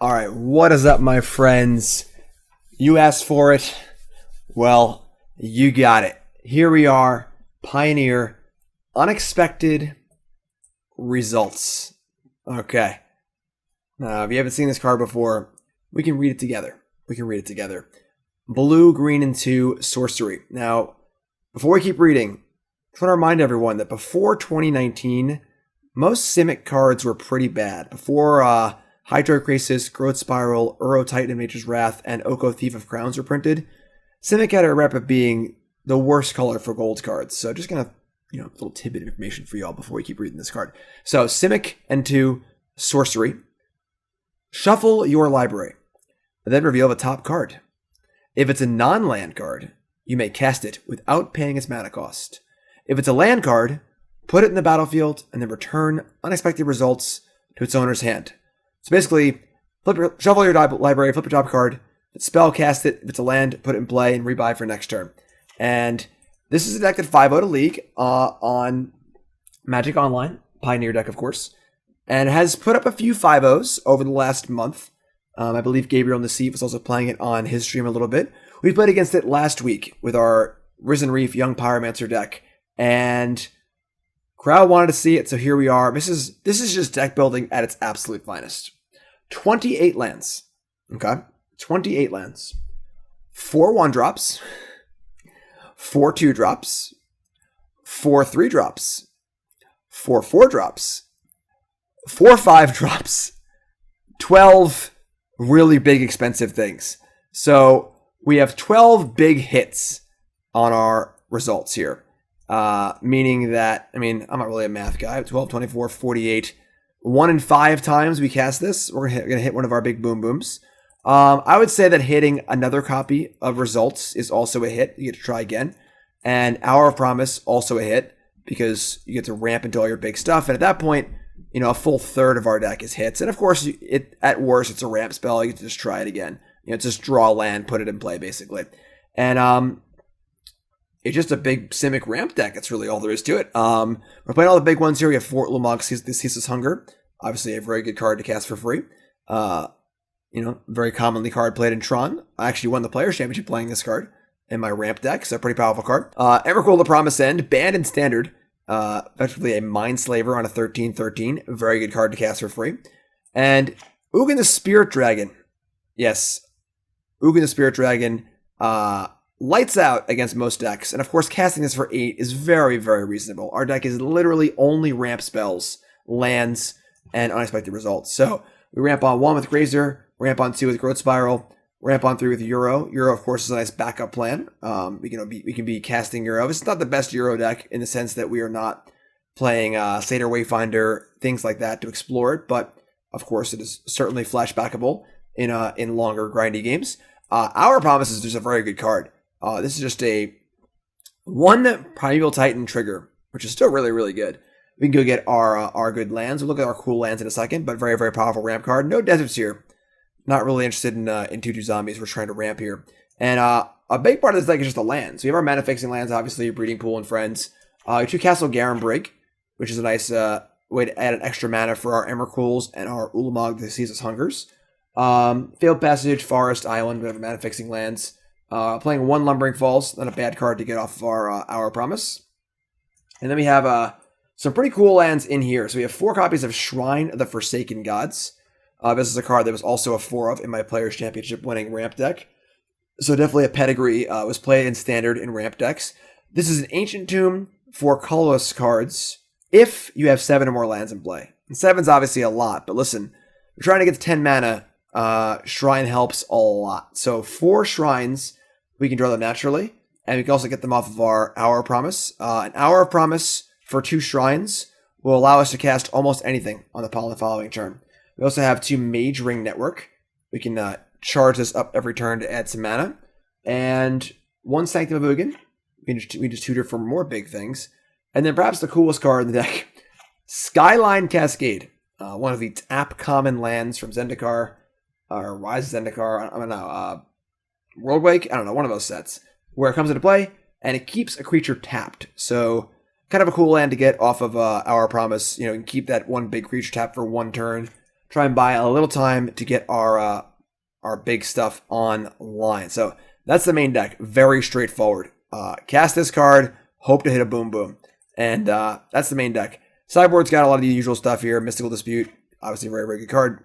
All right, what is up, my friends? You asked for it. Well, you got it. Here we are, Pioneer, unexpected results. Okay. Now, if you haven't seen this card before, we can read it together. Blue, green, and 2 sorcery. Now, before we keep reading, I want to remind everyone that before 2019, most Simic cards were pretty bad. Before Hydro Crisis, Growth Spiral, Uro Titan of Nature's Wrath, and Oko Thief of Crowns were printed, Simic had a rep of being the worst color for gold cards. So just gonna, a little tidbit of information for y'all before we keep reading this card. So Simic and 2 sorcery. Shuffle your library, and then reveal the top card. If it's a non-land card, you may cast it without paying its mana cost. If it's a land card, put it in the battlefield and then return unexpected results to its owner's hand. So basically, shuffle your library, flip your top card, if it's a spell, cast it. If it's a land, put it in play and rebuy for next turn. And this is a deck that 5-0'd a league on Magic Online, Pioneer deck, of course, and has put up a few 5-0s over the last month. I believe Gabriel Nassif was also playing it on his stream a little bit. We played against it last week with our Risen Reef Young Pyromancer deck, and crowd wanted to see it, so here we are. This is just deck building at its absolute finest. 28 lands. Okay? 28 lands. 4 1-drops. 4 2-drops. 4 3-drops. 4 4-drops. 4 5-drops. 12 really big expensive things. So we have 12 big hits on our results here. Meaning that, I'm not really a math guy. 12, 24, 48. 1 in 5 times we cast this, we're going to hit one of our big boom booms. I would say that hitting another copy of results is also a hit. You get to try again. And Hour of Promise, also a hit, because you get to ramp into all your big stuff. And at that point, a full third of our deck is hits. And of course, at worst, it's a ramp spell. You get to just try it again. Just draw land, put it in play, basically. And it's just a big Simic ramp deck. That's really all there is to it. We're playing all the big ones here. We have 4 Ulamog, Ceaseless Hunger. Obviously, a very good card to cast for free. Very commonly card played in Tron. I actually won the Players' Championship playing this card in my ramp deck, so a pretty powerful card. Emrakul, the Promised End, banned in Standard. Effectively a Mindslaver on a 13/13. Very good card to cast for free. And Ugin the Spirit Dragon. Yes, Ugin the Spirit Dragon lights out against most decks. And of course, casting this for 8 is very, very reasonable. Our deck is literally only ramp spells, lands, and unexpected results. So we ramp on 1 with Grazer, ramp on 2 with Growth Spiral, ramp on 3 with Euro. Euro, of course, is a nice backup plan. We can be casting Euro. It's not the best Euro deck in the sense that we are not playing Satyr Wayfinder, things like that to explore it. But of course, it is certainly flashbackable in longer grindy games. Our Promise is just a very good card. This is just a 1 Primeval Titan trigger, which is still really, really good. We can go get our good lands. We'll look at our cool lands in a second, but very, very powerful ramp card. No deserts here. Not really interested in 2/2 zombies. We're trying to ramp here. And a big part of this deck is just the lands. So we have our mana fixing lands, obviously, Breeding Pool and Friends. 2 Castle Garenbrig, which is a nice way to add an extra mana for our Emrakuls and our Ulamog, the Ceaseless Hungers. Fabled Passage, Forest, Island, whatever mana fixing lands. Playing 1 Lumbering Falls, not a bad card to get off of our Promise. And then we have some pretty cool lands in here. So we have 4 copies of Shrine of the Forsaken Gods. This is a card that was also a 4 of in my Players' Championship winning ramp deck. So definitely a pedigree. Was played in Standard in ramp decks. This is an Ancient Tomb for colorless cards if you have 7 or more lands in play. And 7's obviously a lot, but listen, we're trying to get to 10 mana. Shrine helps a lot. So 4 Shrines, we can draw them naturally, and we can also get them off of our Hour of Promise. An Hour of Promise for 2 Shrines will allow us to cast almost anything on the following turn. We also have 2 Mage-Ring Network. We can charge this up every turn to add some mana. And 1 Sanctum of Ugin. We just tutor for more big things. And then perhaps the coolest card in the deck, Skyline Cascade. One of the tap common lands from Zendikar, or Rise of Zendikar, I don't know, Worldwake, I don't know, one of those sets, where it comes into play, and it keeps a creature tapped. So, kind of a cool land to get off of our Promise. You can keep that 1 big creature tapped for 1 turn, try and buy a little time to get our big stuff online. So that's the main deck. Very straightforward. Cast this card, hope to hit a boom boom. And that's the main deck. Sideboard's got a lot of the usual stuff here. Mystical Dispute, obviously a very, very good card.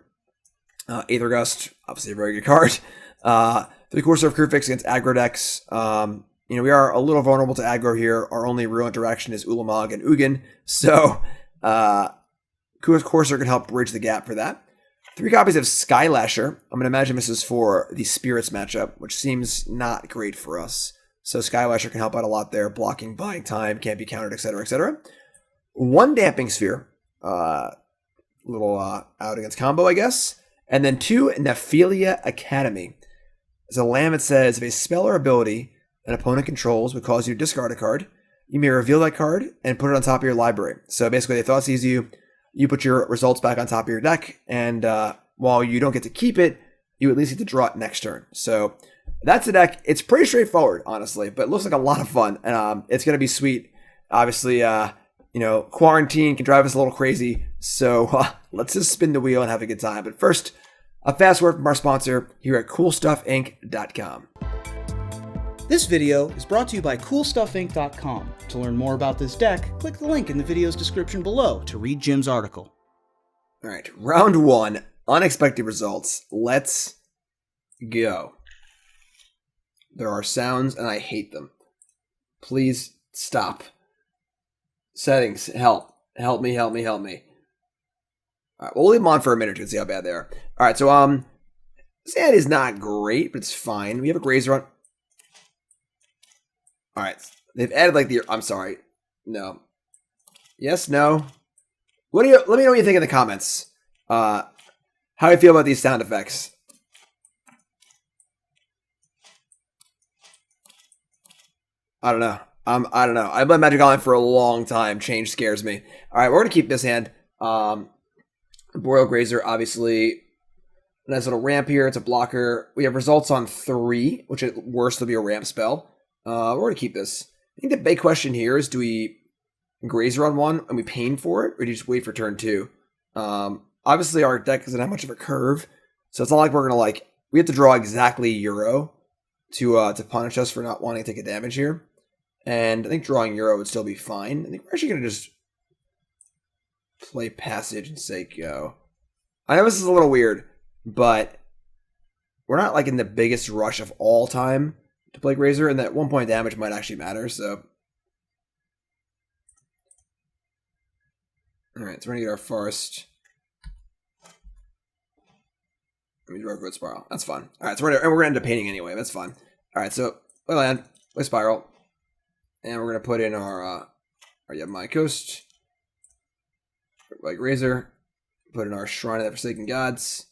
Aether Gust, obviously a very good card. The Courser of Kruphix against aggro decks. We are a little vulnerable to aggro here. Our only real interaction is Ulamog and Ugin. So Courser can help bridge the gap for that. 3 copies of Skylasher. I'm going to imagine this is for the Spirits matchup, which seems not great for us. So Skylasher can help out a lot there. Blocking, buying time, can't be countered, etc., etc. 1 Damping Sphere. Little out against combo, I guess. And then 2 Nephalia Academy. As a land, it says, if a spell or ability an opponent controls would cause you to discard a card, you may reveal that card and put it on top of your library. So basically, they thought sees you, you put your results back on top of your deck, and while you don't get to keep it, you at least get to draw it next turn. So that's the deck. It's pretty straightforward, honestly, but it looks like a lot of fun. It's going to be sweet. Obviously, quarantine can drive us a little crazy, so let's just spin the wheel and have a good time. But first, a fast word from our sponsor here at CoolStuffInc.com. This video is brought to you by CoolStuffInc.com. To learn more about this deck, click the link in the video's description below to read Jim's article. All right, round 1, unexpected results. Let's go. There are sounds, and I hate them. Please stop. Settings, help. Help me, help me, help me. All right, we'll leave them on for a minute or two and see how bad they are. All right, so this hand is not great, but it's fine. We have a Grazer on. All right, they've added like the. I'm sorry, no, yes, no. What do you? Let me know what you think in the comments. How you feel about these sound effects? I don't know. I don't know. I've played Magic Online for a long time. Change scares me. All right, we're gonna keep this hand. Arboreal Grazer, obviously, nice little ramp here. It's a blocker. We have results on 3, which at worst will be a ramp spell. We're going to keep this. I think the big question here is, do we Grazer on 1 and we pain for it, or do you just wait for turn 2? Obviously, our deck doesn't have much of a curve, so it's not like we're going to, we have to draw exactly Euro to punish us for not wanting to take a damage here. And I think drawing Euro would still be fine. I think we're actually going to just play Passage and say go. I know this is a little weird, but we're not in the biggest rush of all time to play Grazer, and that 1 point damage might actually matter, so. Alright, so we're going to get our Forest. Let me draw a Growth Spiral. That's fun. Alright, so we're going to end up painting anyway. That's fine. Alright, so play land, play Spiral. And we're going to put in our Yavimaya Coast. Like Grazer, put in our Shrine of the Forsaken Gods,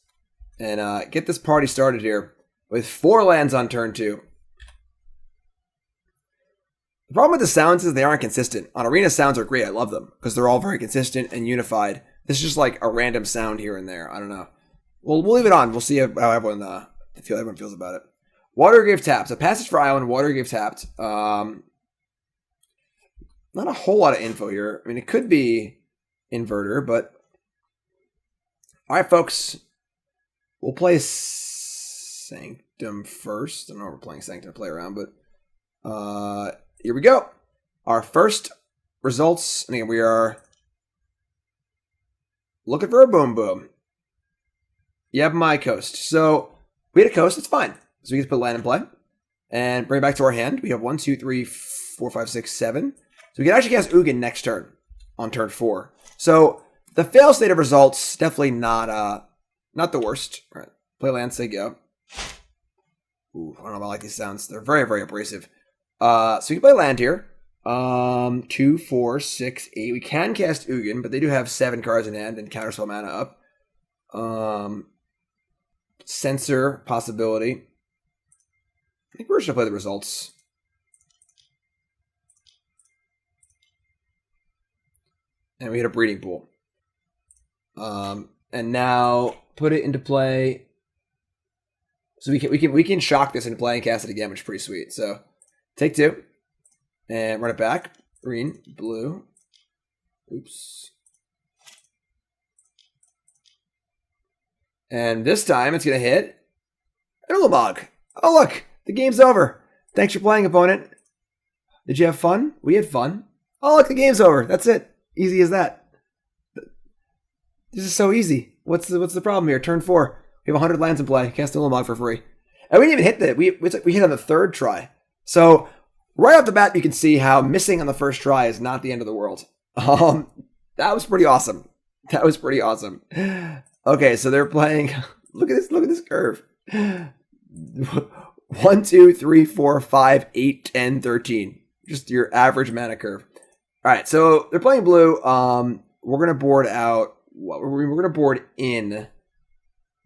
and get this party started here with 4 lands on turn 2. The problem with the sounds is they aren't consistent. On Arena, sounds are great. I love them because they're all very consistent and unified. This is just like a random sound here and there. I don't know. We'll leave it on. We'll see how everyone feels about it. Watergrave tapped. A Passage for Island. Watergrave tapped. Not a whole lot of info here. I mean, it could be Inverter, but all right, folks. We'll play Sanctum first. I don't know if we're playing Sanctum to play around, but here we go. Our first results. And again, we are looking for a boom boom. Yavimaya Coast. So we had a coast. It's fine. So we can put land in play and bring it back to our hand. We have 1, 2, 3, 4, 5, 6, 7. So we can actually cast Ugin next turn on turn 4. So the fail state of results definitely not the worst. All right, play land, say go. Ooh, I don't know if I like these sounds. They're very, very abrasive. So you can play land here. 2, 4, 6, 8. We can cast Ugin, but they do have 7 cards in hand and counterspell mana up. Censor possibility. I think we're just gonna play the results. And we hit a breeding pool. And now put it into play. So we can shock this into play and cast it again, which is pretty sweet. So take 2 and run it back. Green, blue. Oops. And this time it's going to hit Ulamog. Oh, look, the game's over. Thanks for playing, opponent. Did you have fun? We had fun. Oh, look, the game's over. That's it. Easy as that. This is so easy. What's the problem here? Turn 4. We have 100 lands in play. Cast Ulamog for free. And we didn't even hit that. We hit on the 3rd try. So right off the bat, you can see how missing on the 1st try is not the end of the world. That was pretty awesome. That was pretty awesome. Okay, so they're playing. Look at this curve. 1, 2, 3, 4, 5, 8, 10, 13. Just your average mana curve. All right, so they're playing blue. We're gonna board out. We're gonna board in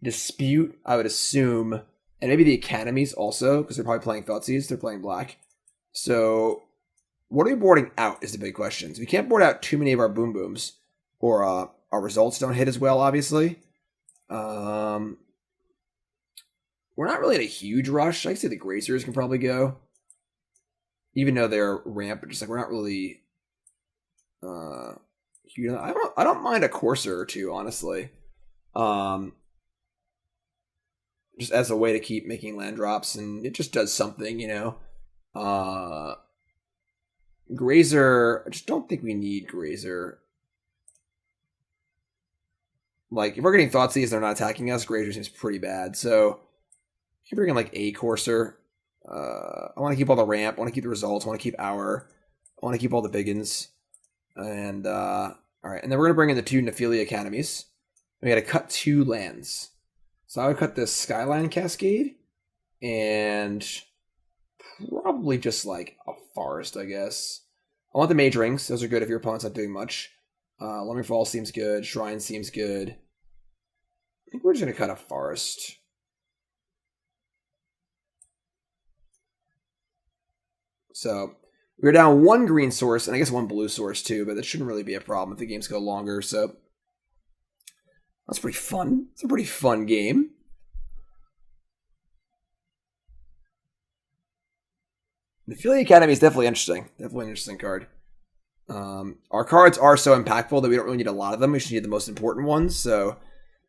Dispute, I would assume, and maybe the Academies also, because they're probably playing Thoughtseize. They're playing black. So what are we boarding out is the big question. So we can't board out too many of our boom booms, or our results don't hit as well, obviously. We're not really in a huge rush. I can say the Grazers can probably go, even though they're ramp, but just like we're not really. I don't mind a Courser or two, honestly. Just as a way to keep making land drops, and it just does something, you know. Grazer, I just don't think we need Grazer. Like, if we're getting Thoughtseize and they're not attacking us, Grazer seems pretty bad. So, you bring in like a Courser. I want to keep all the ramp. I want to keep the results. I want to keep I want to keep all the biggins. And, all right. And then we're going to bring in the 2 Nephalia Academies. We got to cut 2 lands. So I would cut this Skyline Cascade. And probably just like a forest, I guess. I want the Mage Rings. Those are good if your opponent's not doing much. Lumbering Fall seems good. Shrine seems good. I think we're just going to cut a forest. So we're down 1 green source, and I guess 1 blue source too, but that shouldn't really be a problem if the games go longer. So that's pretty fun. It's a pretty fun game. The Nephalia Academy is definitely interesting. Definitely an interesting card. Our cards are so impactful that we don't really need a lot of them. We just need the most important ones. So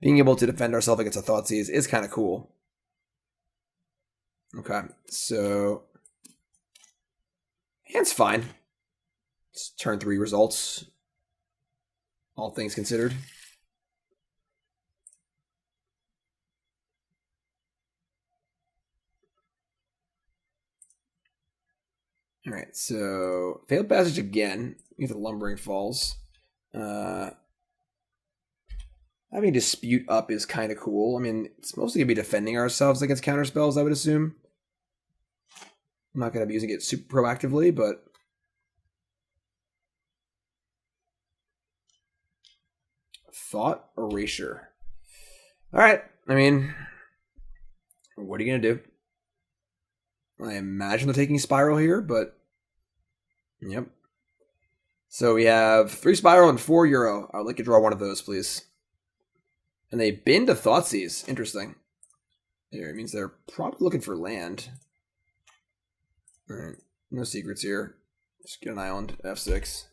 being able to defend ourselves against a Thoughtseize is kind of cool. Okay, so hand's fine. It's turn 3 results, all things considered. All right, so Fabled Passage again. We get the Lumbering Falls. Having Dispute up is kind of cool. I mean, it's mostly going to be defending ourselves against counter spells, I would assume. I'm not going to be using it super proactively, but Thought Erasure. All right, I mean, what are you going to do? I imagine they're taking Spiral here, but yep. So we have 3 Spiral and 4 Euro. I would like to draw one of those, please. And they bin to Thoughtseize. Interesting. There, it means they're probably looking for land. Alright, no secrets here. Just get an island, F6.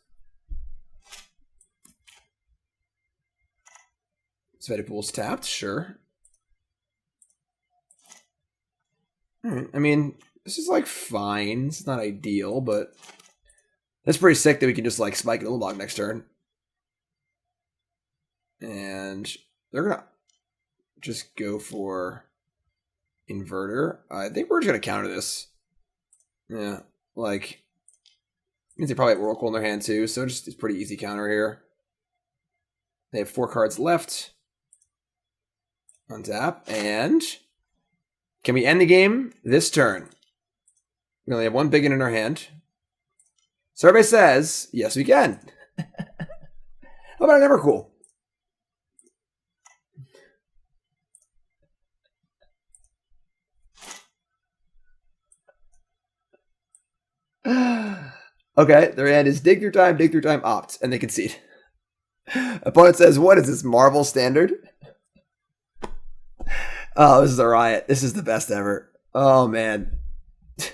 Svetipool's tapped, sure. Alright, I mean, this is like fine. It's not ideal, but that's pretty sick that we can just like spike an Ulamog next turn. And they're gonna just go for Inverter. I think we're just gonna counter this. Yeah, like means they probably have Oracle in their hand too, so just it's pretty easy counter here. They have 4 cards left. Untap, and can we end the game this turn? We only have 1 biggin in our hand. Survey says, yes, we can. How about an Emrakul? Okay, their hand is dig through time, opt, and they concede. Opponent says, what is this, Marvel Standard? Oh, this is a riot. This is the best ever. Oh, man. This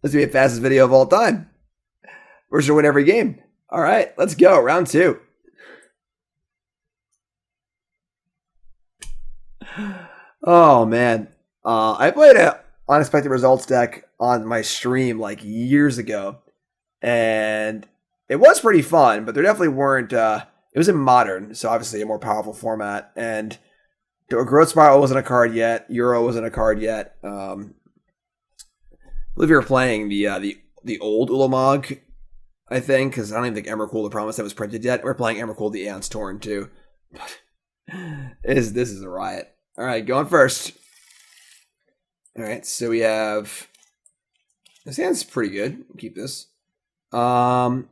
will be the fastest video of all time. We're just going to win every game. All right, let's go. Round 2. Oh man, I played a unexpected results deck on my stream like years ago, and it was pretty fun. But there definitely weren't. It was in modern, so obviously a more powerful format, and Growth Spiral wasn't a card yet. Euro wasn't a card yet. I believe we were playing the old Ulamog, I think, because I don't even think Emrakul the Promise that was printed yet. We're playing Emrakul the Aeon's Torn too. This is a riot. All right, going first. All right, so we have this hand's pretty good. Keep this. We're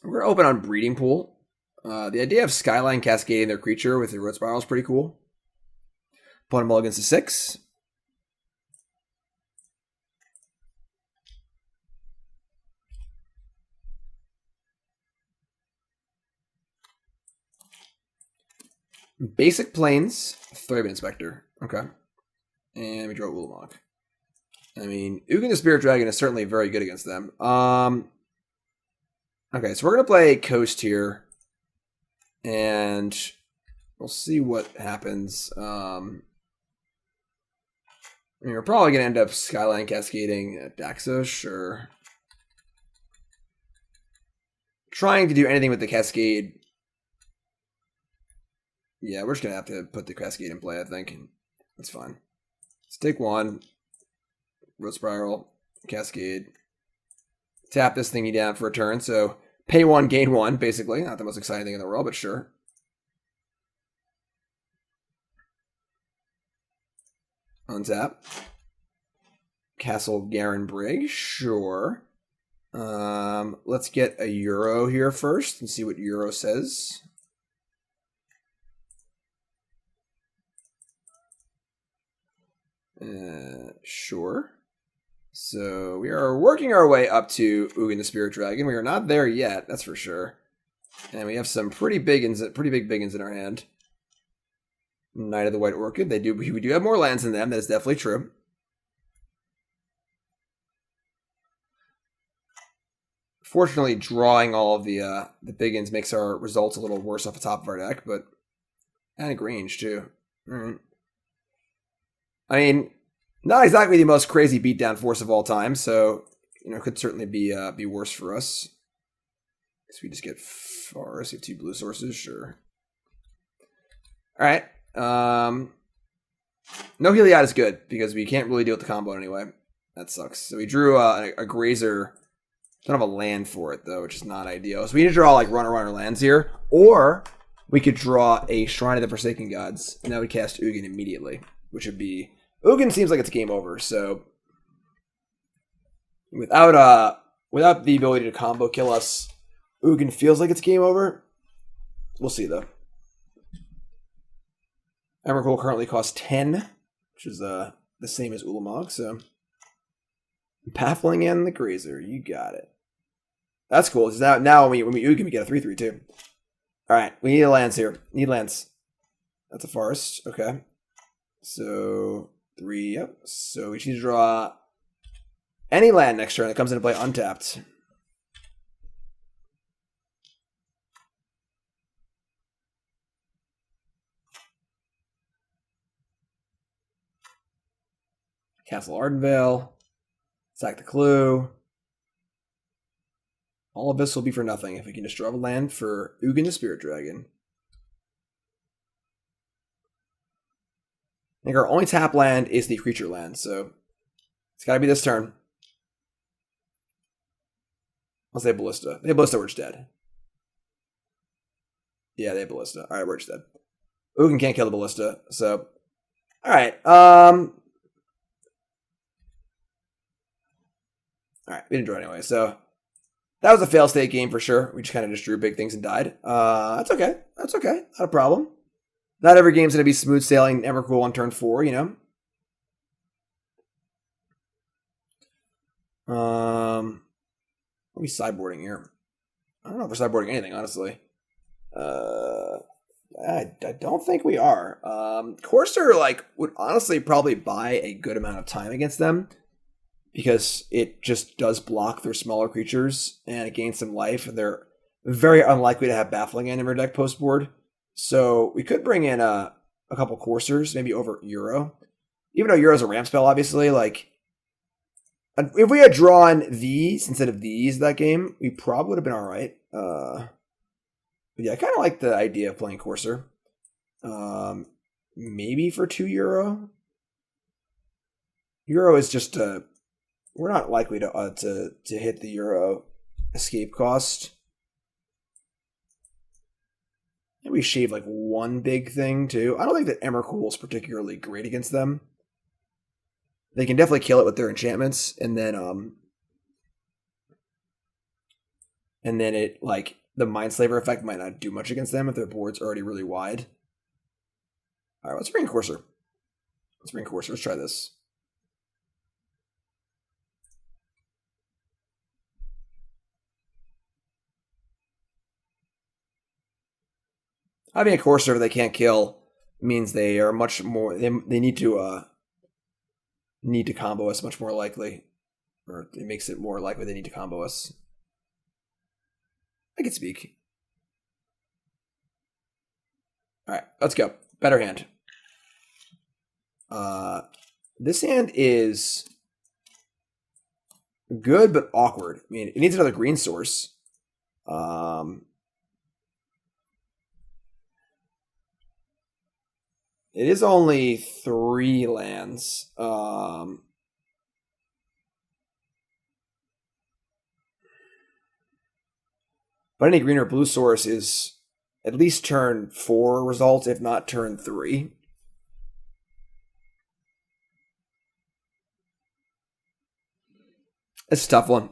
gonna open on Breeding Pool. The idea of Skyline cascading their creature with the Root Spiral is pretty cool. Opponent mulligans to 6. Basic Plains, Thraben Inspector. Okay. And we draw Ulamog. I mean, Ugin the Spirit Dragon is certainly very good against them. Okay, so we're going to play Coast here. And we'll see what happens. I mean, we're probably going to end up Skyline Cascading Daxos, sure. Trying to do anything with the Cascade. Yeah, we're just going to have to put the Cascade in play, I think. That's fine. Let's take 1. Root Spiral. Cascade. Tap this thingy down for a turn. So pay 1, gain 1, basically. Not the most exciting thing in the world, but sure. Untap. Castle Garenbrig. Sure. Let's get a Euro here first and see what Euro says. Sure. So we are working our way up to Ugin the Spirit Dragon. We are not there yet, that's for sure. And we have some pretty big biggins in our hand. Knight of the White Orchid. We do have more lands than them. That is definitely true. Fortunately, drawing all of the biggins makes our results a little worse off the top of our deck, but and range too. All right. I mean, not exactly the most crazy beatdown force of all time, so could certainly be worse for us. Guess we just get Forest. We have 2 blue sources, sure. All right. No Heliod is good because we can't really deal with the combo anyway. That sucks. So we drew a Grazer. Don't have a land for it though, which is not ideal. So we need to draw like runner lands here, or we could draw a Shrine of the Forsaken Gods, and that would cast Ugin immediately, which would be. Ugin seems like it's game over, so without the ability to combo kill us, Ugin feels like it's game over. We'll see though. Emrakul currently costs 10, which is the same as Ulamog, so Pathling and the Grazer, you got it. That's cool. Now when we Ugin, we get a 3/3 too. All right, we need lands here. Need lands. That's a forest. Okay, so 3, yep. So we need to draw any land next turn that comes into play untapped. Castle Ardenvale. Sack the Clue. All of this will be for nothing if we can just draw a land for Ugin the Spirit Dragon. I think our only tap land is the creature land, so it's got to be this turn. Unless they have Ballista. They have Ballista, we're just dead. Yeah, they have Ballista. Alright, we're just dead. Ugin can't kill the Ballista, so... Alright, Alright, we didn't draw anyway, so... That was a fail state game for sure. We just kind of drew big things and died. That's okay. That's okay. Not a problem. Not every game's going to be smooth sailing Emrakul on turn 4, you know? What are we sideboarding here? I don't know if we're sideboarding anything, honestly. I don't think we are. Courser, would honestly probably buy a good amount of time against them because it just does block their smaller creatures and it gains some life. They're very unlikely to have Baffling End in their deck post board. So we could bring in a couple coursers, maybe over Euro. Even though Euro's a ramp spell, obviously, like, if we had drawn these instead of these that game, we probably would have been all right. But yeah, I kind of like the idea of playing Courser. Maybe for 2 Euro. Euro is just we're not likely to hit the Euro escape cost. Maybe we shave like one big thing too. I don't think that Emrakul is particularly great against them. They can definitely kill it with their enchantments, and then it, like, the Mindslaver effect might not do much against them if their board's already really wide. All right, let's bring Courser. Let's try this. Having a Courser they can't kill means they are much more. They need to combo us much more likely, or it makes it more likely they need to combo us. I can speak. All right, let's go. Better hand. This hand is good but awkward. I mean, it needs another green source. It is only 3 lands. But any green or blue source is at least turn 4 results, if not turn 3. It's a tough one.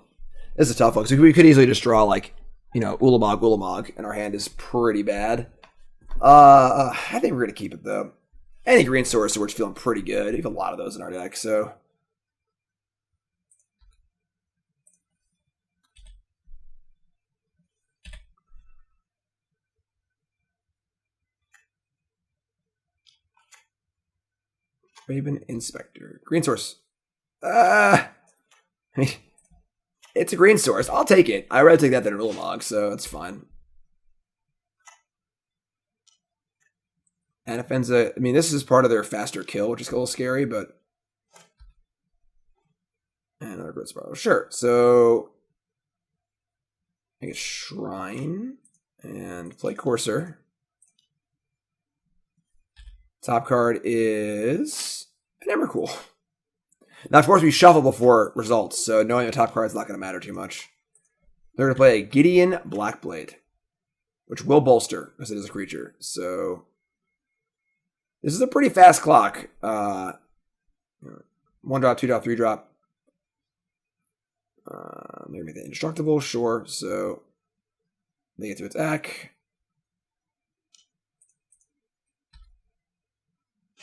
It's a tough one. Because we could easily just draw, like, Ulamog, and our hand is pretty bad. I think we're going to keep it, though. Any green source, so we're just feeling pretty good. We have a lot of those in our deck, so. Raven Inspector. Green source. I mean, it's a green source. I'll take it. I'd rather take that than an Ulamog, so it's fine. Anafenza, I mean, this is part of their faster kill, which is a little scary, but. And another Grid Spiral. Sure. So. I get Shrine and play Courser. Top card is an Emrakul. Now, of course, we shuffle before results, so knowing the top card is not going to matter too much. They're going to play a Gideon Blackblade, which will bolster, because it is a creature. So, this is a pretty fast clock. 1 drop, 2 drop, 3 drop. Maybe make that indestructible, sure. So, they get to attack.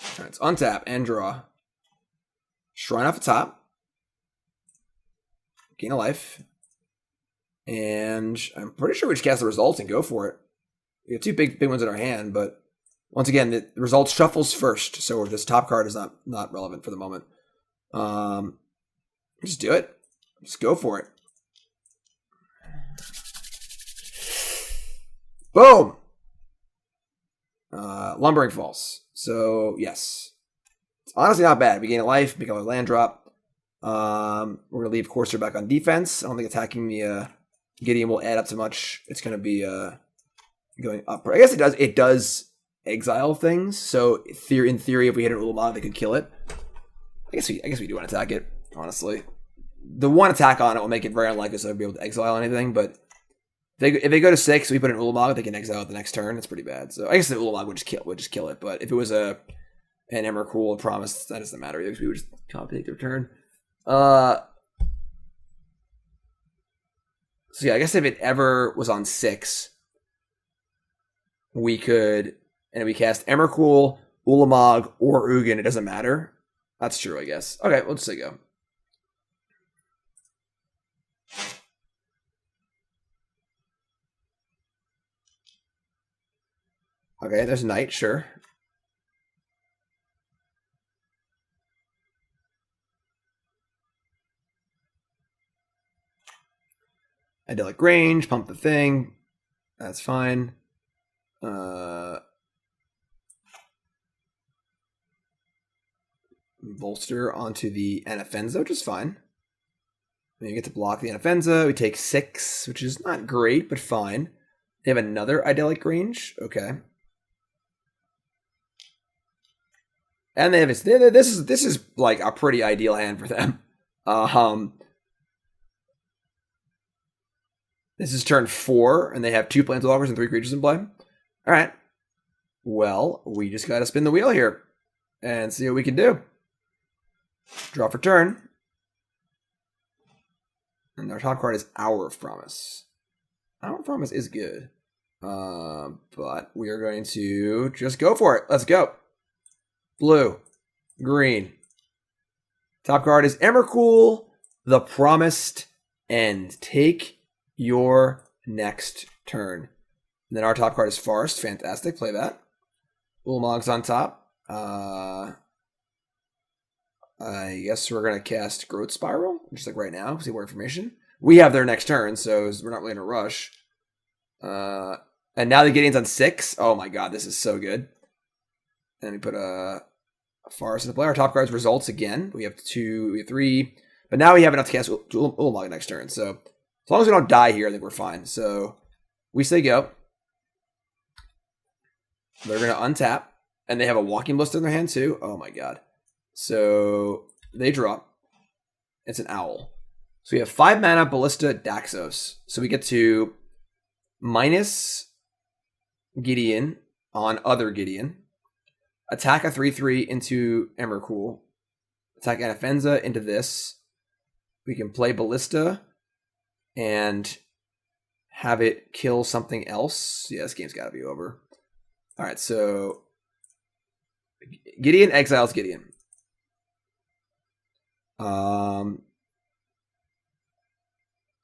All right, let's untap and draw. Shrine off the top. Gain a life. And I'm pretty sure we just cast the results and go for it. We have 2 big ones in our hand, but once again, the results shuffles first, so this top card is not relevant for the moment. Just do it. Just go for it. Boom! Lumbering Falls. So, yes. It's honestly not bad. We gain a life, make another land drop. We're going to leave Courser back on defense. I don't think attacking the Gideon will add up to much. It's going to be going up. I guess it does. It does exile things. So, in theory, if we hit an Ulamog, they could kill it. I guess we do want to attack it, honestly. The one attack on it will make it very unlikely so they'll be able to exile anything, but if they go to 6, we put an Ulamog, they can exile it the next turn. It's pretty bad. So I guess the Ulamog would just kill it. But if it was an Emrakul promise, that doesn't matter because we would just compensate their turn. So yeah, I guess if it ever was on 6, we could, and we cast Emrakul, Ulamog, or Ugin. It doesn't matter. That's true, I guess. Okay, we'll just say go. Okay, there's Knight, sure. Idyllic Range, pump the thing. That's fine. bolster onto the Anafenza, which is fine. We get to block the Anafenza. We take 6, which is not great, but fine. They have another Idyllic Range. Okay. And they have this is like a pretty ideal hand for them. This is turn 4, and they have 2 Planeswalkers and 3 creatures in play. All right. Well, we just got to spin the wheel here and see what we can do. Draw for turn. And our top card is Hour of Promise. Hour of Promise is good. But we are going to just go for it. Let's go. Blue. Green. Top card is Emrakul, the Promised End. Take your next turn. And then our top card is Forest. Fantastic. Play that. Ulamog's on top. I guess we're going to cast Growth Spiral, just like right now, see more information. We have their next turn, so we're not really in a rush. And now the Gideon's on 6. Oh my god, this is so good. And we put a Forest in the play. Our top card's Results again. We have 2, we have 3. But now we have enough to cast Ulamog next turn. So as long as we don't die here, I think we're fine. So we say go. They're going to untap. And they have a Walking Ballista in their hand too. Oh my god. So they draw. It's an Owl. So we have 5 mana Ballista Daxos. So we get to minus Gideon on other Gideon. Attack a 3/3 into Emrakul. Attack Anafenza into this. We can play Ballista and have it kill something else. Yeah, this game's got to be over. All right, so Gideon exiles Gideon.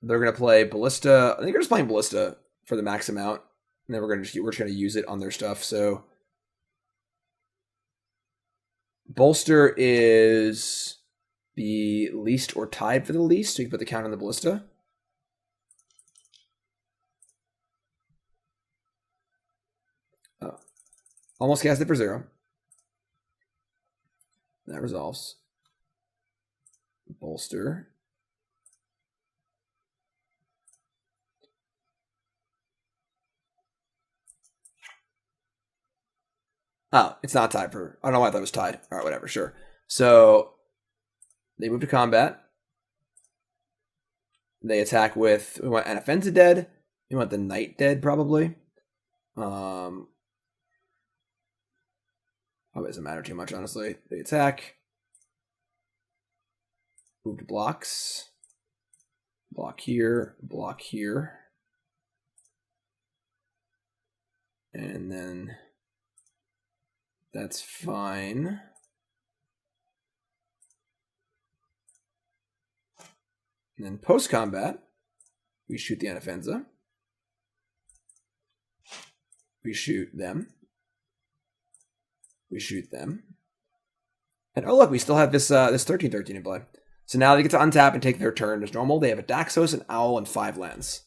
They're gonna play Ballista. I think they're just playing Ballista for the max amount, and then we're just gonna use it on their stuff. So Bolster is the least or tied for the least, so you can put the count on the Ballista. Oh. Almost cast it for 0. That resolves. Bolster. Oh, it's not tied for... I don't know why I thought it was tied. All right, whatever, sure. So they move to combat. They attack with... We want Anafenza dead. We want the Knight dead, probably. Probably doesn't matter too much, honestly. They attack. Move to blocks. Block here. Block here. And then... That's fine. And then post-combat, we shoot the Anafenza. We shoot them. We shoot them. And oh look, we still have this 13/13 in play. So now they get to untap and take their turn as normal. They have a Daxos, an Owl, and 5 lands.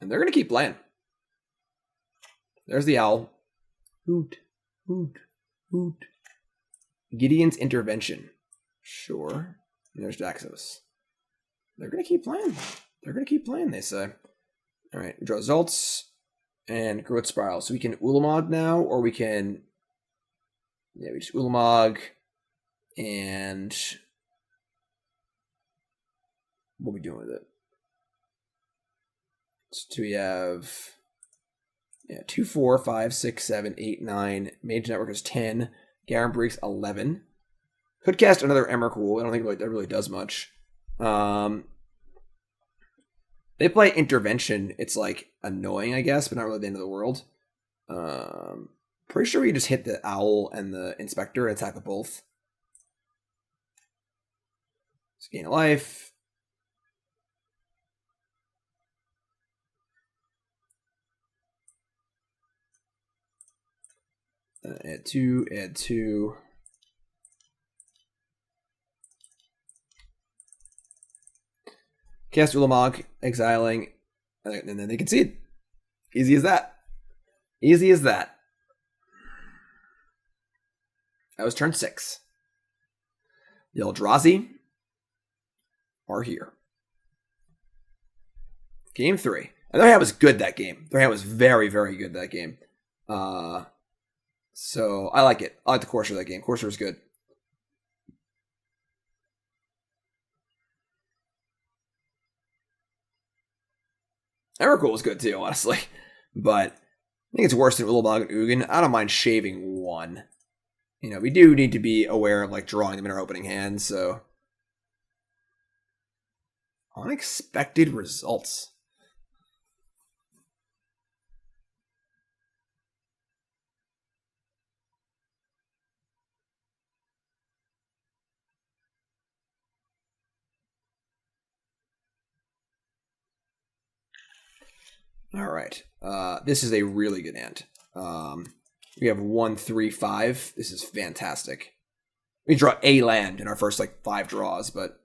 And they're going to keep playing. There's the Owl. Hoot, hoot, hoot. Gideon's Intervention. Sure. And there's Daxos. They're going to keep playing. They're going to keep playing, they say. All right, we draw results and Growth Spiral. So we can Ulamog now, or we can... Yeah, we just Ulamog and... What are we doing with it? So we have 2, 4, 5, 6, 7, 8, 9. Mage Network is 10. Garenbrig's 11. Could cast another Emrakul. I don't think that really does much. They play Intervention. It's like annoying, I guess, but not really the end of the world. Pretty sure we just hit the Owl and the Inspector and attack with both. Let's gain a life. Add 2, add 2. Cast Ulamog, exiling And then they concede. Easy as that. Easy as that. That was turn 6. The Eldrazi are here. Game 3. And their hand was good that game. Their hand was very, very good that game. So I like it. I like the Courser of that game. Courser is good. Emrakul was good too, honestly. But I think it's worse than Ulamog and Ugin. I don't mind shaving 1. You know, we do need to be aware of like drawing them in our opening hand, so. Unexpected results. All right. This is a really good hand. We have 1, 3, 5. This is fantastic. We draw a land in our first like 5 draws, but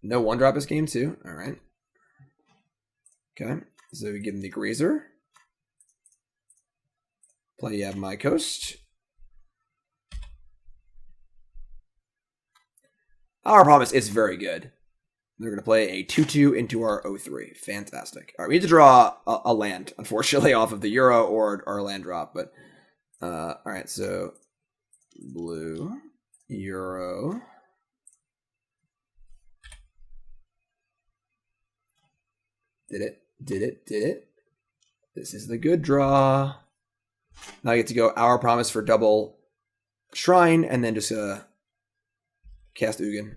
no 1-drop this game too. All right. Okay. So we give him the Grazer. Play Yavimaya Coast. Our promise is very good. They're going to play a 2/2 into our 0/3. Fantastic. All right, we need to draw a land, unfortunately, off of the Euro or our land drop. But all right, so blue, Euro. Did it. This is the good draw. Now I get to go Our Promise for double Shrine, and then just cast Ugin.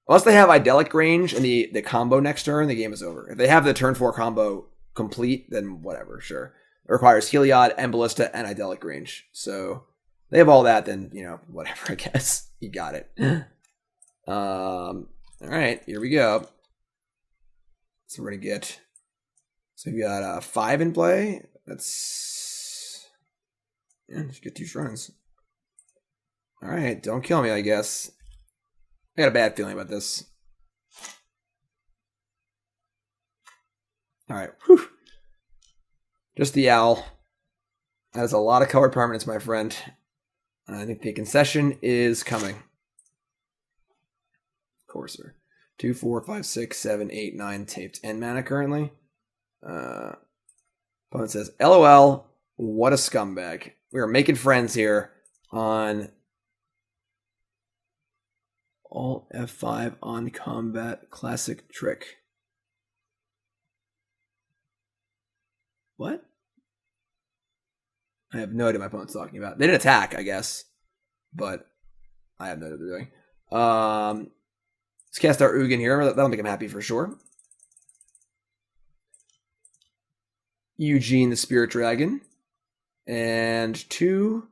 Unless they have Idyllic range and the combo next turn, the game is over. If they have the turn 4 combo complete, then whatever, sure. It requires Heliod and Ballista and Idyllic range. So they have all that, then, you know, whatever, I guess. You got it. All right, here we go. So we're going to get... So we got 5 in play. That's... Yeah, just get 2 shrines. All right, don't kill me, I guess. I got a bad feeling about this. All right. Whew. Just the owl. That is a lot of colored permanents, my friend. I think the concession is coming. Courser. 2, 4, 5, 6, 7, 8, 9 taped end mana currently. Opponent says, LOL, what a scumbag. We are making friends here on Alt F5 on combat classic trick. What? I have no idea what my opponent's talking about. They didn't attack, I guess. But I have no idea what they're doing. Let's cast our Ugin here. That'll make him happy for sure. Eugene the Spirit Dragon. And 2.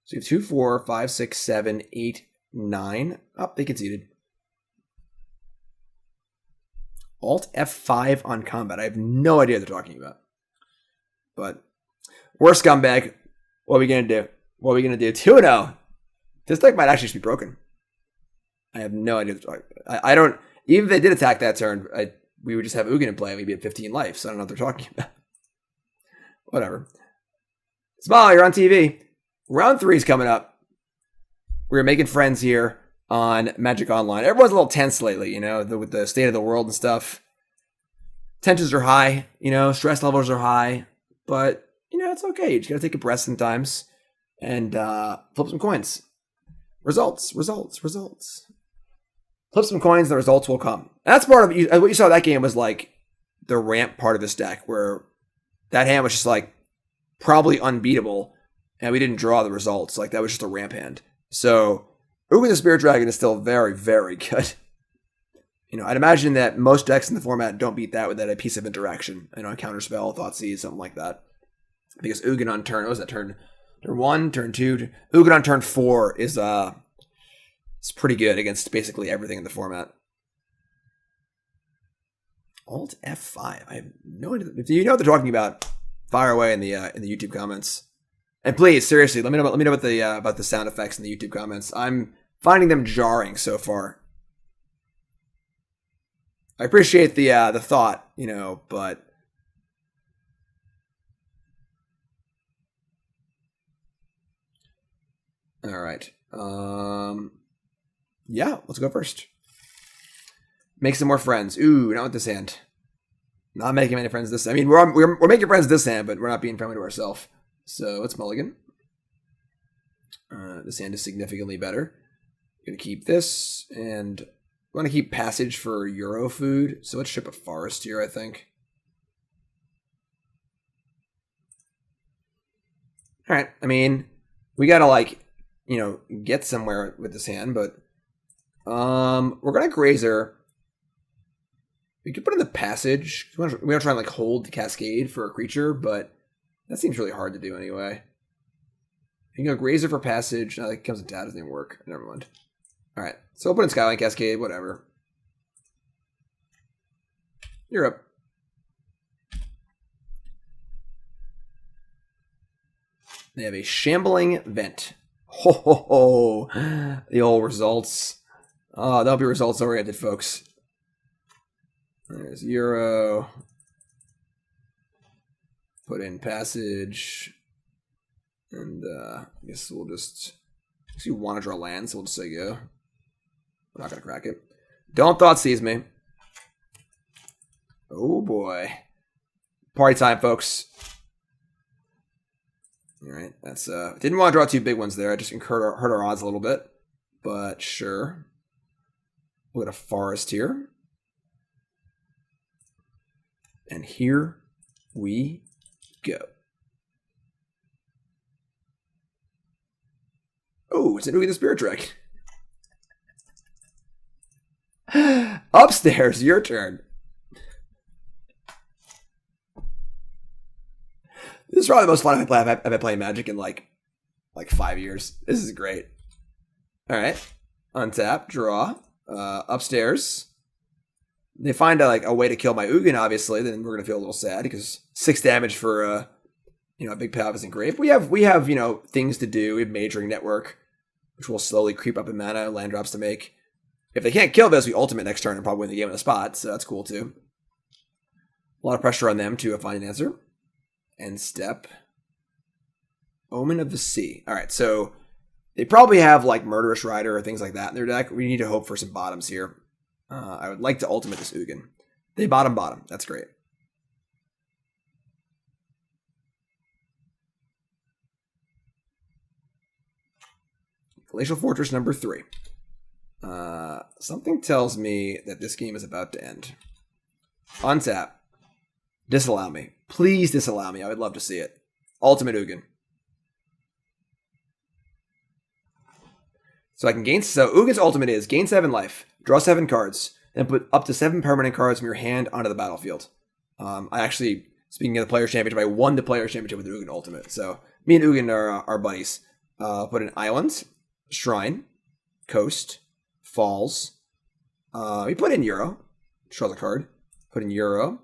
So you have 2, 4, 5, 6, 7, 8, 9. Oh, they conceded. Alt F5 on combat. I have no idea what they're talking about. But we're scumbag. What are we going to do? What are we going to do? 2-0. This deck might actually just be broken. I have no idea. I don't... Even if they did attack that turn, we would just have Ugin in play. We'd be at 15 life, so I don't know what they're talking about. Whatever. Smile, you're on TV. Round 3 is coming up. We're making friends here on Magic Online. Everyone's a little tense lately, you know, with the state of the world and stuff. Tensions are high, you know, stress levels are high. But, you know, it's okay. You just gotta take a breath sometimes and flip some coins. Results. Flip some coins, the results will come. That's part of what you saw in that game was like the ramp part of this deck, where that hand was just like probably unbeatable, and we didn't draw the results. Like that was just a ramp hand. So Ugin the Spirit Dragon is still very, very good. You know, I'd imagine that most decks in the format don't beat that without a piece of interaction. You know, a counterspell, Thoughtseize, something like that. Because Ugin on turn, what was that turn? Turn 1, turn 2. Ugin on turn 4 is it's pretty good against basically everything in the format. Alt F5. I have no idea. If you know what they're talking about, fire away in the YouTube comments. And please, seriously, let me know about the sound effects in the YouTube comments. I'm finding them jarring so far. I appreciate the thought, you know, but All right. Yeah, let's go first. Make some more friends. Ooh, not with this hand. Not making many friends this. I mean, we're making friends this hand, but we're not being friendly to ourselves. So let's mulligan. This hand is significantly better. Gonna keep this, and I want to keep passage for Euro food. So let's ship a forest here, I think. All right. I mean, we gotta like, get somewhere with this hand, but we're gonna Grazer. We could put in the passage. We want to try and like hold the Cascade for a creature, but that seems really hard to do anyway. You can go Grazer for passage. No, that comes into that. Doesn't even work. Never mind. All right, so we'll put in Skyline Cascade. Whatever. You're up. They have a Shambling Vent. Ho ho ho! The old results. Oh, that'll be results oriented, folks. There's Euro. Put in passage. And I guess we'll just... you want to draw land, so we'll just say go. We're not going to crack it. Don't Thought Seize me. Oh boy. Party time, folks. Alright, that's... didn't want to draw two big ones there. I just hurt our odds a little bit. But sure. We'll get a forest here. And here we go. Oh, it's an Ugin the Spirit Drake. Upstairs, your turn. This is probably the most fun I've been playing Magic in like 5 years. This is great. All right, untap, draw. Upstairs. They find a way to kill my Ugin, obviously, then we're gonna feel a little sad because 6 damage for a big payoff isn't great. But we have things to do. We have Mage-Ring Network, which will slowly creep up in mana, land drops to make. If they can't kill this, we ultimate next turn and probably win the game on the spot, so that's cool too. A lot of pressure on them to find an answer. End step. Omen of the Sea. Alright, so they probably have like Murderous Rider or things like that in their deck. We need to hope for some bottoms here. I would like to ultimate this Ugin. They bottom. That's great. Glacial Fortress number 3. Something tells me that this game is about to end. Untap. Disallow me. Please disallow me. I would love to see it. Ultimate Ugin. So I can gain... So Ugin's ultimate is gain 7 life, draw 7 cards, then put up to 7 permanent cards from your hand onto the battlefield. I actually, speaking of the Players' Championship, I won the Players' Championship with the Ugin ultimate. So me and Ugin are buddies. Put in Islands, Shrine, Coast, Falls. We put in Euro. Draw the card. Put in Euro.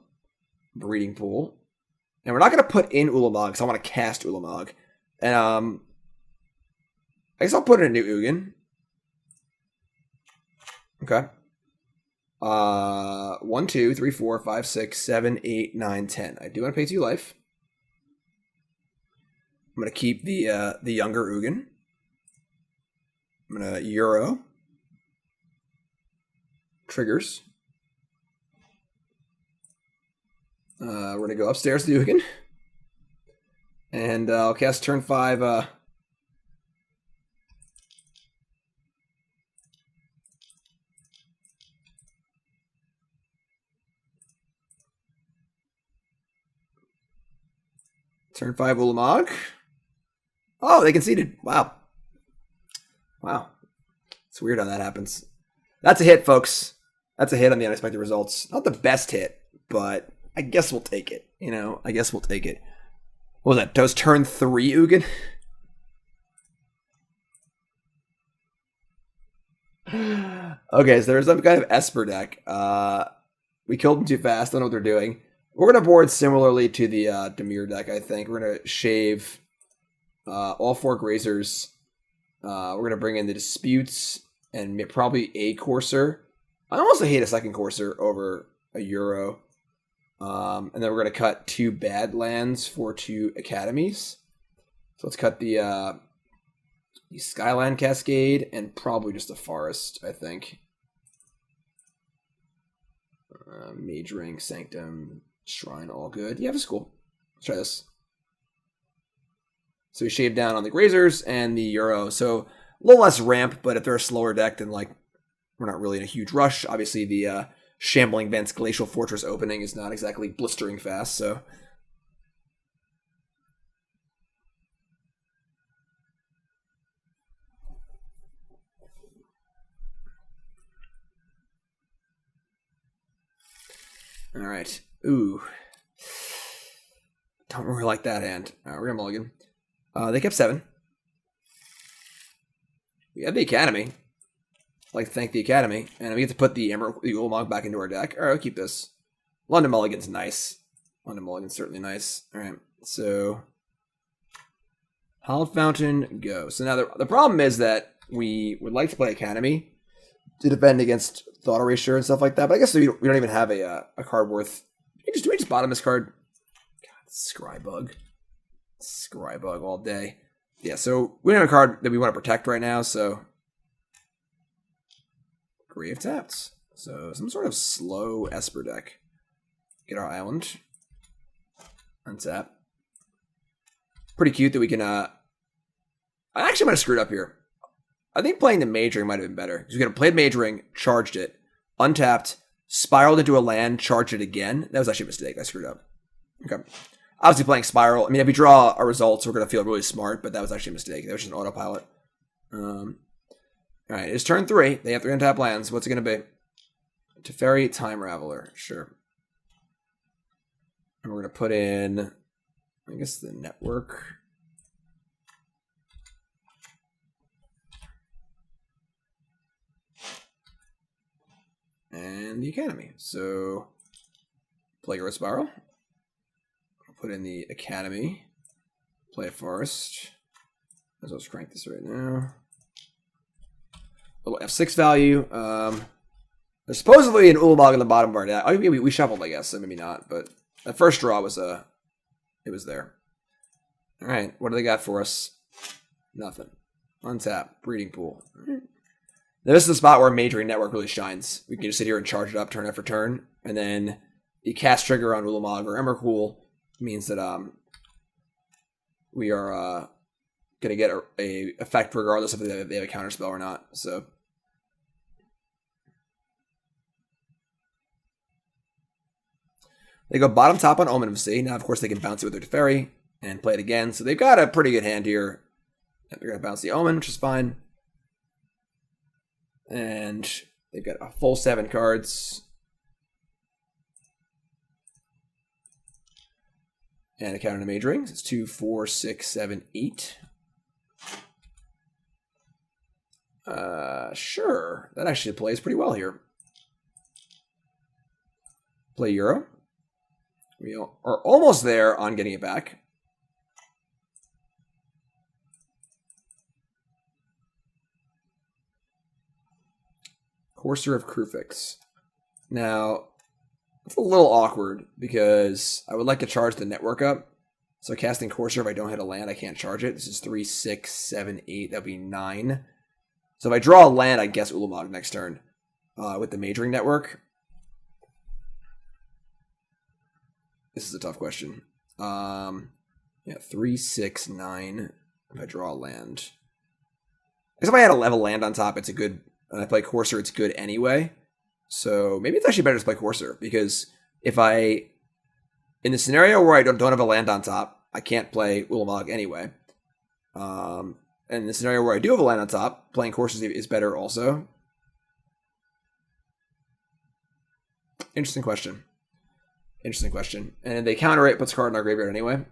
Breeding Pool. And we're not going to put in Ulamog because I want to cast Ulamog. And I guess I'll put in a new Ugin. Okay. 1, 2, 3, 4, 5, 6, 7, 8, 9, 10. I do want to pay 2 life. I'm going to keep the younger Ugin. I'm going to Euro. Triggers. We're going to go upstairs to the Ugin. And I'll cast turn 5... Turn 5 Ulamog. Oh, they conceded. Wow. It's weird how that happens. That's a hit, folks. That's a hit on the unexpected results. Not the best hit, but I guess we'll take it. I guess we'll take it. What was that? That was turn 3 Ugin? Okay, so there's some kind of Esper deck. We killed them too fast. I don't know what they're doing. We're going to board similarly to the Dimir deck, I think. We're going to shave all 4 Grazers. We're going to bring in the Disputes and probably a Courser. I almost hate a second Courser over a Euro. And then we're going to cut 2 bad lands for 2 Academies. So let's cut the the Skyline Cascade, and probably just a forest, I think. Mage-Ring, Sanctum, Shrine, all good. Yeah, that's cool. Let's try this. So we shave down on the Grazers and the Euro. So a little less ramp, but if they're a slower deck, then like we're not really in a huge rush. Obviously, the Shambling Vents Glacial Fortress opening is not exactly blistering fast, so... Alright. Ooh. Don't really like that hand. Alright, we're gonna mulligan. They kept 7. We have the Academy. I'd like to thank the Academy. And we get to put the Ulamog back into our deck. Alright, we'll keep this. London Mulligan's nice. London Mulligan's certainly nice. Alright, so... Hallowed Fountain, go. So now the problem is that we would like to play Academy to defend against Thought Erasure and stuff like that. But I guess we don't even have a card worth... Do we just bottom this card? God, Scrybug. Scrybug all day. Yeah, so we don't have a card that we want to protect right now, so... Grave tapped. So some sort of slow Esper deck. Get our island. Untap. Pretty cute that we can... I actually might have screwed up here. I think playing the Mage-Ring might have been better. Because we could have played Mage-Ring, charged it, untapped, spiraled into a land, charged it again. That was actually a mistake. I screwed up. Okay. Obviously playing Spiral. I mean, if we draw our results, we're going to feel really smart, but that was actually a mistake. That was just an autopilot. Alright, it's turn 3. They have 3 untap lands. What's it going to be? Teferi, Time Raveler. Sure. And we're going to put in, I guess, the network. And the Academy. So, play Growth Spiral. I'll put in the Academy. Play a Forest. As well as crank this right now. Little F6 value. There's supposedly an Ulamog in the bottom of our deck. Oh, we shuffled, I guess, so maybe not. But that first draw was it was there. All right, what do they got for us? Nothing. Untap. Breeding Pool. All right. Now, this is the spot where Mage-Ring Network really shines. We can just sit here and charge it up turn after turn, and then the cast trigger on Ulamog or Emrakul means that we are going to get a effect regardless if they have a counterspell or not. So they go bottom top on Omen of Sea. Now, of course, they can bounce it with their Teferi and play it again. So they've got a pretty good hand here. And they're going to bounce the Omen, which is fine. And they've got a full 7 cards. And a counter to Mage-Ring. It's 2, 4, 6, 7, 8. Sure. That actually plays pretty well here. Play Euro. We are almost there on getting it back. Courser of Kruphix. Now, it's a little awkward because I would like to charge the network up. So casting Courser, if I don't hit a land, I can't charge it. This is 3, 6, 7, 8. That would be 9. So if I draw a land, I guess Ulamog next turn with the Mage-Ring Network. This is a tough question. Yeah, 3, 6, 9. If I draw a land. Because if I had a level land on top, it's a good... And I play Courser, it's good anyway. So maybe it's actually better to play Courser. Because if I... In the scenario where I don't have a land on top, I can't play Ulamog anyway. And in the scenario where I do have a land on top, playing Courser is better also. Interesting question. Interesting question. And they counter it, puts a card in our graveyard anyway.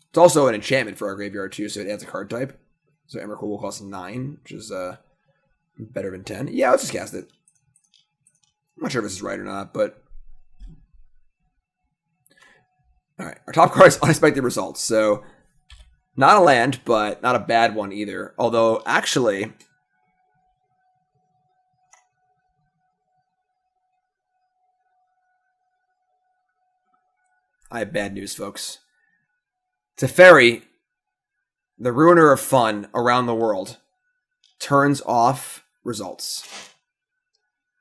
It's also an enchantment for our graveyard too, so it adds a card type. So Emrakul will cost 9, which is better than 10. Yeah, let's just cast it. I'm not sure if this is right or not, but... Alright, our top card is Unexpected Results. So, not a land, but not a bad one either. Although, actually... I have bad news, folks. Teferi, the ruiner of fun around the world, turns off results.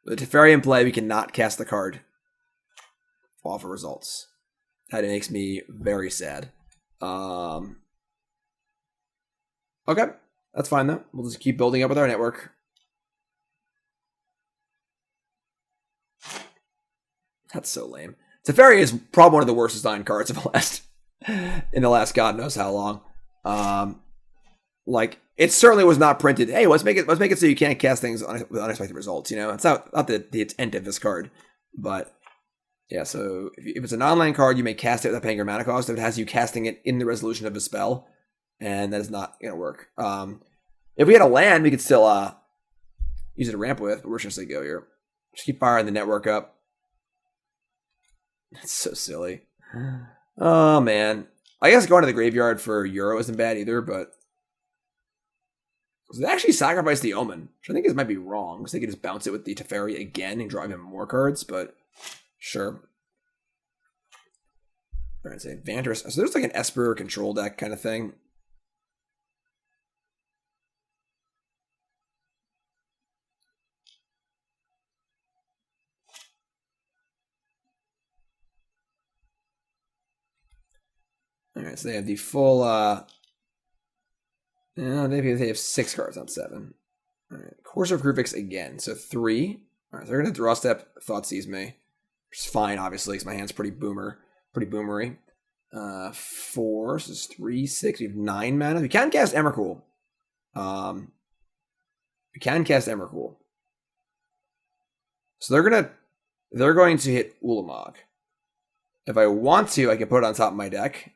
With Teferi in play, we cannot cast the card off of results. That makes me very sad. Okay, that's fine though. We'll just keep building up with our network. That's so lame. Teferi is probably one of the worst designed cards of the last God knows how long. Like it certainly was not printed. Hey, let's make it so you can't cast things with unexpected results. You know, it's not the intent of this card, but yeah. So if it's a non-land card, you may cast it without paying your mana cost. If it has you casting it in the resolution of a spell, and that is not gonna work. If we had a land, we could still use it to ramp with, but we're just gonna go here. Just keep firing the network up. That's so silly. Oh man, I guess going to the graveyard for Euro isn't bad either, but they actually sacrifice the Omen, which I think might be wrong, because they could just bounce it with the Teferi again and draw him more cards, but sure. Alright, say Vantress. So there's like an Esper control deck kind of thing. Alright, so they have the full maybe they have 6 cards, not 7. Alright. Courser of Kruphix again. So 3. Alright, so they're gonna draw step Thoughtseize me. Which is fine, obviously, because my hand's pretty boomery. 4, so it's 3, 6. We have 9 mana. We can cast Emrakul. So they're going to hit Ulamog. If I want to, I can put it on top of my deck.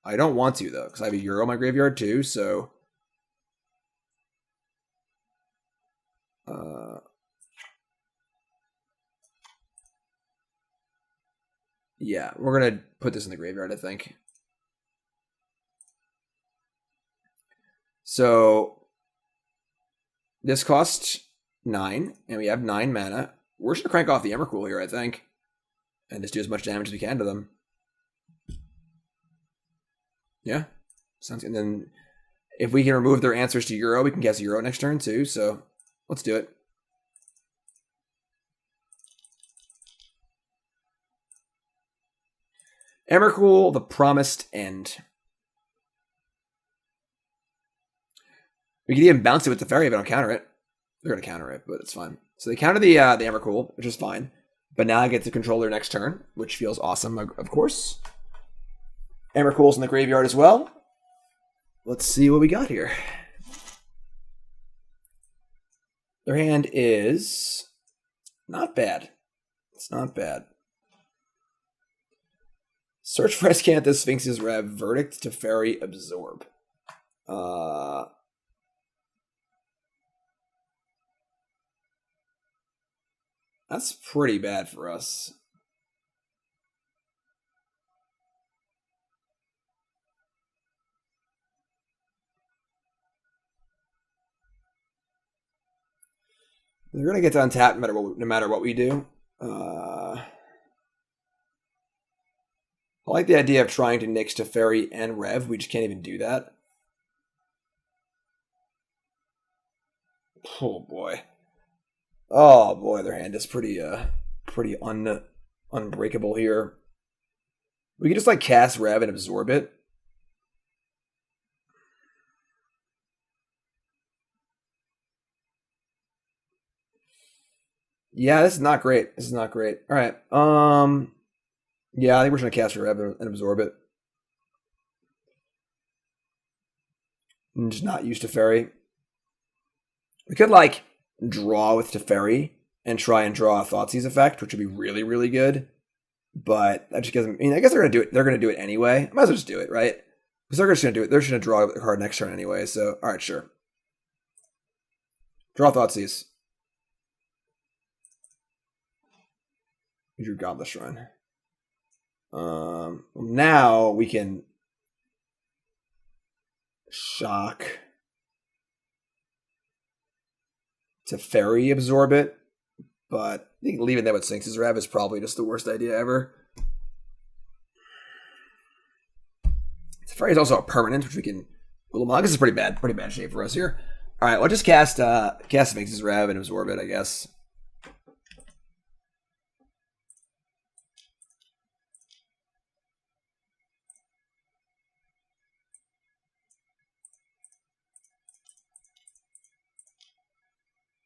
I don't want to, though, because I have a Euro in my graveyard, too, so... yeah, we're going to put this in the graveyard, I think. So, this costs 9, and we have 9 mana. We're just going to crank off the Emrakul here, I think, and just do as much damage as we can to them. Yeah, sounds good. And then if we can remove their answers to Euro, we can cast Euro next turn too. So let's do it. Emrakul, the Promised End. We can even bounce it with the Teferi if I don't counter it. They're going to counter it, but it's fine. So they counter the Emrakul, which is fine. But now I get to control their next turn, which feels awesome, of course. Emrakul's in the graveyard as well. Let's see what we got here. Their hand is not bad. It's not bad. Search for Escanthus, Sphinx's Rev, Verdict, Teferi, Absorb. That's pretty bad for us. They're going to get to untap no matter what we do. I like the idea of trying to nix Teferi and Rev. We just can't even do that. Oh boy. Oh boy, their hand is pretty unbreakable here. We can just like cast Rev and absorb it. Yeah, this is not great. This is not great. All right. Yeah, I think we're just gonna cast Rev and absorb it. And just not use Teferi. We could like draw with Teferi and try and draw a Thoughtseize effect, which would be really, really good. But that just doesn't. I mean, I guess they're gonna do it. They're gonna do it anyway. Might as well just do it, right? Because they're just gonna do it. They're just gonna draw a card next turn anyway. So, all right, sure. Draw Thoughtseize. We drew Godless Shrine. Now we can shock Teferi, absorb it, but I think leaving that with Sphinx's Rev is probably just the worst idea ever. Teferi is also a permanent, which we can... Ulamog is a pretty bad shape for us here. Alright, we'll just cast Vix's Rev and absorb it, I guess.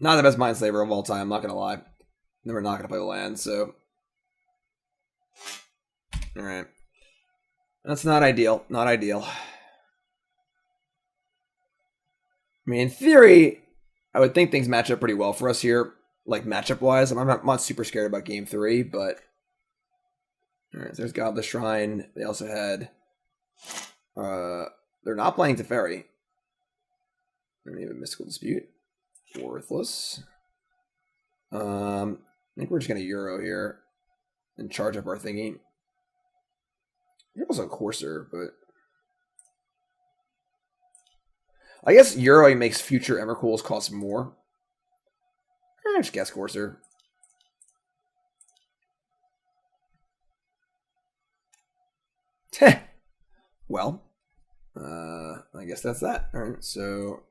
Not the best Mindslaver of all time, I'm not gonna lie. Then we're not gonna play the land, so... Alright. That's not ideal. Not ideal. I mean, in theory, I would think things match up pretty well for us here, like matchup-wise. I'm not super scared about Game 3, but... Alright, so there's Godless Shrine. They also had... they're not playing Teferi. Maybe a Mystical Dispute. Worthless. I think we're just going to Euro here and charge up our thingy. You're also a Courser, but... I guess Euroing makes future Emrakuls cost more. I just guess Courser. Heh. Well, I guess that's that. All right, so...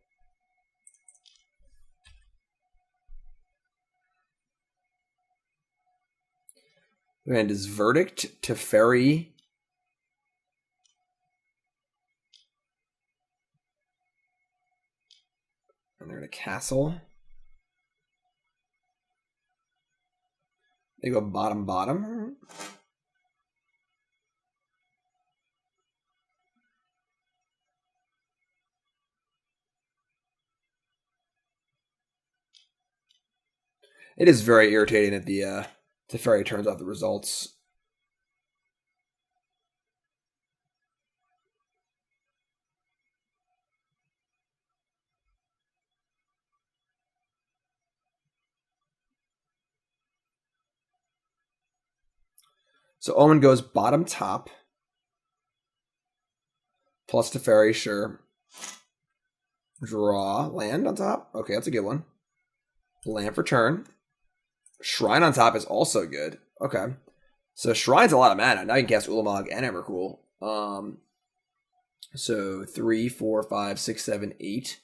And is Verdict, Teferi... And they're in a castle. They go bottom. It is very irritating that the Teferi turns off the results. So Omen goes bottom top. Plus Teferi, sure. Draw. Land on top. Okay, that's a good one. Land for turn. Shrine on top is also good. Okay. So Shrine's a lot of mana. Now you can cast Ulamog and Emrakul. So 3, 4, 5, 6, 7, 8,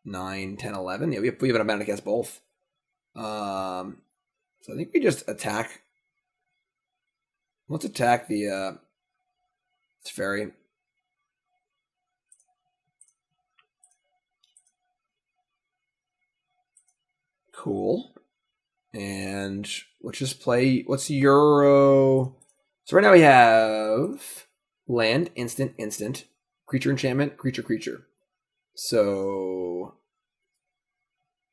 9, 10, 11. Yeah, we have enough mana to cast both. So I think we just attack. Let's attack the Teferi. Cool. And let's just play, what's Euro? So right now we have land, instant, creature enchantment, creature. So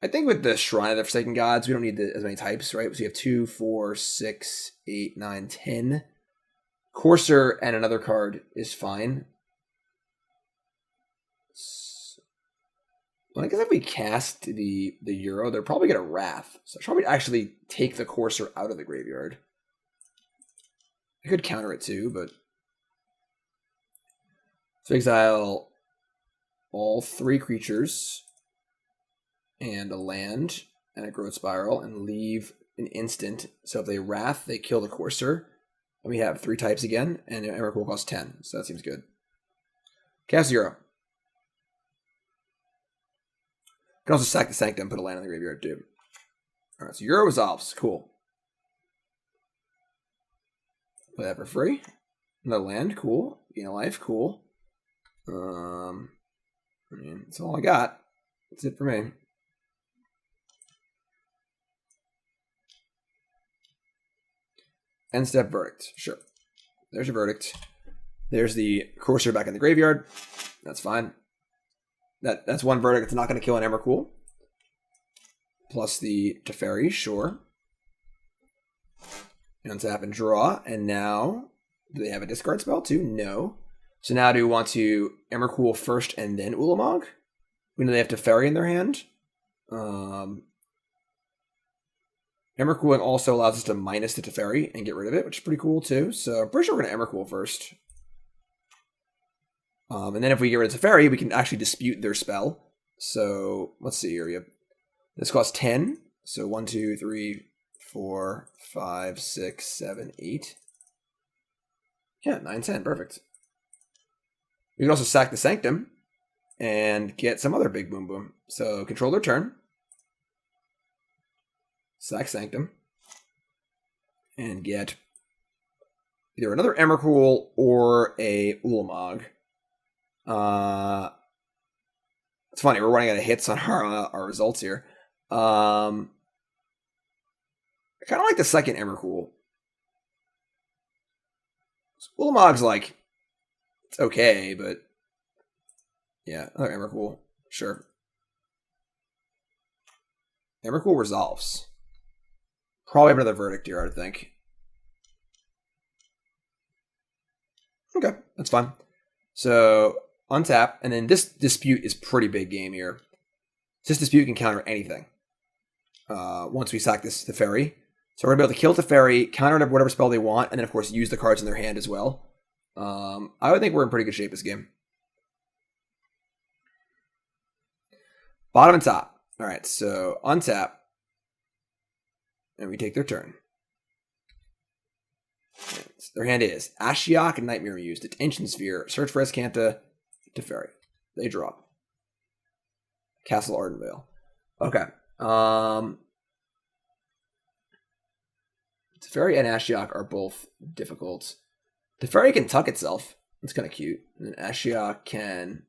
I think with the Shrine of the Forsaken Gods, we don't need as many types, right? So you have 2, 4, 6, 8, 9, 10. Courser and another card is fine. Well, I guess if we cast the Euro, they're probably going to Wrath. So I should probably actually take the Courser out of the graveyard. I could counter it too, but... So exile all 3 creatures and a land and a Growth Spiral and leave an instant. So if they Wrath, they kill the Courser. And we have 3 types again, and Emrakul costs 10. So that seems good. Cast Euro. You can also sack the Sanctum and put a land in the graveyard too. Alright, so Euro resolves. Cool. Play that for free. Another land. Cool. Gain a life. Cool. I mean, that's all I got. That's it for me. End step Verdict. Sure. There's your Verdict. There's the Courser back in the graveyard. That's fine. That's one Verdict. It's not going to kill an Emrakul. Plus the Teferi, sure. Untap and draw. And now, do they have a discard spell too? No. So now do we want to Emrakul first and then Ulamog? We know they have Teferi in their hand. Emrakul also allows us to minus the Teferi and get rid of it, which is pretty cool too. So I'm pretty sure we're going to Emrakul first. And then if we get rid of Teferi, we can actually dispute their spell. So let's see here. This costs 10. So 1, 2, 3, 4, 5, 6, 7, 8. Yeah, 9, 10. Perfect. We can also sack the Sanctum and get some other big boom boom. So control their turn. Sack Sanctum. And get either another Emrakul or a Ulamog. It's funny, we're running out of hits on our results here. I kind of like the second Emrakul. Ulamog's like, it's okay, but yeah, another Emrakul, sure. Emrakul resolves. Probably have another Verdict here, I would think. Okay, that's fine. So, untap, and then this Dispute is pretty big game here. This Dispute can counter anything. Once we sack the Teferi. So we're going to be able to kill Teferi, counter whatever spell they want, and then of course use the cards in their hand as well. I would think we're in pretty good shape this game. Bottom and top. Alright, so untap. And we take their turn. Their hand is Ashiok and Nightmare Muse, Detention Sphere, Search for Escanta, Teferi. They draw. Castle Ardenvale. Okay. Teferi and Ashiok are both difficult. Teferi can tuck itself. That's kind of cute. And then Ashiok can...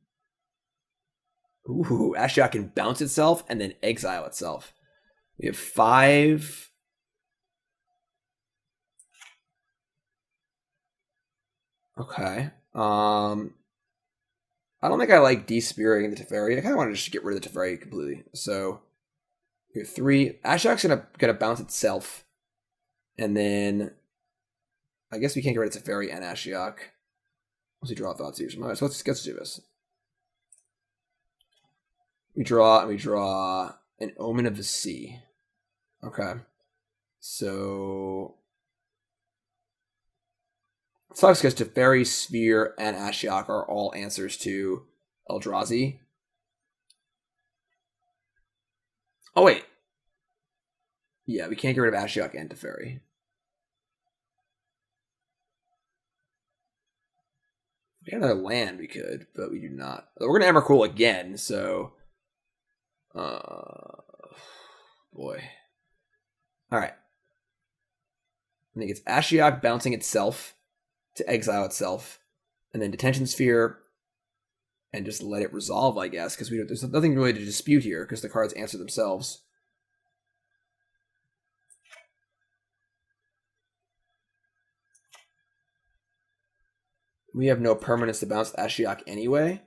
Ooh, Ashiok can bounce itself and then exile itself. We have 5... Okay. I don't think I like de-spearing the Teferi. I kind of want to just get rid of the Teferi completely. So we have 3. Ashiok's gonna bounce itself, and then I guess we can't get rid of Teferi and Ashiok. Let's see, draw thoughts here. All right, so let's do this. We draw and we draw an Omen of the Sea. Okay, so. It sucks because Teferi, Sphere, and Ashiok are all answers to Eldrazi. Oh, wait. Yeah, we can't get rid of Ashiok and Teferi. If we had another land, we could, but we do not. We're going to Emrakul again, so... boy. Alright. I think it's Ashiok bouncing itself to exile itself, and then Detention Sphere, and just let it resolve, I guess, because there's nothing really to dispute here, because the cards answer themselves. We have no permanence to bounce Ashiok anyway.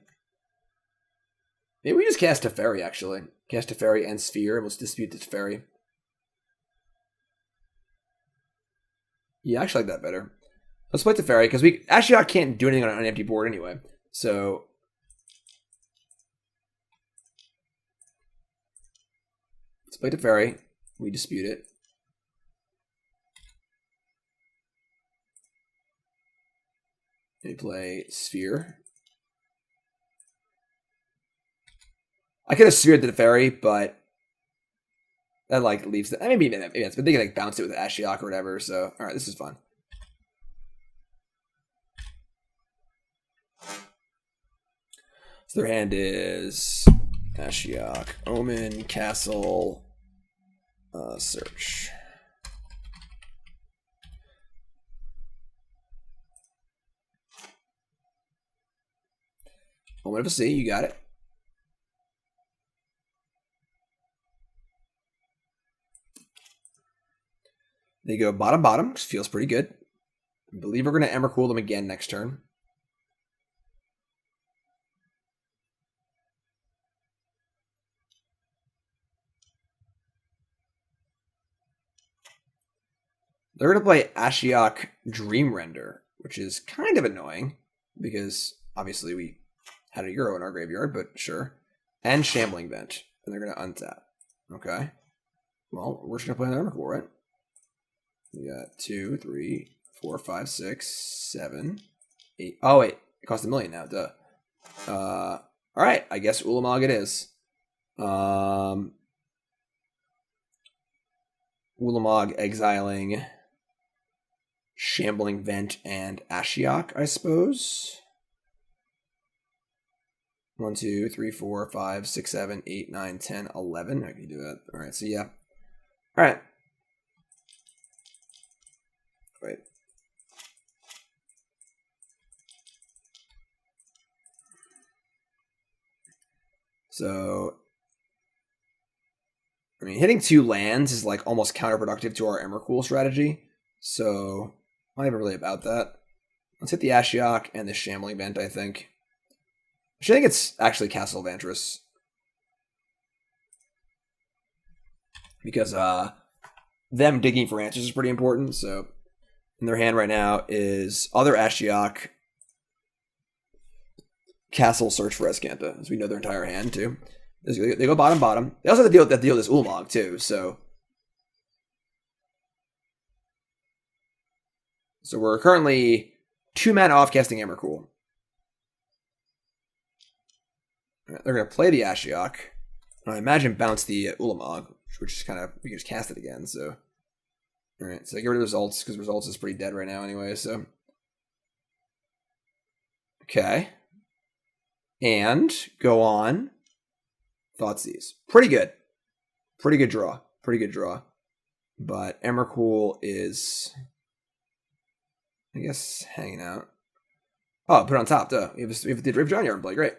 Maybe we just cast Teferi, actually. Cast Teferi and Sphere, and let's dispute the Teferi. Yeah, I actually like that better. Let's play Teferi, because Ashiok can't do anything on an empty board anyway. So let's play Teferi. We dispute it. We play Sphere. I could have sphered the Teferi, but that like leaves the maybe it's but they can like bounce it with Ashiok or whatever. So alright, this is fun. So their hand is Ashiok, Omen, Castle, Search. Omen of a Sea, you got it. They go bottom, which feels pretty good. I believe we're going to Emrakul them again next turn. They're going to play Ashiok Dream Render, which is kind of annoying because obviously we had a Euro in our graveyard, but sure. And Shambling Vent, and they're going to untap. Okay. Well, we're just going to play another Emrakul, right? We got 2, 3, 4, 5, 6, 7, 8. Oh, wait. It costs $1 million now. Duh. Alright. I guess Ulamog it is. Ulamog exiling Shambling Vent and Ashiok, I suppose. 1, 2, 3, 4, 5, 6, 7, 8, 9, 10, 11. I can do that. All right, so yeah. All right. Wait. So, I mean, hitting 2 lands is like almost counterproductive to our Emrakul strategy. So, not even really about that. Let's hit the Ashiok and the Shambling Vent, I think. I think it's actually Castle of Vantress. Because them digging for answers is pretty important. So, in their hand right now is other Ashiok, Castle, Search for Escanta, as we know their entire hand too. They go bottom, bottom. They also have to deal with this Ulamog too, so we're currently 2 mana off casting Emrakul. They're going to play the Ashiok. I imagine bounce the Ulamog, which is kind of, we can just cast it again, so. Alright, so get rid of results, because results is pretty dead right now anyway, so. Okay. And go on. Thoughtseize. Pretty good. Pretty good draw. Pretty good draw. But Emrakul is, I guess, hanging out. Oh, put it on top, duh. We have the Rift-John Yard play. Great.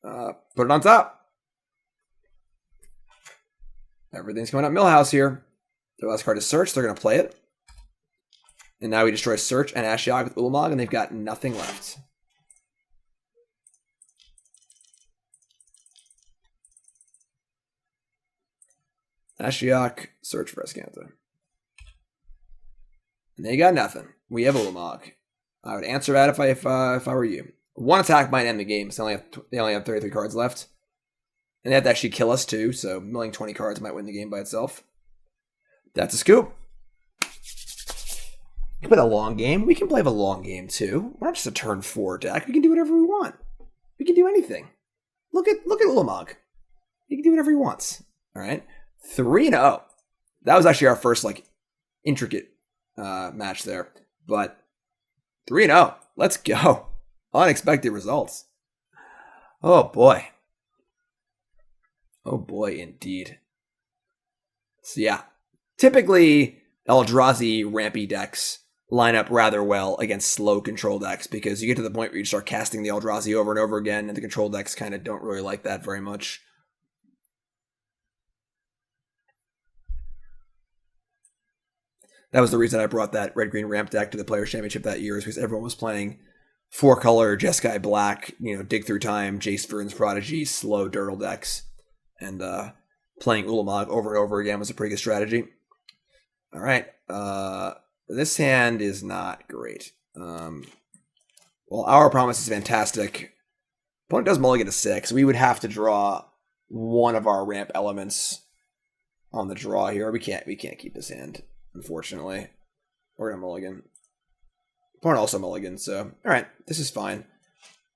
Put it on top. Everything's coming up Millhouse here. Their last card is Search. They're going to play it. And now we destroy Search and Ashiok with Ulamog, and they've got nothing left. Ashiok, Search for Escanta. And they got nothing. We have Ulamog. I would answer that if I were you. 1 attack might end the game, so they only have 33 cards left. And they have to actually kill us too, so milling 20 cards might win the game by itself. That's a scoop. You can play a long game. We can play a long game too. We're not just a turn 4 deck. We can do whatever we want. We can do anything. Look at Ulamog. He can do whatever he wants. All right. 3-0. That was actually our first intricate match there. But 3-0. Let's go. Unexpected results. Oh boy. Oh boy, indeed. So yeah. Typically, Eldrazi rampy decks line up rather well against slow control decks because you get to the point where you start casting the Eldrazi over and over again, and the control decks kind of don't really like that very much. That was the reason I brought that red-green ramp deck to the Players' Championship that year, is because everyone was playing 4-color Jeskai Black, Dig Through Time, Jace Vern's Prodigy, slow Dirtle decks. And playing Ulamog over and over again was a pretty good strategy. All right. This hand is not great. Well, Our Promise is fantastic. Opponent does mulligan to 6. We would have to draw one of our ramp elements on the draw here. We can't keep this hand, unfortunately. We're gonna mulligan. Opponent also mulligan, so alright, this is fine.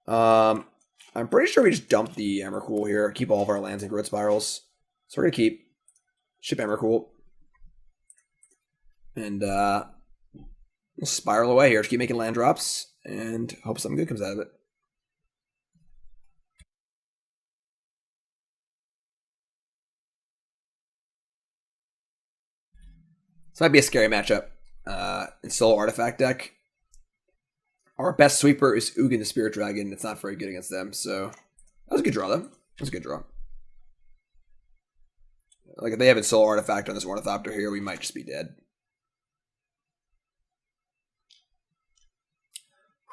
I'm pretty sure we just dump the Emrakul here, keep all of our lands in Growth Spirals. So we're gonna keep ship Emrakul. And we'll spiral away here. Just keep making land drops and hope something good comes out of it. This might be a scary matchup. In Solo Artifact deck, our best sweeper is Ugin the Spirit Dragon. It's not very good against them, so that was a good draw, though. That was a good draw. Like, if they have a Solo Artifact on this Ornithopter here, we might just be dead.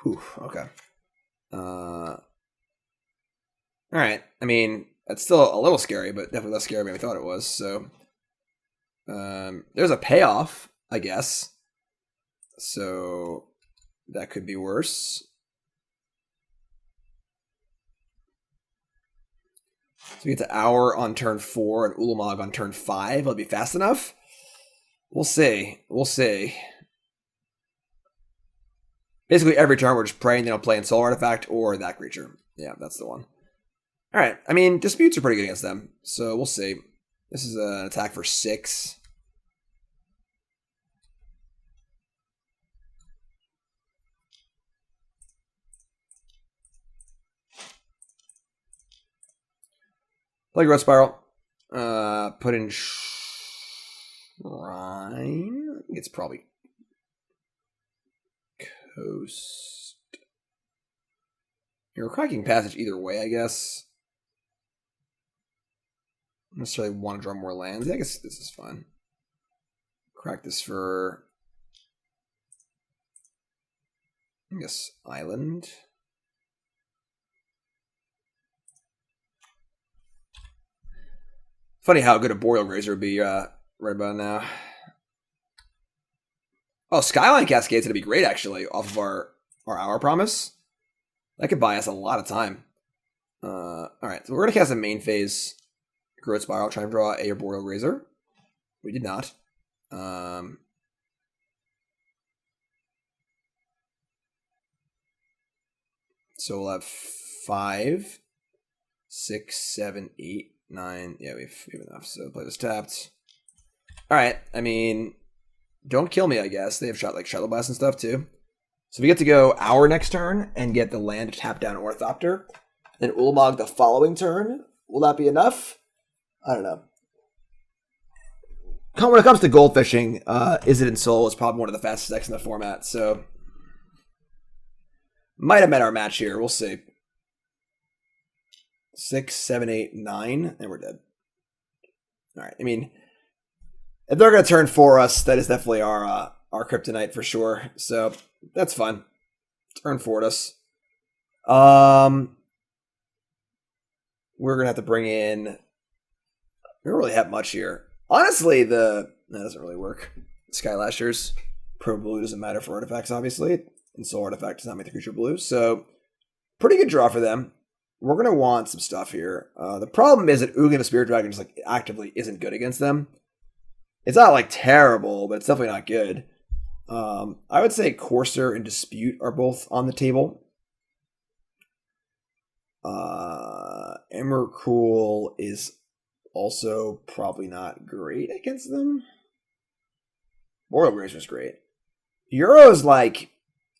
Whew, okay. Alright, I mean, that's still a little scary, but definitely less scary than we thought it was, so there's a payoff, I guess. So that could be worse. So we get to Hour on turn 4 and Ulamog on turn 5. Will it be fast enough? We'll see. We'll see. Basically, every turn we're just praying they don't play in Soul Artifact or that creature. Yeah, that's the one. Alright, I mean, Disputes are pretty good against them, so we'll see. This is an attack for 6. Play Growth Spiral. Put in Shrine. I think it's probably Coast. You're cracking Passage either way, I guess. I don't necessarily want to draw more lands. I guess this is fine. Crack this for, I guess, Island. Funny how good a Arboreal Grazer would be right about now. Oh, Skyline Cascade is going to be great, actually, off of our Hour Promise. That could buy us a lot of time. Alright, so we're going to cast a main phase Growth Spiral, try and draw a Arboreal Grazer. We did not. So we'll have 5, 6, 7, 8, 9. Yeah, we have enough. So play this tapped. Alright, I mean, don't kill me, I guess. They have shot like Shadow Blast and stuff too. So we get to go our next turn and get the land to tap down Orthopter. Then Ulamog the following turn. Will that be enough? I don't know. When it comes to goldfishing, Is It in Soul is probably one of the fastest decks in the format, so might have met our match here. We'll see. 6, 7, 8, 9, and we're dead. Alright, I mean, if they're going to turn for us, that is definitely our kryptonite for sure, so that's fine. Turn for us. We're going to have to bring in... We don't really have much here. Honestly, that doesn't really work. Skylashers. Pro blue doesn't matter for artifacts, obviously. And soul artifact does not make the creature blue. So, pretty good draw for them. We're going to want some stuff here. The problem is that Ugin the Spirit Dragon just like actively isn't good against them. It's not like terrible, but it's definitely not good. I would say Courser and Dispute are both on the table. Emrakul is also probably not great against them. Arboreal Grazer is great. Euro's like,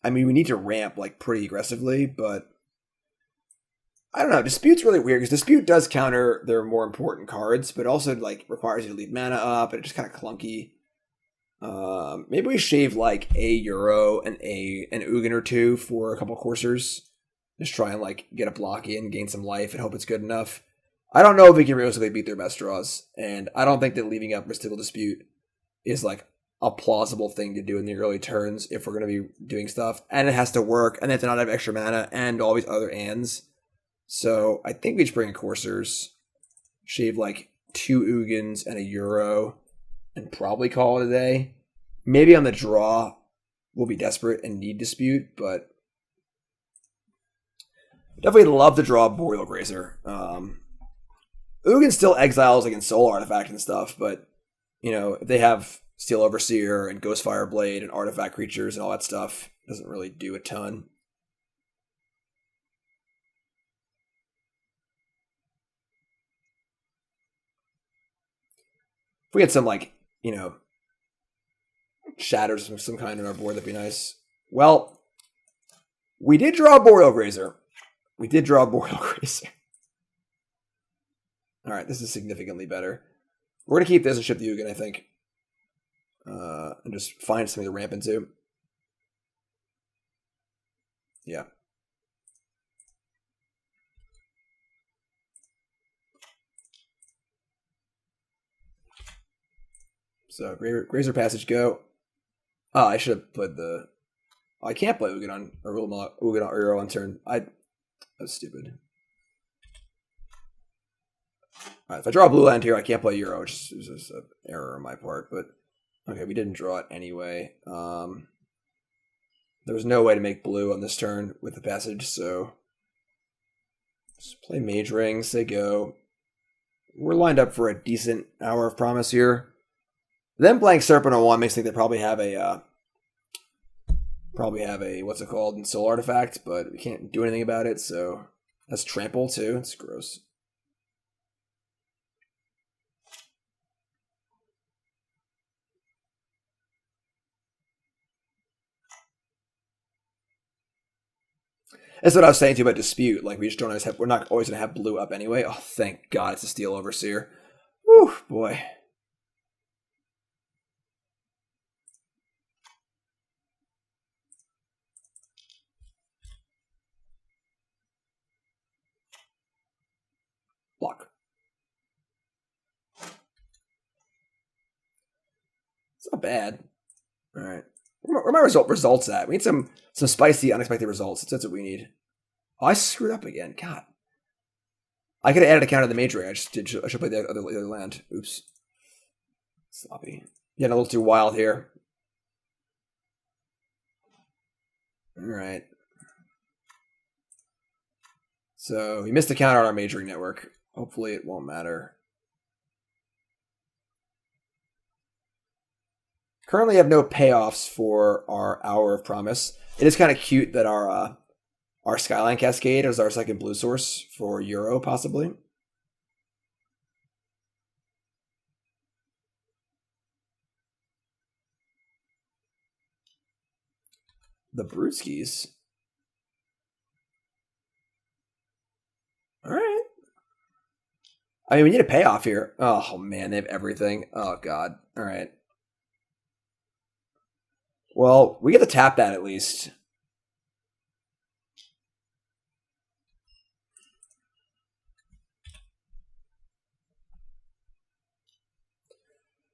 I mean, we need to ramp like pretty aggressively, but I don't know. Dispute's really weird because Dispute does counter their more important cards, but also like requires you to leave mana up, and it's just kind of clunky. Maybe we shave like a Euro and an Ugin or two for a couple coursers. Just try and like get a block in, gain some life, and hope it's good enough. I don't know if we can realistically beat their best draws, and I don't think that leaving up Mystical Dispute is like a plausible thing to do in the early turns if we're going to be doing stuff. And it has to work, and they have to not have extra mana, and all these other ands. So I think we just bring in coursers, shave like 2 Ugins and a Euro, and probably call it a day. Maybe on the draw, we'll be desperate and need Dispute, but definitely love to draw Arboreal Grazer. Ugin still exiles against Soul Artifact and stuff, but, you know, if they have Steel Overseer and Ghostfire Blade and Artifact creatures and all that stuff, it doesn't really do a ton. If we had some, like, you know, shatters of some kind on our board, that'd be nice. Well, we did draw Arboreal Grazer. Alright, this is significantly better. We're going to keep this and ship the Ugin, I think. And just find something to ramp into. Yeah. So, Grazer Passage, go. Oh, I should have played the... Oh, I can't play Ugin on Euro on turn. That was stupid. Alright, if I draw a blue land here, I can't play Euro, which is just an error on my part, but okay, we didn't draw it anyway. There was no way to make blue on this turn with the passage, so just play Mage-Ring, say go. We're lined up for a decent Hour of Promise here. Them playing Serpent on 1 makes me think they probably have a what's it called, Soul Artifact, but we can't do anything about it, so that's Trample too. It's gross. That's what I was saying to you about Dispute. Like, we just don't always have, we're not always going to have blue up anyway. Oh, thank God it's a Steel Overseer. Whew, boy. Block. It's not bad. All right. Where are my results at? We need some spicy, unexpected results. That's what we need. Oh, I screwed up again. God. I could have added a counter to the Mage-Ring. I should play the other land. Oops. Sloppy. Getting a little too wild here. All right. So he missed a counter on our Mage-Ring Network. Hopefully it won't matter. Currently have no payoffs for our Hour of Promise. It is kind of cute that our Skyline Cascade is our second blue source for Euro, possibly. The Brewskis. All right. I mean, we need a payoff here. Oh, man, they have everything. Oh, God. All right. Well, we get to tap that at least.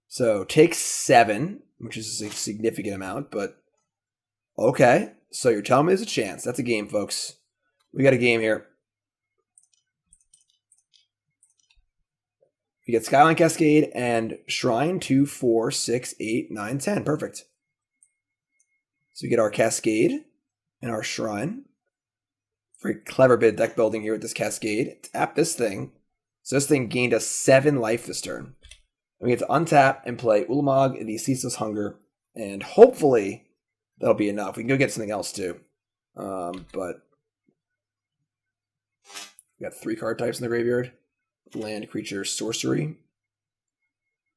So take 7, which is a significant amount, but okay. So you're telling me there's a chance. That's a game, folks. We got a game here. We get Skyline Cascade and Shrine 2, 4, 6, 8, 9, 10. Perfect. So we get our Cascade and our Shrine. Very clever bit of deck building here with this Cascade. Tap this thing. So this thing gained us 7 life this turn. And we get to untap and play Ulamog and the Ceaseless Hunger. And hopefully that'll be enough. We can go get something else too. But we got 3 card types in the graveyard. Land, creature, sorcery.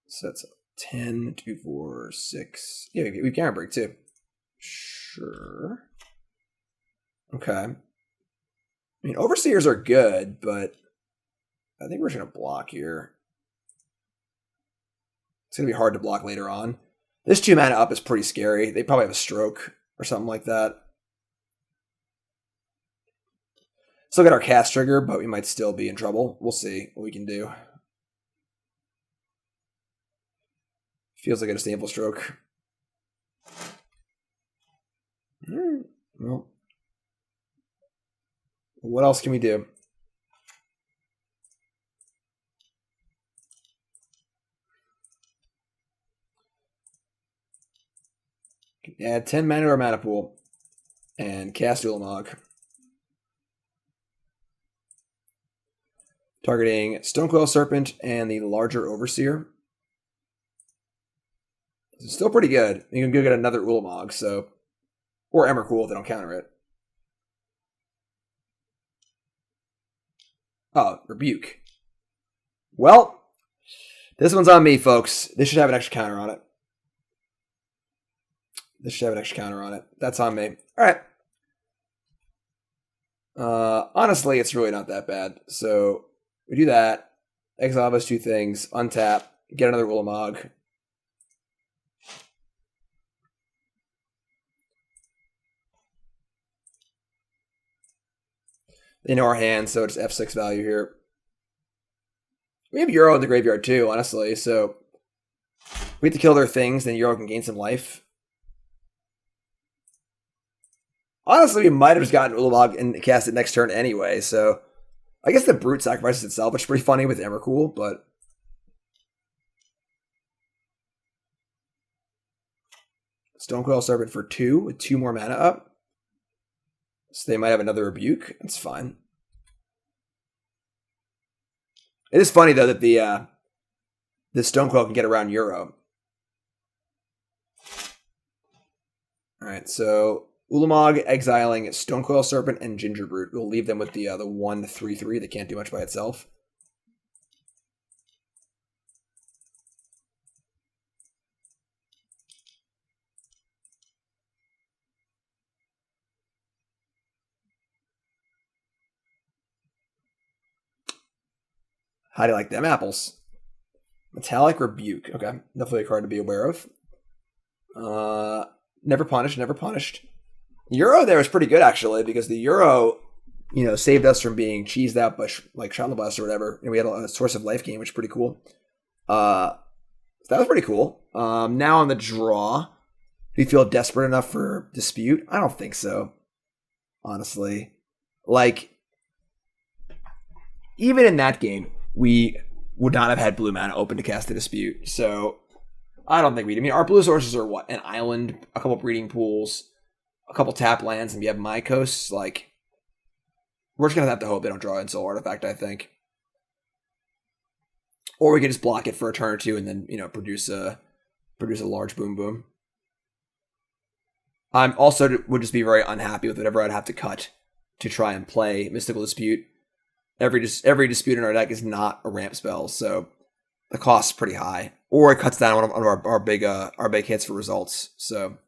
So that's 10, 2, 4, 6. Yeah, we Garenbrig too. Sure. Okay. I mean, Overseers are good, but I think we're just going to block here. It's going to be hard to block later on. This 2 mana up is pretty scary. They probably have a stroke or something like that. Still got our cast trigger, but we might still be in trouble. We'll see what we can do. Feels like a disdainful stroke. Well, what else can we do? Add 10 mana to our mana pool and cast Ulamog. Targeting Stonecoil Serpent and the larger Overseer. It's still pretty good. You can go get another Ulamog, so, or Emrakul if they don't counter it. Oh, Rebuke. Well, this one's on me, folks. This should have an extra counter on it. That's on me. All right. Honestly, it's really not that bad. So we do that. Exile those 2 things. Untap. Get another Ulamog. They know our hand, so it's F6 value here. We have Euro in the graveyard too, honestly. So we have to kill their things, then Euro can gain some life. Honestly, we might have just gotten Ulamog and cast it next turn anyway, so I guess the Brute sacrifices itself, which is pretty funny with Emrakul, but Stonecoil Serpent for 2 with 2 more mana up. So they might have another Rebuke. That's fine. It is funny though that the Stonecoil can get around Euro. Alright, so Ulamog exiling Stonecoil Serpent and Gingerbrute. We'll leave them with the 1/3/3 that can't do much by itself. How do you like them apples? Metallic Rebuke. Okay, definitely a card to be aware of. Never punished, never punished. Euro there was pretty good, actually, because the Euro, saved us from being cheesed out by, like, Shot in the Blast or whatever. And we had a Source of Life game, which is pretty cool. So that was pretty cool. Now on the draw, do you feel desperate enough for Dispute? I don't think so, honestly. Like, even in that game, we would not have had blue mana open to cast a Dispute. So I don't think we do. I mean, our blue sources are what? An island, a couple breeding pools, a couple tap lands, and we have Yavimaya Coast. Like, we're just going to have to hope they don't draw in Soul Artifact, I think. Or we can just block it for a turn or two and then, produce a large boom boom. I'm also would just be very unhappy with whatever I'd have to cut to try and play Mystical Dispute. Every dispute in our deck is not a ramp spell, so the cost's pretty high. Or it cuts down one of our big hits for results. So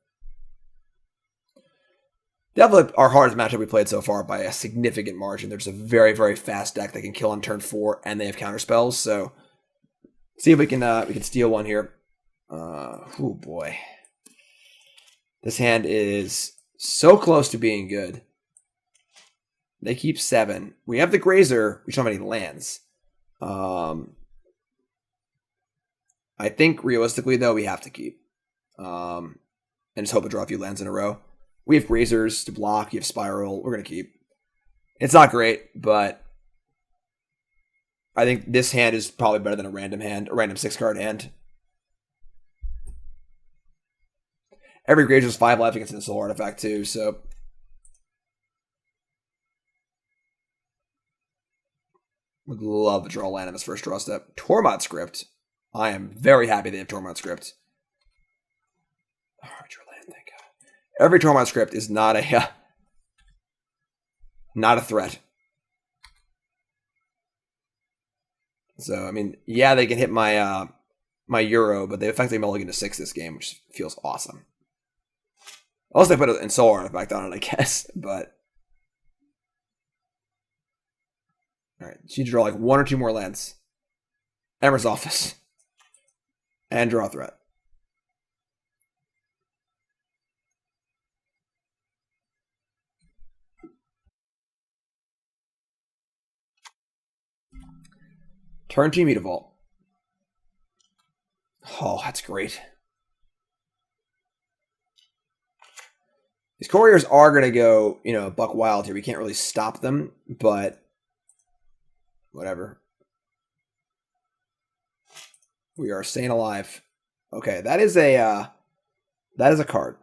definitely our hardest matchup we played so far by a significant margin. There's a very, very fast deck that can kill on turn 4, and they have counter spells. So see if we can steal one here. Oh boy, this hand is so close to being good. They keep 7. We have the Grazer. We don't have any lands. I think realistically, though, we have to keep. And just hope to draw a few lands in a row. We have Grazers to block. You have Spiral. We're going to keep. It's not great, but I think this hand is probably better than a random 6-card hand. Every Grazer's 5 life against a Soul Artifact, too, so would love to draw a land in this first draw step. Tormod Script. I am very happy they have Tormod Script. Alright, draw land, thank God. Every Tormod Script is not a threat. So, I mean, yeah, they can hit my my Euro, but they effectively mulligan to 6 this game, which feels awesome. Also, they put it in Soul Artifact on it, I guess, but alright, so you draw like 1 or 2 more lands. Emra's Office. And draw a threat. Turn 2 Mutavault. Oh, that's great. These couriers are going to go, buck wild here. We can't really stop them, but whatever. We are staying alive. Okay, that is a card.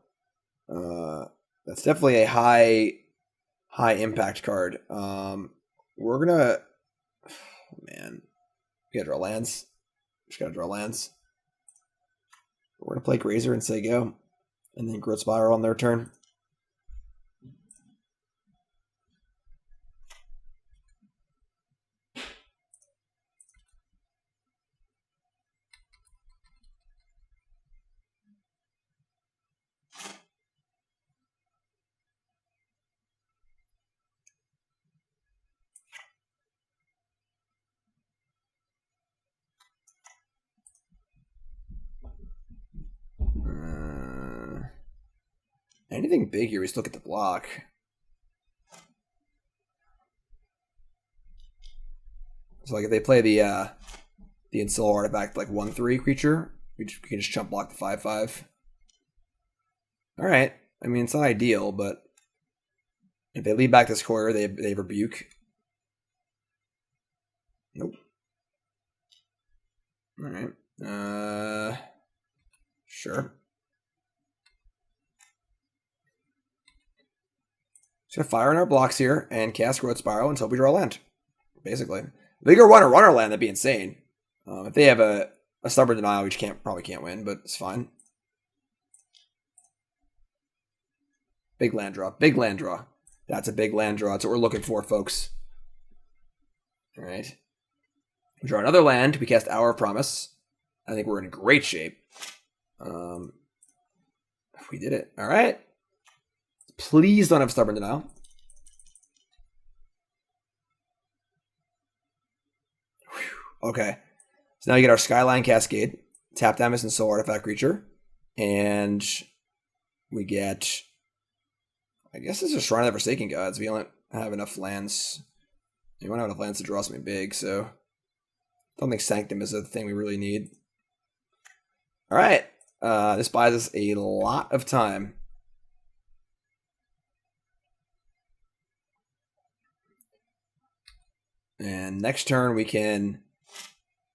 That's definitely a high impact card. We're gonna, man, we gotta draw lands. Just gotta draw lands. We're gonna play Grazer and say go, and then Growth Spiral on their turn. Anything big here, we still get the block. So like if they play the Ensoul Artifact like 1/3 creature, we can just chump block the 5/5. Alright. I mean, it's not ideal, but if they lead back this courier, they rebuke. Nope. Alright. Sure. Just gonna fire in our blocks here and cast Growth Spiral until we draw land. Basically. If they go runner land, that'd be insane. If they have a Stubborn Denial, we probably can't win, but it's fine. Big land draw. Big land draw. That's a big land draw. That's what we're looking for, folks. Alright. We draw another land. We cast Hour of Promise. I think we're in great shape. We did it. Alright. Please don't have Stubborn Denial. Whew. Okay. So now you get our Skyline Cascade, tap damage and soul artifact creature, and we get, I guess this is Shrine of the Forsaken Gods. We don't have enough lands. We don't have enough lands to draw something big, so I don't think Sanctum is a thing we really need. All right. This buys us a lot of time. And next turn we can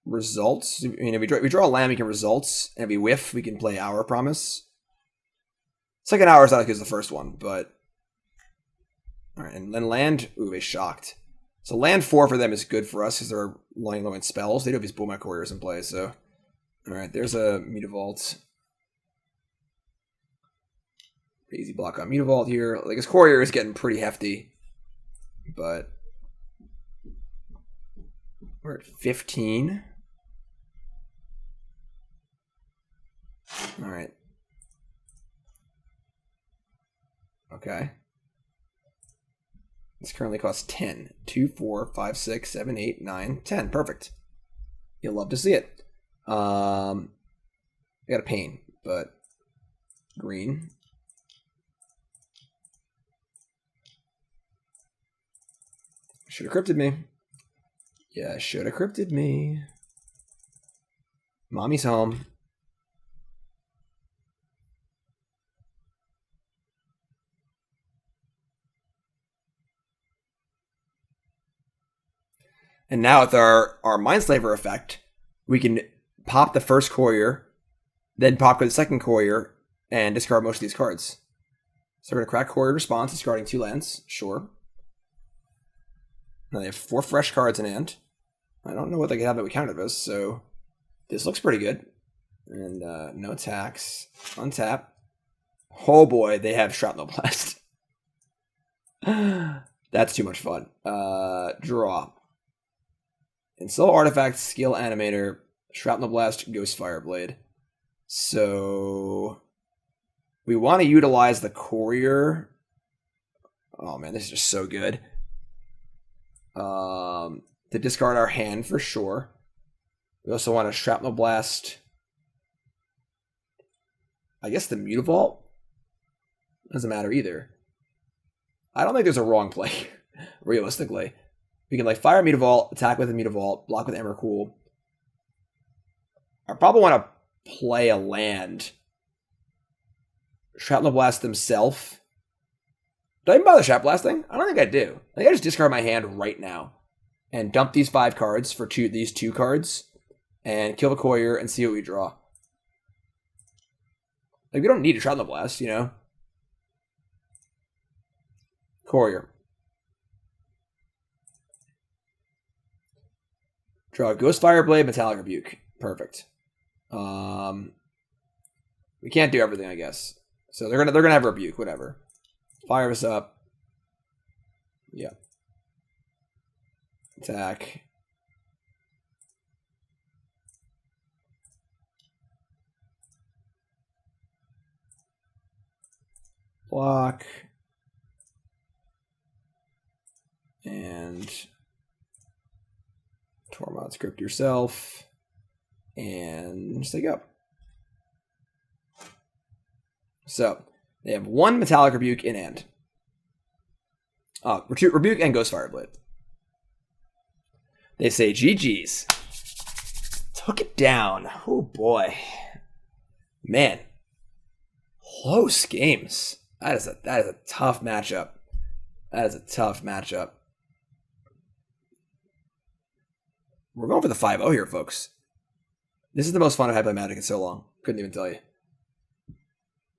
results. I mean, if we draw a land, we can results. And if we whiff, we can play Hour Promise. Second Hour is not as good as the first one, but all right. And then land. Ooh, they shocked. So land 4 for them is good for us because they're lying low in spells. They do have these Bullmite Couriers in play, so all right. There's a Mutavault. Easy block on Mutavault here. Like his Courier is getting pretty hefty, but we're at 15. All right. Okay. This currently costs 10. 2, 4, 5, 6, 7, 8, 9, 10. Perfect. You'll love to see it. I got a pain, but green. Should have crypted me. Yeah, should have crypted me. Mommy's home. And now with our Mindslaver effect, we can pop the first Courier, then pop the second Courier, and discard most of these cards. So we're going to crack Courier Response, discarding 2 lands. Sure. Now they have 4 fresh cards in hand. I don't know what they can have that we counter this, so this looks pretty good. And no tax. Untap. Oh boy, they have Shrapnel Blast. That's too much fun. Draw. Install Artifact, Skill Animator, Shrapnel Blast, Ghost Fireblade. So we want to utilize the Courier. Oh man, this is just so good. To discard our hand for sure. We also want to Shrapnel Blast. I guess the Mutavault doesn't matter either. I don't think there's a wrong play, realistically. We can like fire Mutavault, attack with a Mutavault, block with Emrakul. I probably want to play a land. Shrapnel Blast themselves. Do I even bother Shrapnel Blasting? I don't think I do. I think I just discard my hand right now and dump these 5 cards for these 2 cards and kill the Courier and see what we draw. Like, we don't need a Shrapnel Blast, you know? Courier. Draw Ghost Fireblade, Metallic Rebuke. Perfect. We can't do everything, I guess. So they're gonna have Rebuke, whatever. Fire us up. Yeah. Attack. Block. And Tormod script yourself. And just take up. So they have 1 Metallic Rebuke in hand. Rebuke and Ghost Fireblade. They say GG's. Took it down. Oh boy. Man. Close games. That is a tough matchup. That is a tough matchup. We're going for the 5-0 here, folks. This is the most fun I've had playing Magic in so long. Couldn't even tell you.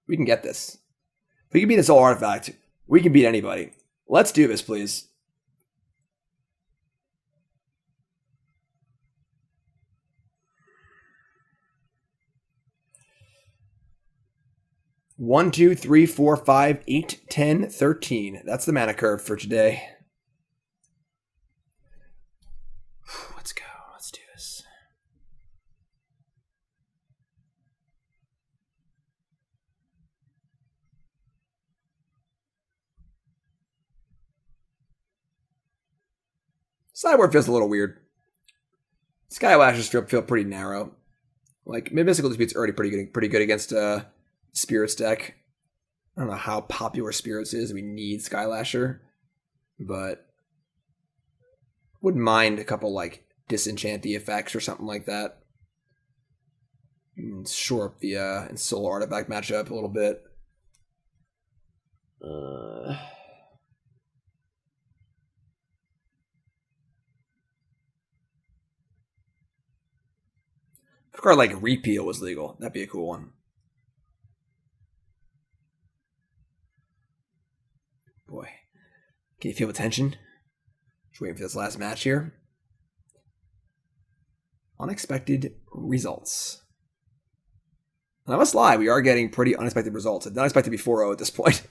We can get this. If we can beat this whole artifact, we can beat anybody. Let's do this, please. One, 2, 3, 4, 5, 8, 10, 13. That's the mana curve for today. Let's go. Let's do this. Sideboard feels a little weird. Skylashers feel pretty narrow. Like, Mystical Dispute's already pretty good against Spirits deck. I don't know how popular Spirits is. We need Skylasher. But wouldn't mind a couple, like, Disenchanty effects or something like that. And shore up the Solar Artifact matchup a little bit. If a card like Repeal was legal, that'd be a cool one. Boy. Can you feel the tension? Just waiting for this last match here. Unexpected results. And I must lie, we are getting pretty unexpected results. I did not expect to be 4-0 at this point.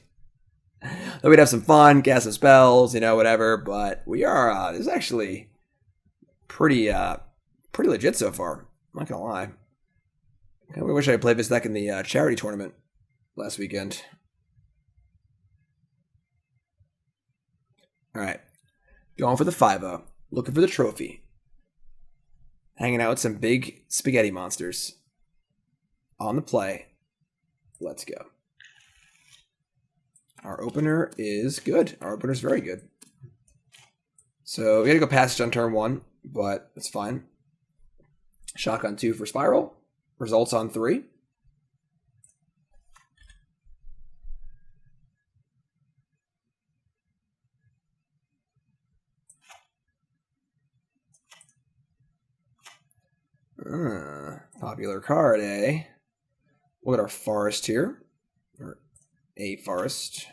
Though we'd have some fun, cast some spells, whatever. But we are, this is actually pretty legit so far. I'm not gonna lie. I wish I had played this deck in the charity tournament last weekend. Alright. Going for the 5-0. Looking for the trophy. Hanging out with some big spaghetti monsters. On the play. Let's go. Our opener is good. Our opener is very good. So we gotta go Passage on turn 1, but it's fine. Shotgun 2 for Spiral. Results on 3. Popular card, eh? Look at our forest here. Or a forest.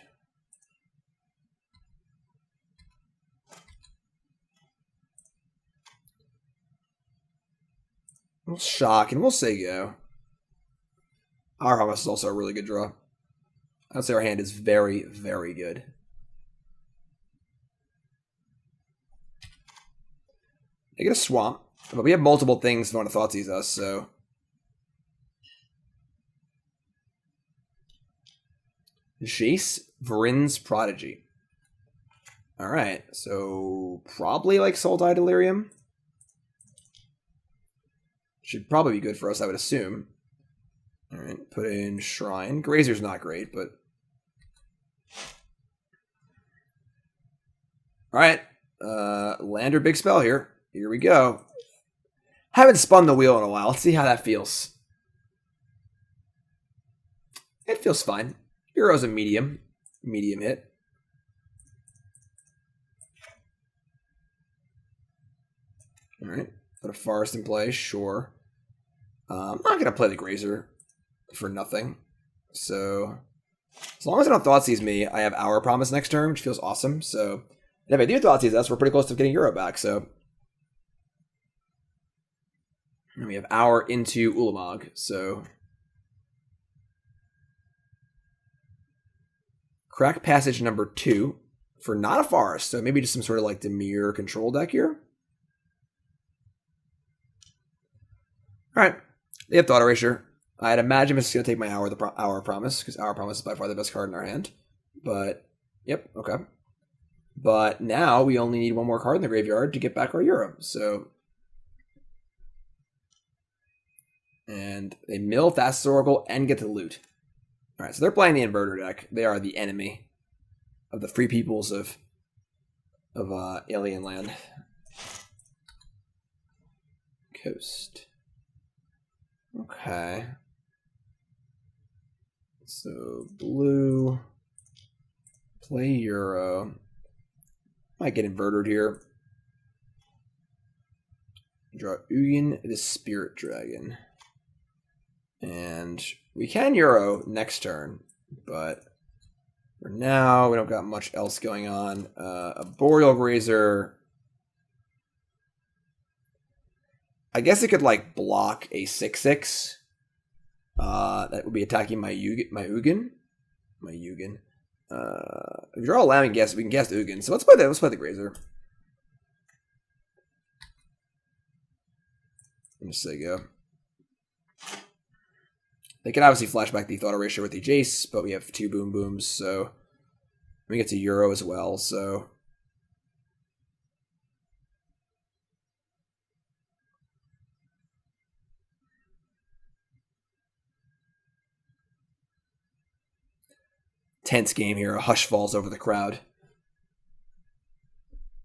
We'll shock and we'll say go. Our Promise is also a really good draw. I'd say our hand is very, very good. I get a swamp, but we have multiple things that want to Thoughtseize us, so. Jace, Varin's Prodigy. Alright, so probably like Sultai Delirium. Should probably be good for us, I would assume. Alright, put in Shrine. Grazer's not great, but... Alright, land or big spell here. Here we go. Haven't spun the wheel in a while. Let's see how that feels. It feels fine. Hero's a medium hit. Alright, put a forest in play, sure. I'm not going to play the Grazer for nothing. So, as long as I don't Thoughtseize me, I have Our Promise next turn, which feels awesome. So, and if I do Thoughtseize us, we're pretty close to getting Euro back. So, and we have Our into Ulamog. So, crack Passage number 2 for not a forest. So, maybe just some sort of like Dimir control deck here. Alright. They have Thought Erasure. I'd imagine it's going to take my Our Promise, because Our Promise is by far the best card in our hand. But, yep, okay. But now we only need one more card in the graveyard to get back our Euro. So, and they mill Thassa's Oracle and get to loot. Alright, so they're playing the Inverter deck. They are the enemy of the free peoples of Alien Land. Coast. Okay. So, blue. Play Euro. Might get inverted here. Draw Ugin, the Spirit Dragon. And we can Euro next turn, but for now, we don't got much else going on. Arboreal Grazer. I guess it could, like, block a 6/6. That would be attacking my Ugin. My Ugin. If you draw a land, we can guess Ugin. So let's play the Grazer. I'm just say go. They can obviously flashback the Thought Erasure with the Jace, but we have 2 Boom Booms, so we get to Euro as well, so Tense game here. A hush falls over the crowd.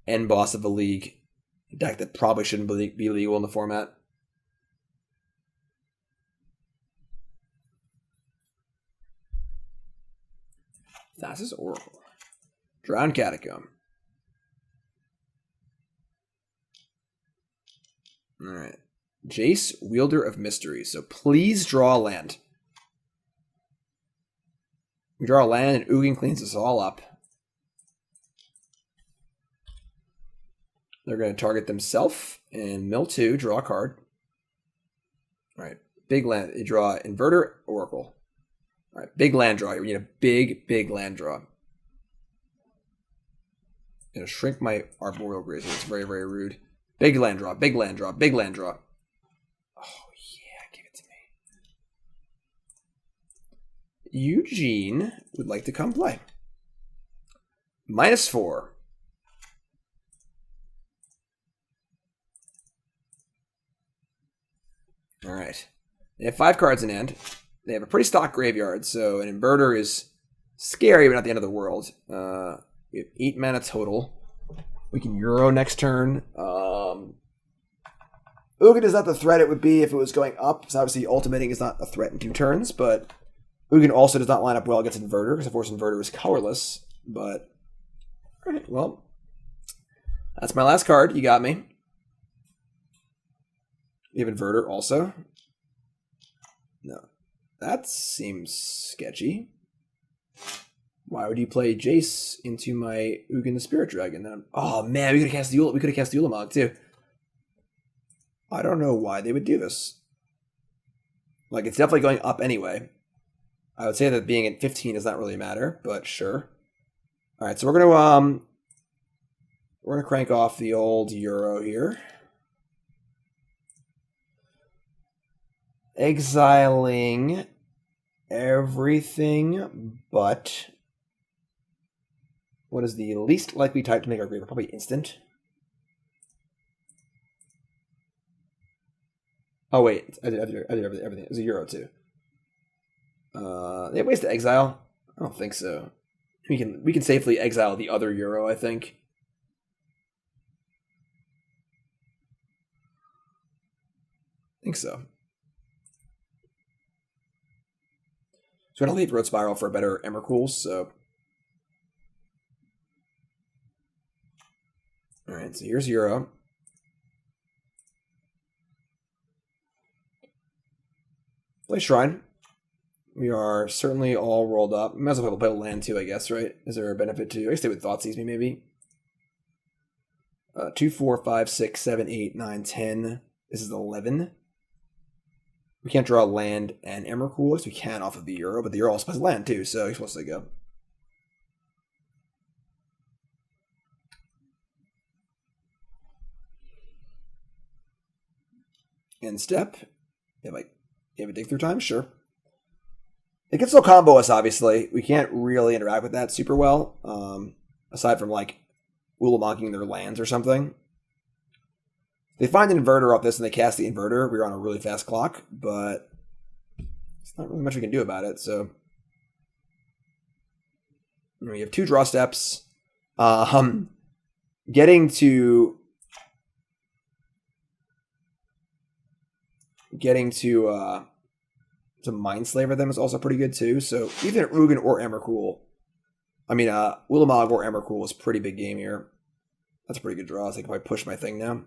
End boss of the league. A deck that probably shouldn't be legal in the format. Thassa's Oracle. Drowned Catacomb. Alright. Jace, Wielder of Mystery. So please draw a land. We draw a land and Ugin cleans us all up. They're going to target themselves and mill 2, draw a card. Alright. Big land. They draw Inverter, Oracle. Alright. Big land draw. We need a big land draw. I'm going to shrink my Arboreal Grazer. It's very, very rude. Big land draw, big land draw, big land draw. Oh, yeah, give it to me. Eugene would like to come play. -4. All right. They have 5 cards in hand. They have a pretty stock graveyard, so an Inverter is scary, but not the end of the world. We have 8 mana total. We can Euro next turn. Ugin is not the threat it would be if it was going up. So obviously, ultimating is not a threat in 2 turns, but Ugin also does not line up well against Inverter, because of course Inverter is colorless. But, alright, well, that's my last card. You got me. You have Inverter also? No. That seems sketchy. Why would you play Jace into my Ugin the Spirit Dragon? Oh man, we could have cast the Ulamog too. I don't know why they would do this. Like, it's definitely going up anyway. I would say that being at 15 does not really matter, but sure. All right, so we're gonna crank off the old Euro here. Exiling everything but what is the least likely type to make our graveyard? Probably instant. Oh wait, I did everything. It was a Euro too. They have ways to exile? I don't think so. We can safely exile the other Euro, I think. I think so. So I'm going to leave Road Spiral for a better Emrakul, so... Alright, so here's Euro. Play Shrine. We are certainly all rolled up. We might as well play land too, I guess, right? Is there a benefit to... I stay with Thoughtseize me, maybe. 2, 4, 5, 6, 7, 8, 9, 10. This is 11. We can't draw land and Emrakul, so we can off of the Euro, but the Euro also has land too, so he's supposed to go. End step. You have a dig through time? Sure. It can still combo us, obviously. We can't really interact with that super well, aside from like Ulamogging their lands or something. They find an Inverter off this and they cast the Inverter. We're on a really fast clock, but there's not really much we can do about it. So we have 2 draw steps. Getting to Mindslaver them is also pretty good too. So either Ugin or Emrakul, Ulamog or Emrakul is a pretty big game here. That's a pretty good draw. I think if I push my thing now.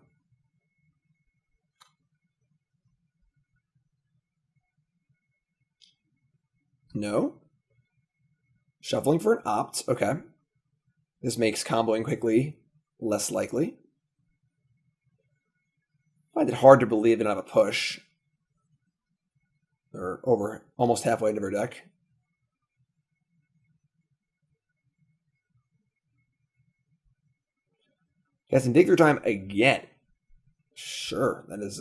No. Shuffling for an opt. Okay. This makes comboing quickly less likely. I find it hard to believe they don't have a push. Or over almost halfway into their deck. Casting Dig Through Time again. Sure. That is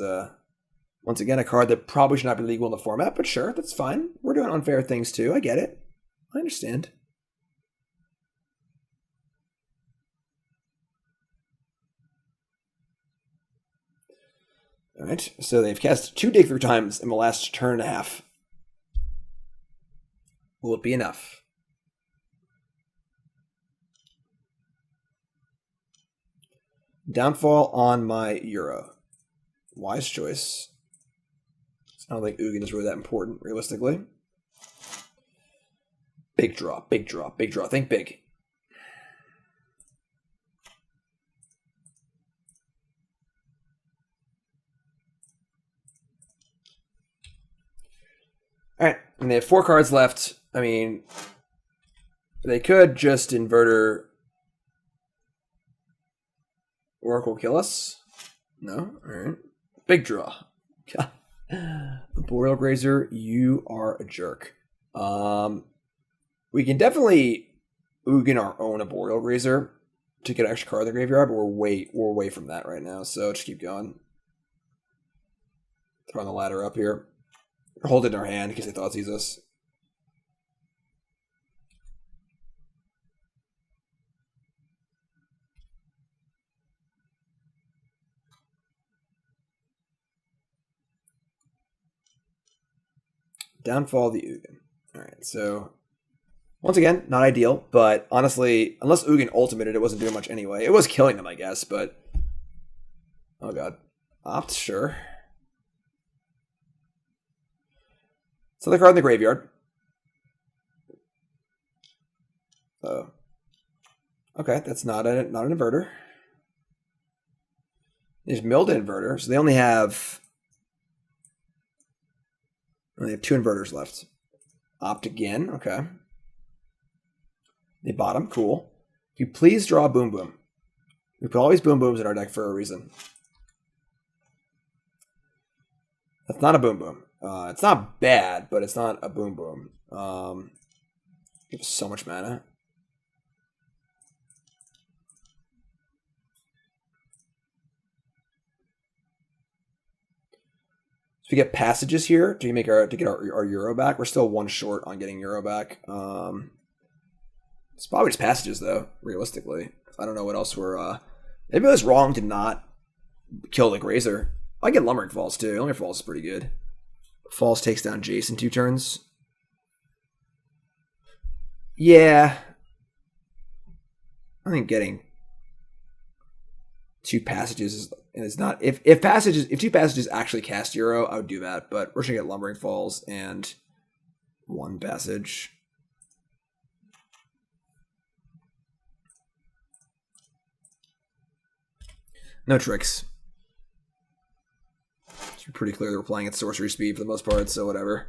once again a card that probably should not be legal in the format, but sure, that's fine. We're doing unfair things too. I get it. I understand. All right, so they've cast 2 Dig Through Times in the last turn and a half. Will it be enough? Downfall on my Euro. Wise choice. I don't think Ugin is really that important, realistically. Big draw, big draw, big draw. Think big. Alright, and they have 4 cards left. I mean, they could just Inverter Oracle kill us. No? Alright. Big draw. Arboreal Grazer, you are a jerk. We can definitely Ugin our own Arboreal Grazer to get an extra card in the graveyard, but we're away from that right now, so just keep going. Throwing the ladder up here. Hold it in our hand in case they thought sees us. Downfall the Ugin. Alright, so once again, not ideal, but honestly, unless Ugin ultimated, it wasn't doing much anyway. It was killing them, I guess, but oh god. Opt, sure. So the card in the graveyard. Oh. Okay, that's not an inverter. There's milled inverter, so they only have 2 inverters left. Opt again, okay. They bottom, cool. Can you please draw a Boom Boom? We put all these Boom Booms in our deck for a reason. That's not a Boom Boom. It's not bad, but it's not a Boom Boom. You have so much mana. So we get passages here to make to get our Euro back. We're still 1 short on getting Euro back. It's probably just passages though, realistically. I don't know what else we're maybe it was wrong to not kill the Grazer. I get Lumbering Falls too. Lumbering Falls is pretty good. Falls takes down Jace in 2 turns. Yeah. I think getting 2 passages is not if 2 passages actually cast Euro, I would do that, but we're gonna get Lumbering Falls and 1 passage. No tricks. It's pretty clear that we're playing at sorcery speed for the most part, so whatever.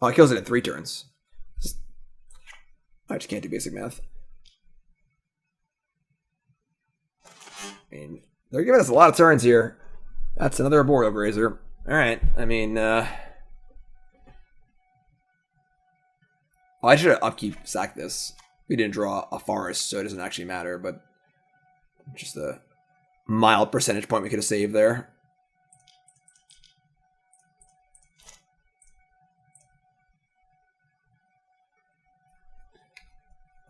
Oh, it kills it in 3 turns. I just can't do basic math. I mean, they're giving us a lot of turns here. That's another Arboreal Grazer. Alright, I mean, I should have upkeep sacked this. We didn't draw a forest, so it doesn't actually matter, but just a mild percentage point we could have saved there.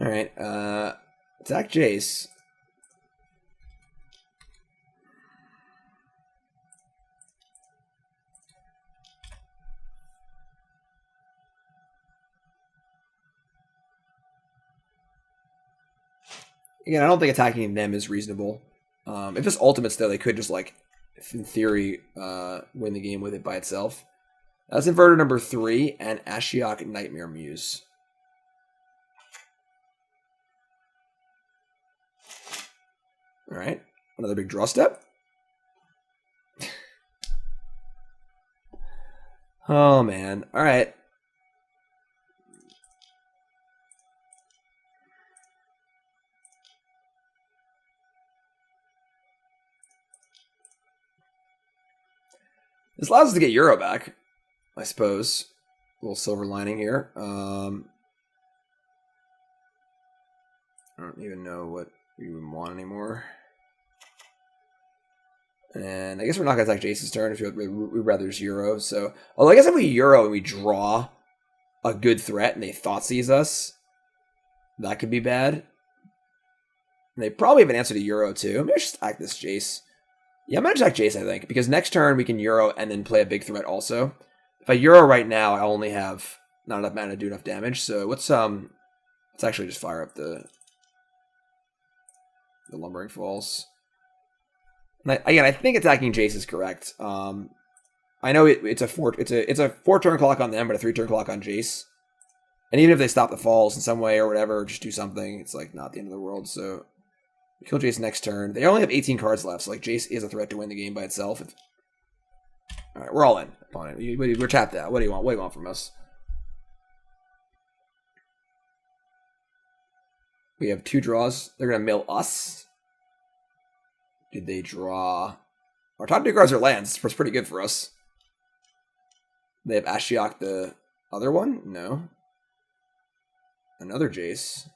Alright, attack Jace. Again, I don't think attacking them is reasonable. If this ultimates, though, they could just, like, in theory, win the game with it by itself. That's inverter number 3 and Ashiok Nightmare Muse. Alright, another big draw step. Oh, man. Alright. This allows us to get Euro back, I suppose. A little silver lining here. I don't even know what we would want anymore. And I guess we're not going to attack Jace's turn if we'd rather just Euro. So, although I guess if we Euro and we draw a good threat and they Thoughtseize us, that could be bad. And they probably have an answer to Euro too. Maybe I should attack this Jace. Yeah, I'm going to attack Jace, I think, because next turn we can Euro and then play a big threat also. If I Euro right now, I only have not enough mana to do enough damage. So what's Let's actually just fire up the Lumbering Falls. Again, I think attacking Jace is correct. I know it's a 4-turn clock on them, but a 3-turn clock on Jace. And even if they stop the falls in some way or whatever, just do something, it's like not the end of the world. So kill Jace next turn. They only have 18 cards left, so like Jace is a threat to win the game by itself. All right, we're all in, opponent. We're tapped out. What do you want? What do you want from us? We have 2 draws. They're gonna mill us. Did they draw? Our top 2 cards are lands. It's pretty good for us. They have Ashiok, the other one? No. Another Jace.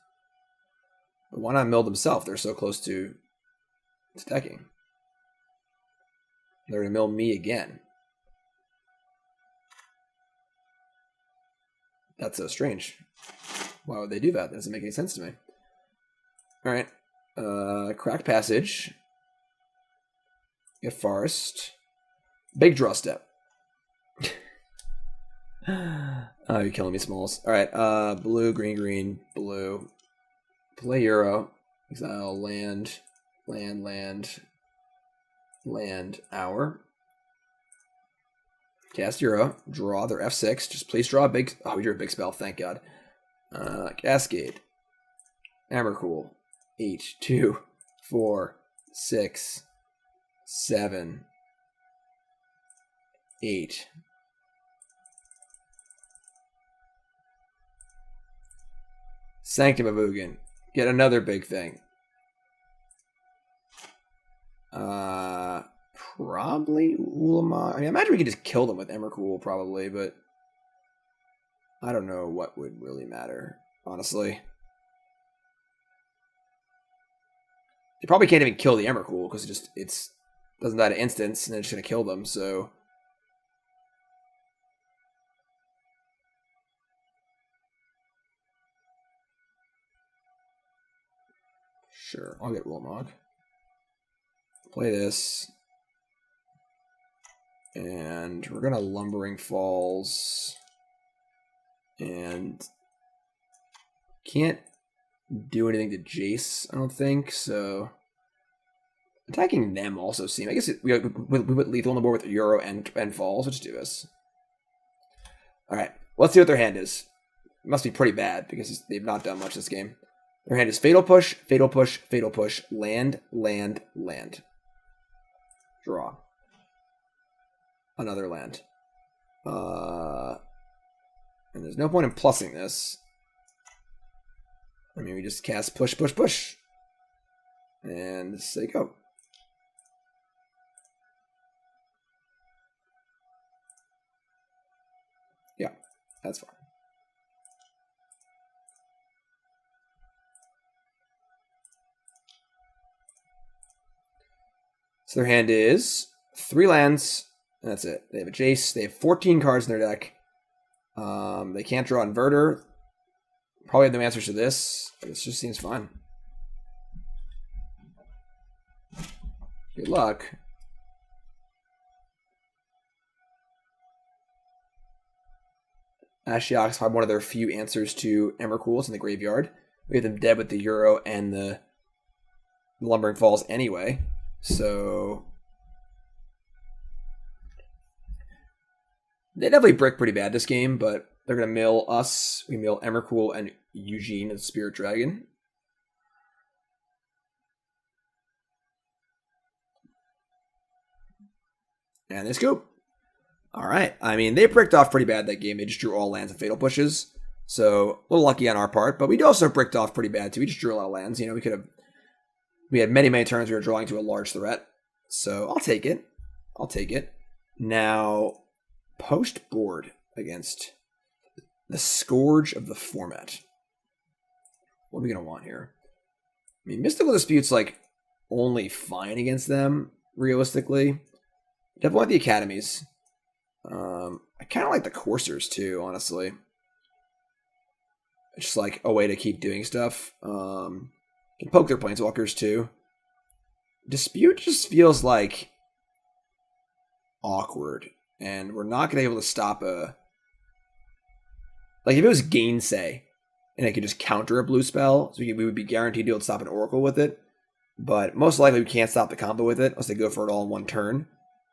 But why not mill themselves? They're so close to decking. They're going to mill me again. That's so strange. Why would they do that? That doesn't make any sense to me. Alright. Cracked Passage. Get Forest. Big draw step. Oh, you're killing me, Smalls. Alright, blue, green, green, blue. Play Euro. Exile, land, hour. Cast Euro. Draw their F6. Just please draw a big... Oh, we drew a big spell, thank God. Cascade. Emrakul. 8, 2, 4, 6, 7, 8. Sanctum of Ugin. Get another big thing. Probably Ulamog. I mean, I imagine we could just kill them with Emrakul, probably, but I don't know what would really matter, honestly. You probably can't even kill the Emrakul because it doesn't die to instance, and it's just gonna kill them. So. Sure, I'll get Ulamog. Play this. And we're gonna Lumbering Falls. And can't do anything to Jace, I don't think, so attacking them also seems... I guess we put lethal on the board with Euro and Falls. Let's do this. Alright, let's see what their hand is. It must be pretty bad, because they've not done much this game. Their hand is Fatal Push, Fatal Push, Fatal Push, land, land, land. Draw. Another land. And there's no point in plussing this. I mean, we just cast Push, Push, Push. And say go. Yeah, that's fine. So their hand is 3 lands, and that's it. They have a Jace. They have 14 cards in their deck. They can't draw Inverter. Probably have no answers to this. This just seems fine. Good luck. Ashiok's probably one of their few answers to Emrakul's in the graveyard. We have them dead with the Euro and the Lumbering Falls anyway. So they definitely brick pretty bad this game, but they're gonna mill us. We mill Emrakul and Eugene, the Spirit Dragon. And they scoop. Alright. I mean, they bricked off pretty bad that game. They just drew all lands and Fatal Pushes. So a little lucky on our part, but we also bricked off pretty bad too. We just drew a lot of lands. You know, we had many, many turns we were drawing to a large threat. So I'll take it. I'll take it. Now, post board against the Scourge of the format. What are we going to want here? I mean, Mystical Dispute's like only fine against them, realistically. Definitely like the Academies. I kind of like the Coursers too, honestly. It's just like a way to keep doing stuff. Can poke their Planeswalkers too. Dispute just feels like awkward, and we're not going to be able to stop a... Like, if it was Gainsay, and it could just counter a blue spell, so we would be guaranteed to be able to stop an Oracle with it. But most likely we can't stop the combo with it unless they go for it all in one turn.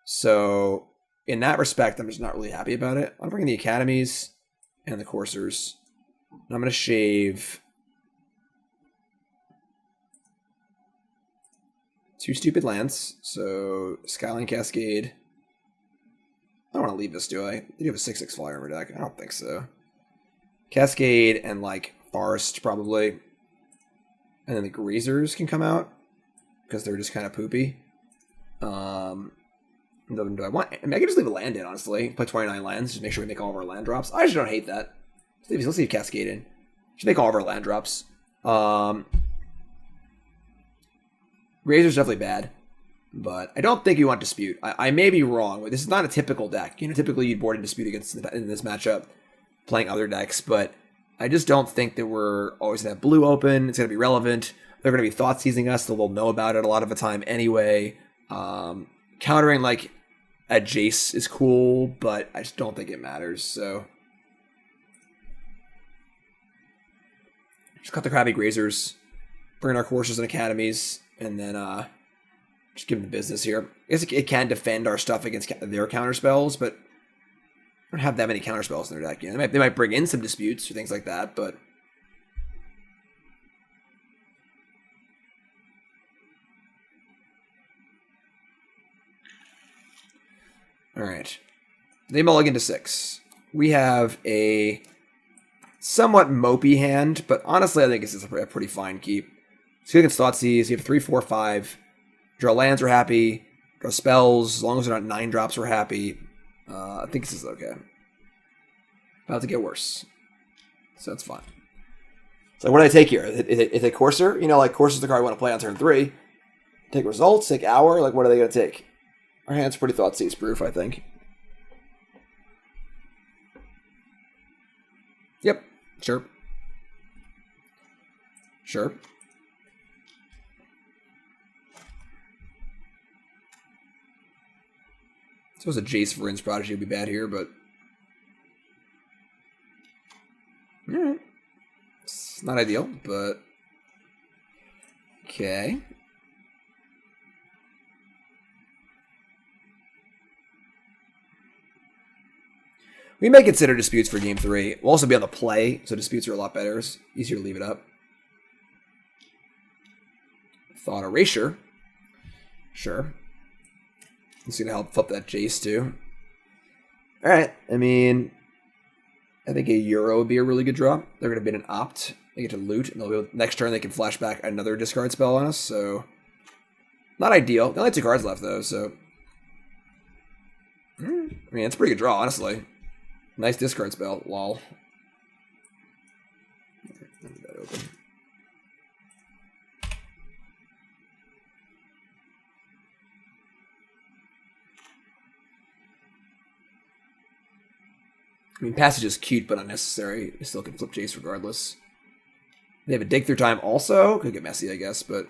So in that respect, I'm just not really happy about it. I'm bringing the Academies and the Coursers. And I'm going to shave 2 stupid lands. So Skyline Cascade. I don't want to leave this, do I? Do you have a 6/6 flyer in our deck? I don't think so. Cascade and like Forest probably. And then the Grazers can come out because they're just kind of poopy. Do I want? I mean, I can just leave a land in, honestly. Play 29 lands, just make sure we make all of our land drops. I just don't hate that. Let's leave Cascade in. Just make all of our land drops. Grazer's definitely bad, but I don't think you want Dispute. I may be wrong. This is not a typical deck. You know, typically you'd board in Dispute against in this matchup, playing other decks, but I just don't think that we're always going to have blue open. It's going to be relevant. They're going to be thought seizing us, so they'll know about it a lot of the time anyway. Countering like a Jace is cool, but I just don't think it matters. So just cut the crappy Grazers, bring in our Coursers and Academies, and then just give them the business here. I guess it can defend our stuff against their counter spells, but don't have that many counter spells in their deck. You know, they might bring in some disputes or things like that, but all right. They mulligan to 6. We have a somewhat mopey hand, but honestly, I think this is a pretty fine keep. So you can Thoughtseize. You have 3, 4, 5. Draw lands, we're happy. Draw spells. As long as they're not 9 drops, we're happy. I think this is okay. About to get worse. So that's fine. So what do I take here? Is it Courser? You know, like Courser's the card I want to play on turn 3. Take results, take Hour. Like, what are they going to take? Our hand's pretty Thoughtseize proof, I think. Yep, sure. Sure. I suppose a Jace Vryn's Prodigy would be bad here, but alright. It's not ideal, but okay. We may consider disputes for game 3. We'll also be on the play, so disputes are a lot better. It's easier to leave it up. Thought Erasure. Sure. It's going to help flip that Jace too. Alright, I mean, I think a Euro would be a really good draw. They're going to bid an Opt. They get to loot, and they'll be able, next turn they can flash back another discard spell on us, so not ideal. They only have 2 cards left though, so I mean, it's a pretty good draw, honestly. Nice discard spell, lol. Leave that open. I mean, Passage is cute but unnecessary. You still can flip Jace regardless. They have a Dig Through Time also. Could get messy, I guess, but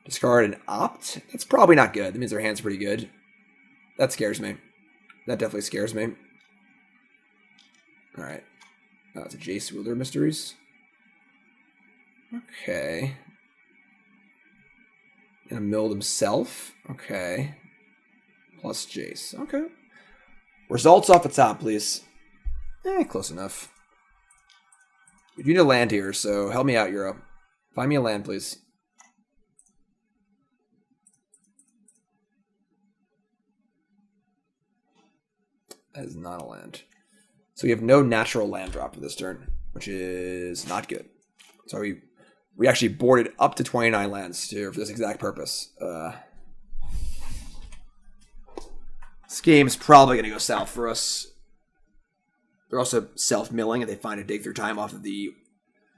discard an Opt? That's probably not good. That means their hand's pretty good. That scares me. That definitely scares me. Alright. It's a Jace Wielder Mysteries. Okay. And a Milled himself. Okay. Plus Jace. Okay. Results off the top, please. Close enough. We do need a land here, so help me out, Euro. Find me a land, please. That is not a land. So we have no natural land drop for this turn, which is not good. So we actually boarded up to 29 lands for this exact purpose. This game's probably going to go south for us. They're also self-milling if they find a Dig Through Time off of the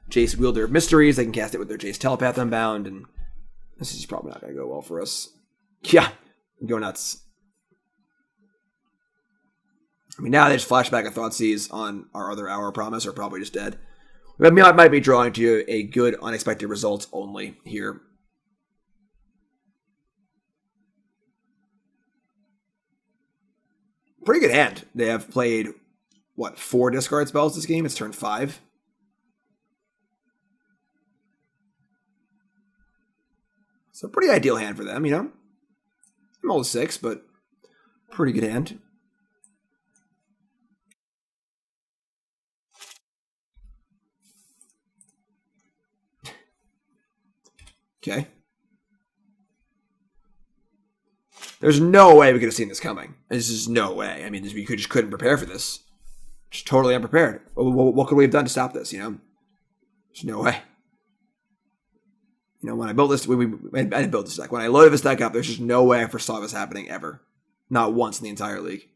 Jace Wielder Mysteries. They can cast it with their Jace Telepath Unbound, and this is probably not going to go well for us. Yeah, go nuts. I mean, now they just flashback a Thoughtseize on our other Hour Promise are probably just dead. We might be drawing to a good unexpected result only here. Pretty good hand. They have played, what, 4 discard spells this game? It's turn 5. So pretty ideal hand for them, you know? I'm all 6, but pretty good hand. Okay. There's no way we could have seen this coming. There's just no way. I mean, we just couldn't prepare for this. Just totally unprepared. What could we have done to stop this, you know? There's no way. You know, when I built this, I didn't build this deck. When I loaded this deck up, there's just no way I foresaw this happening ever. Not once in the entire league.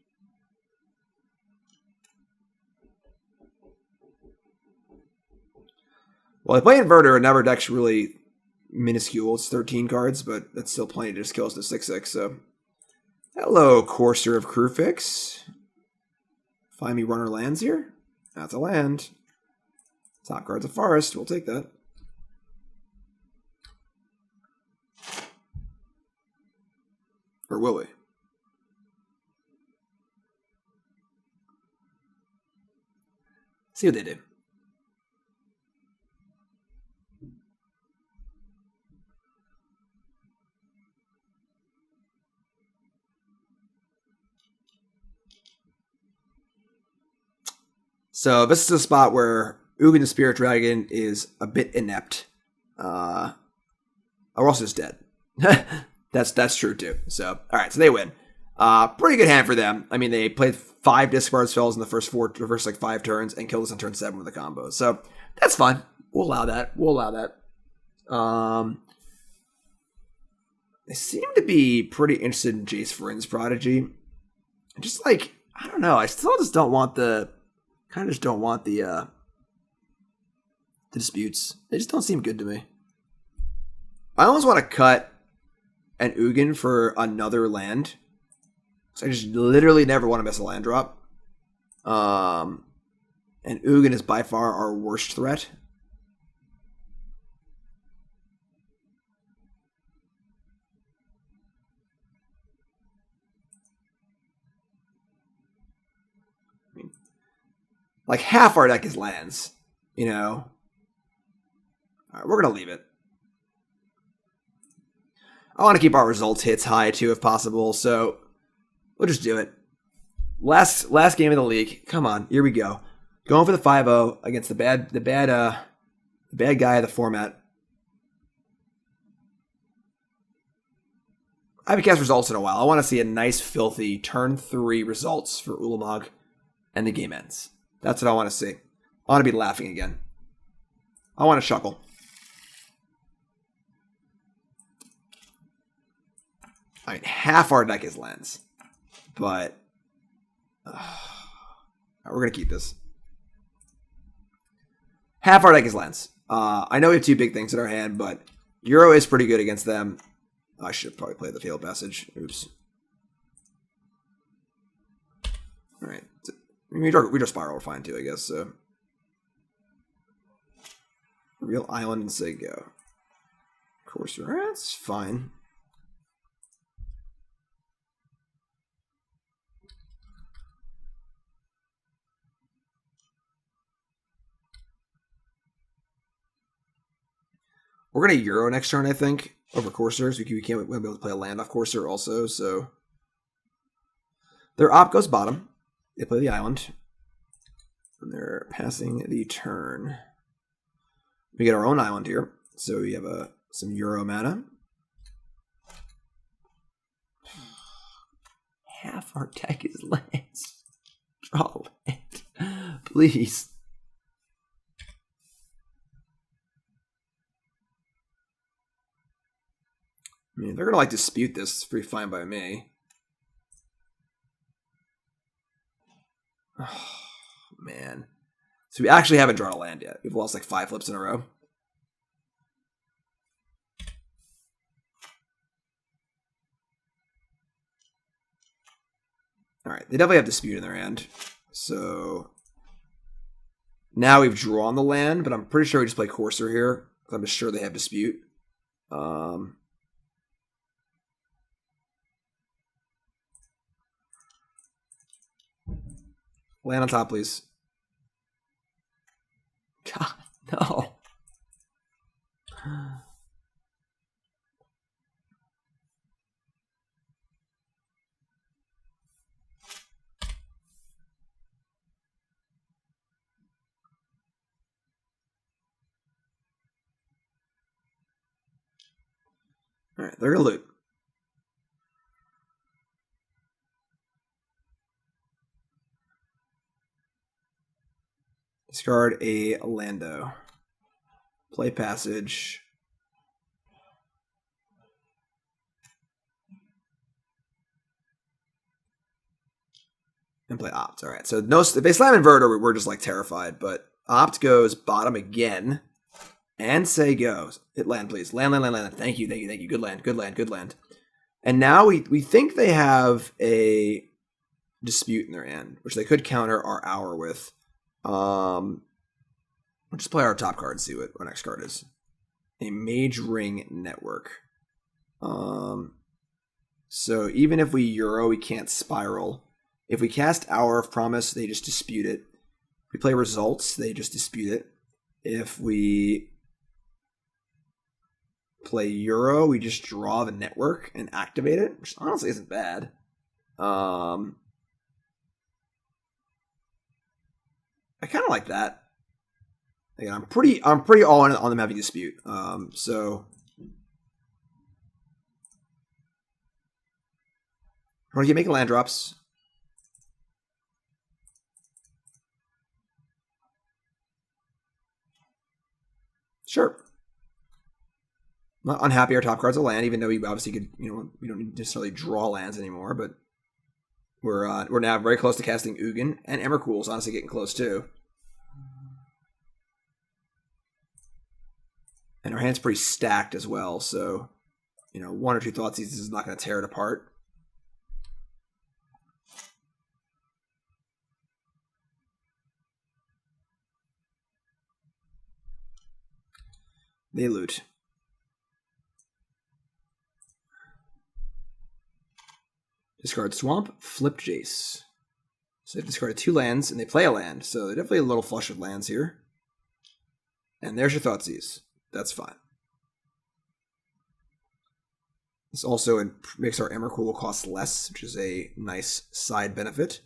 Well, I play Inverter, and our deck's really minuscule. It's 13 cards, but that's still plenty to just kill us to 6/6, so... Hello, Courser of Kruphix. Find me runner lands here. That's a land. Top card's a forest. We'll take that. Or will we? See what they do. So this is a spot where Ugin the Spirit Dragon is a bit inept. Or else it's dead. That's true too. So, alright, so they win. Pretty good hand for them. I mean, they played 5 discard spells in the first 5 turns and killed us on turn 7 with a combo. So, that's fine. We'll allow that. They seem to be pretty interested in Jace Vryn's Prodigy. Just like, I don't know, I still just don't want the disputes. They just don't seem good to me. I almost want to cut an Ugin for another land. So I just literally never want to miss a land drop. And Ugin is by far our worst threat. I mean, like half our deck is lands, you know. All right, we're gonna leave it. I want to keep our results hits high too, if possible. So we'll just do it. Last game of the league. Come on, here we go. Going for the 5-0 against the bad guy of the format. I haven't cast results in a while. I want to see a nice, filthy turn 3 results for Ulamog, and the game ends. That's what I want to see. I want to be laughing again. I want to chuckle. I mean, half our deck is lands, but we're going to keep this. Half our deck is lands. I know we have 2 big things in our hand, but Euro is pretty good against them. I should probably play the Fabled Passage. Oops. All right. We just spiral. We're fine too, I guess. So, Real Island and say go. Courser, that's fine. We're going to Euro next turn, I think, over Courser. So we can't be able to play a land off Courser also. So their op goes bottom. They play the island. And they're passing the turn. We get our own island here. So we have some Euro mana. Half our deck is lands. Draw land. Please. I mean, they're going to like dispute this. It's pretty fine by me. Oh, man. So we actually haven't drawn a land yet. We've lost like 5 flips in a row. Alright, they definitely have dispute in their hand. So now we've drawn the land, but I'm pretty sure we just play Courser here. I'm just sure they have dispute. Land on top, please. God, no. Alright, they're gonna loot. Discard a Lando. Play Passage. And play Opt. Alright, so no, if they slam Inverter, we're just like terrified, but Opt goes bottom again. And say goes. Hit land, please. Land. Thank you. Good land. And now we think they have a Dispute in their hand, which they could counter our Hour with. We'll just play our top card and see what our next card is. A Mage-Ring Network. So even if we Euro, we can't Spiral. If we cast Hour of Promise, they just dispute it. If we play Results, they just dispute it. If we play Euro, we just draw the network and activate it, which honestly isn't bad. I kind of like that. Again, I'm pretty all in on them having Dispute. So want to keep making land drops. Sure. Not unhappy our top card's a land, even though we obviously could, we don't necessarily draw lands anymore, but we're now very close to casting Ugin, and Emrakul's honestly getting close too. And our hand's pretty stacked as well, so one or two Thoughtseize is not going to tear it apart. They loot. Discard Swamp, flip Jace. So they've discarded 2 lands, and they play a land, so they're definitely a little flush with lands here. And there's your Thoughtseize. That's fine. This also makes our Emrakul cost less, which is a nice side benefit.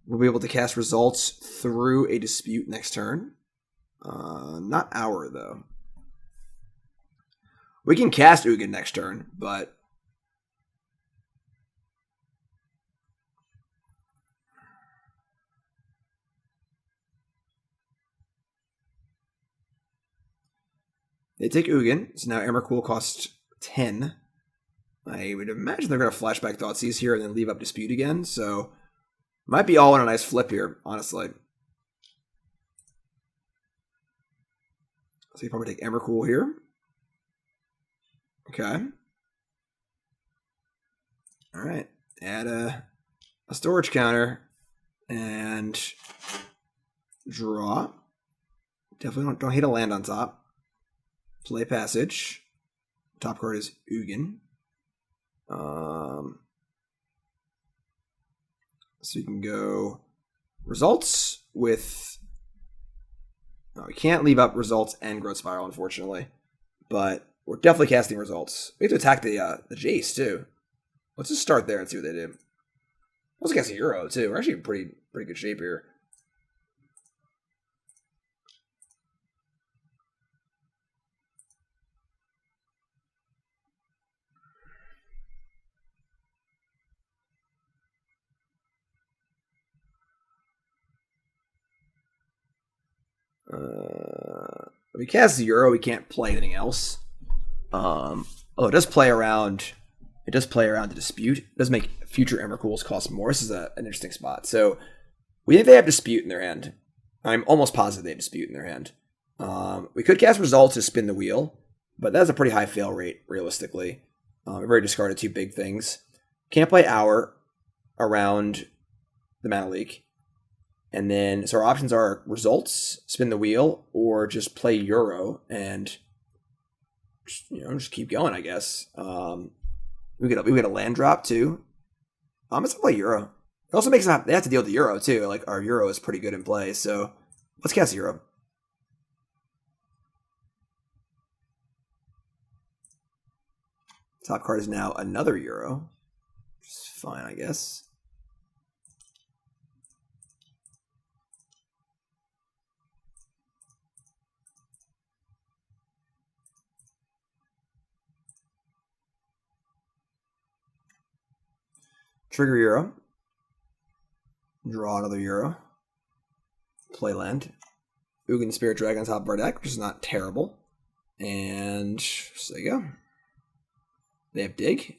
We'll be able to cast Results through a Dispute next turn. Not Hour, though. We can cast Ugin next turn, but they take Ugin, so now Emrakul costs 10. I would imagine they're going to flashback Thoughtseize here and then leave up Dispute again, so might be all in a nice flip here, honestly. So you probably take Emrakul here. Okay. Alright. Add a storage counter and draw. Definitely don't hit a land on top. Play Passage. Top card is Ugin. So you can go Results with... No, we can't leave up Results and Growth Spiral, unfortunately. But we're definitely casting Results. We have to attack the Jace, too. Let's just start there and see what they do. Let's cast a Euro, too. We're actually in pretty good shape here. If we cast the Euro, we can't play anything else. It does play around. It does play around the Dispute. It does make future Emrakuls cost more. This is an interesting spot. So we think they have Dispute in their hand. I'm almost positive they have Dispute in their hand. We could cast Results to spin the wheel, but that's a pretty high fail rate, realistically. We've already discarded 2 big things. Can't play Hour around the Mana Leak. And then, so our options are Results, spin the wheel, or just play Euro and just keep going, I guess. We get a land drop too. Let's play Euro. It also makes they have to deal with the Euro too. Like our Euro is pretty good in play, so let's cast Euro. Top card is now another Euro. Which is fine, I guess. Trigger Euro. Draw another Euro. Play land. Ugin Spirit Dragon on top of our deck, which is not terrible. And so there you go. They have Dig.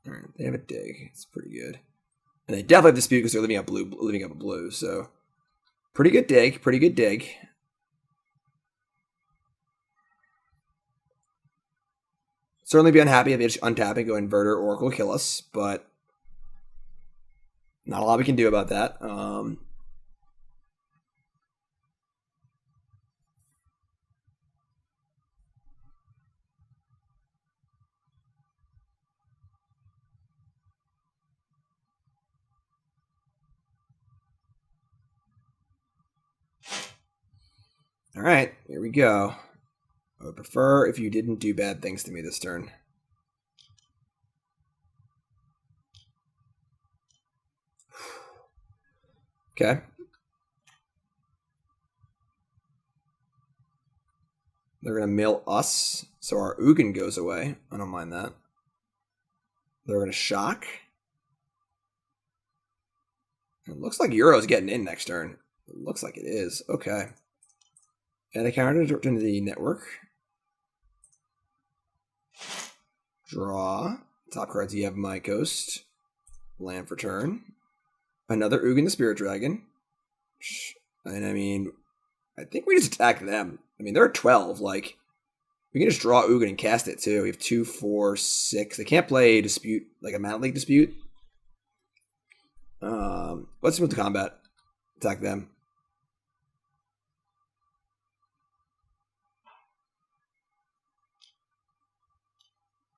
Alright, they have a Dig. It's pretty good. And they definitely have Dispute because they're living up a blue, so pretty good Dig, pretty good Dig. Certainly be unhappy if they just untap and go Inverter, Oracle, kill us, but not a lot we can do about that. All right, here we go. I would prefer if you didn't do bad things to me this turn. Okay. They're going to mill us, so our Ugin goes away. I don't mind that. They're going to shock. It looks like Euro's getting in next turn. It looks like it is. Okay. And I countered into the network. Draw. Top cards, Yavimaya Coast. Land for turn. Another Ugin the Spirit Dragon. And I mean, I think we just attack them. I mean, they're at 12. Like, we can just draw Ugin and cast it too. We have 2, 4, 6. They can't play Dispute, like a Mana League Dispute. Let's move to combat. Attack them.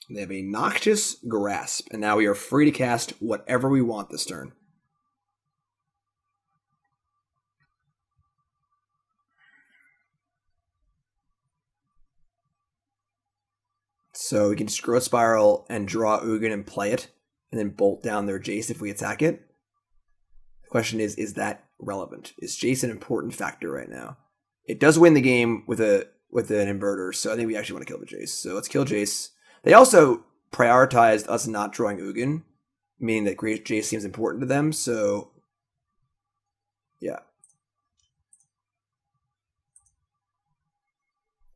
They have a Noxious Grasp, and now we are free to cast whatever we want this turn. So we can just Growth Spiral and draw Ugin and play it, and then bolt down their Jace if we attack it. The question is that relevant? Is Jace an important factor right now? It does win the game with an Inverter, so I think we actually want to kill the Jace. So let's kill Jace. They also prioritized us not drawing Ugin, meaning that Great Jace seems important to them, so yeah.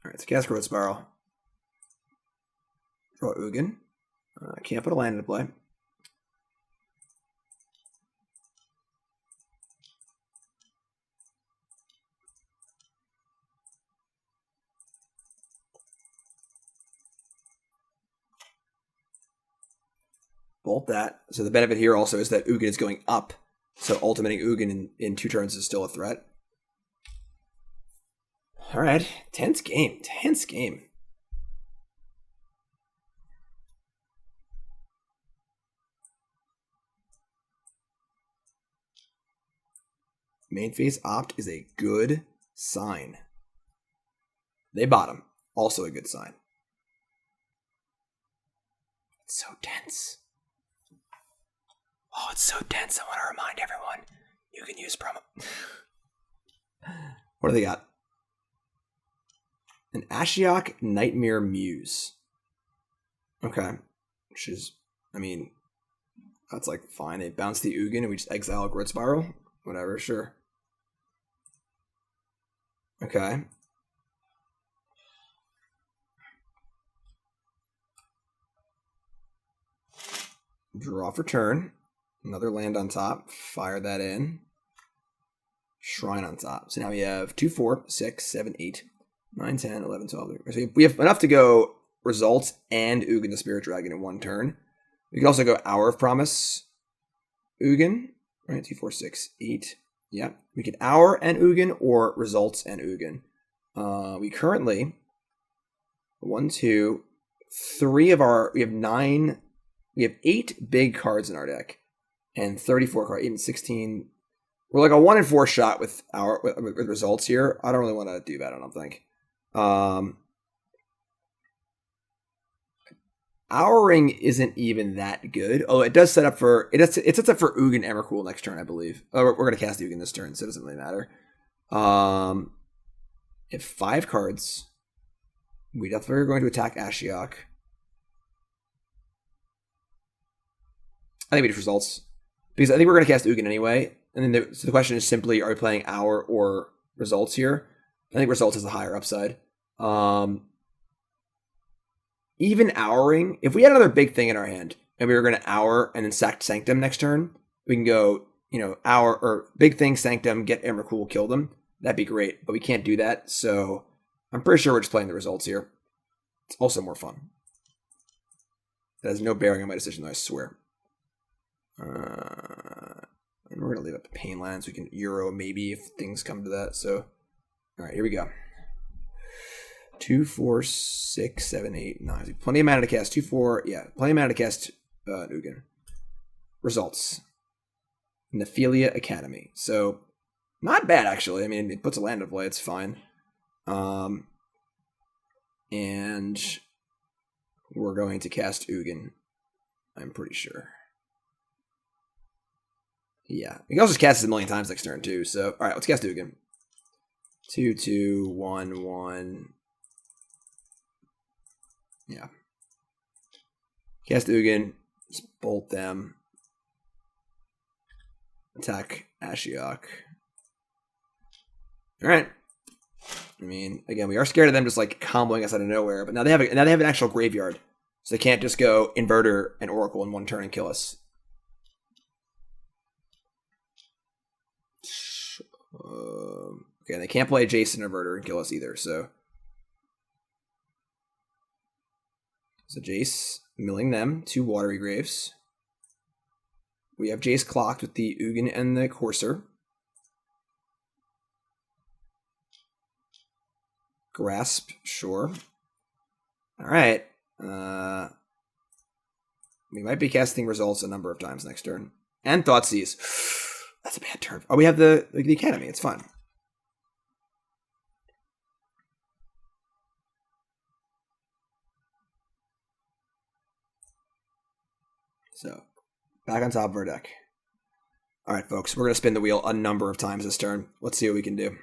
Alright, so cast Growth Spiral. Draw Ugin. I can't put a land into play. Bolt that. So the benefit here also is that Ugin is going up. So ultimating Ugin in 2 turns is still a threat. Alright. Tense game. Tense game. Main phase opt is a good sign. They bottom. Also a good sign. It's so tense. Oh, it's so dense. I want to remind everyone. You can use promo. What do they got? An Ashiok Nightmare Muse. Okay. Which is, I mean, that's like fine. They bounce the Ugin and we just exile a Growth Spiral. Whatever, sure. Okay. Draw for turn. Another land on top. Fire that in. Shrine on top. So now we have 2, 4, 6, 7, 8, 9, 10, 11, 12. So we have enough to go Results and Ugin the Spirit Dragon in 1 turn. We can also go Hour of Promise Ugin. Right, 2, 4, 6, 8. Yeah. We can Hour and Ugin or Results and Ugin. We currently 1, 2, 3 of our, we have 9, we have 8 big cards in our deck. And 34 cards, even 16. We're like a 1 in 4 shot with Results here. I don't really want to do that, I don't think. Our ring isn't even that good. Oh, it does set up for it sets up for Ugin Emrakul next turn, I believe. Oh, we're gonna cast Ugin this turn, so it doesn't really matter. If 5 cards, we definitely are going to attack Ashiok. I think we just results. Because I think we're going to cast Ugin anyway. And then so the question is simply, are we playing Hour or results here? I think results is the higher upside. Even Houring, if we had another big thing in our hand, and we were going to Hour and then sack Sanctum next turn, we can go, Hour or big thing, Sanctum, get Emrakul, kill them. That'd be great, but we can't do that. So I'm pretty sure we're just playing the results here. It's also more fun. That has no bearing on my decision, though, I swear. And we're going to leave up the pain lands. We can Euro maybe if things come to that. So, all right, here we go. 2, 4, 6, 7, 8, 9. Plenty of mana to cast. 2, 4. Yeah, plenty of mana to cast Ugin. Results. Nephalia Academy. So, not bad, actually. I mean, it puts a land into play. It's fine. And we're going to cast Ugin. I'm pretty sure. Yeah. We can also just cast it a million times next turn, too. So, all right, let's cast Ugin. 2, 2, 1, 1. Yeah. Cast Ugin. Just bolt them. Attack Ashiok. Alright. I mean, again, we are scared of them just like comboing us out of nowhere, but now they have an actual graveyard. So they can't just go Inverter and Oracle in one turn and kill us. Okay, they can't play Jace and Inverter and kill us either, so Jace, milling them, 2 Watery Graves. We have Jace clocked with the Ugin and the Courser. Grasp, sure. Alright. We might be casting results a number of times next turn. And Thoughtseize. That's a bad turn. Oh, we have the Academy. It's fine. So, back on top of our deck. All right, folks. We're going to spin the wheel a number of times this turn. Let's see what we can do.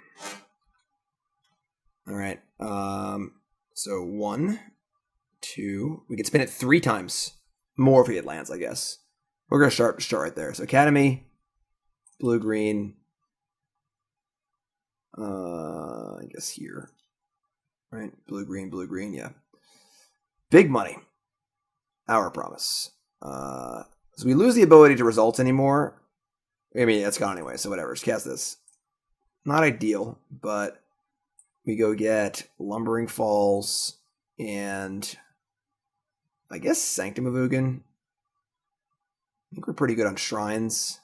All right. So 1, 2. We can spin it 3 times. More if we get lands, I guess. We're going to start right there. So Academy, blue, green. I guess here. Right? Blue, green. Yeah. Big money. Our promise. So we lose the ability to result anymore. I mean, that's gone anyway, so whatever. Just cast this. Not ideal, but we go get Lumbering Falls and I guess Sanctum of Ugin. I think we're pretty good on Shrines.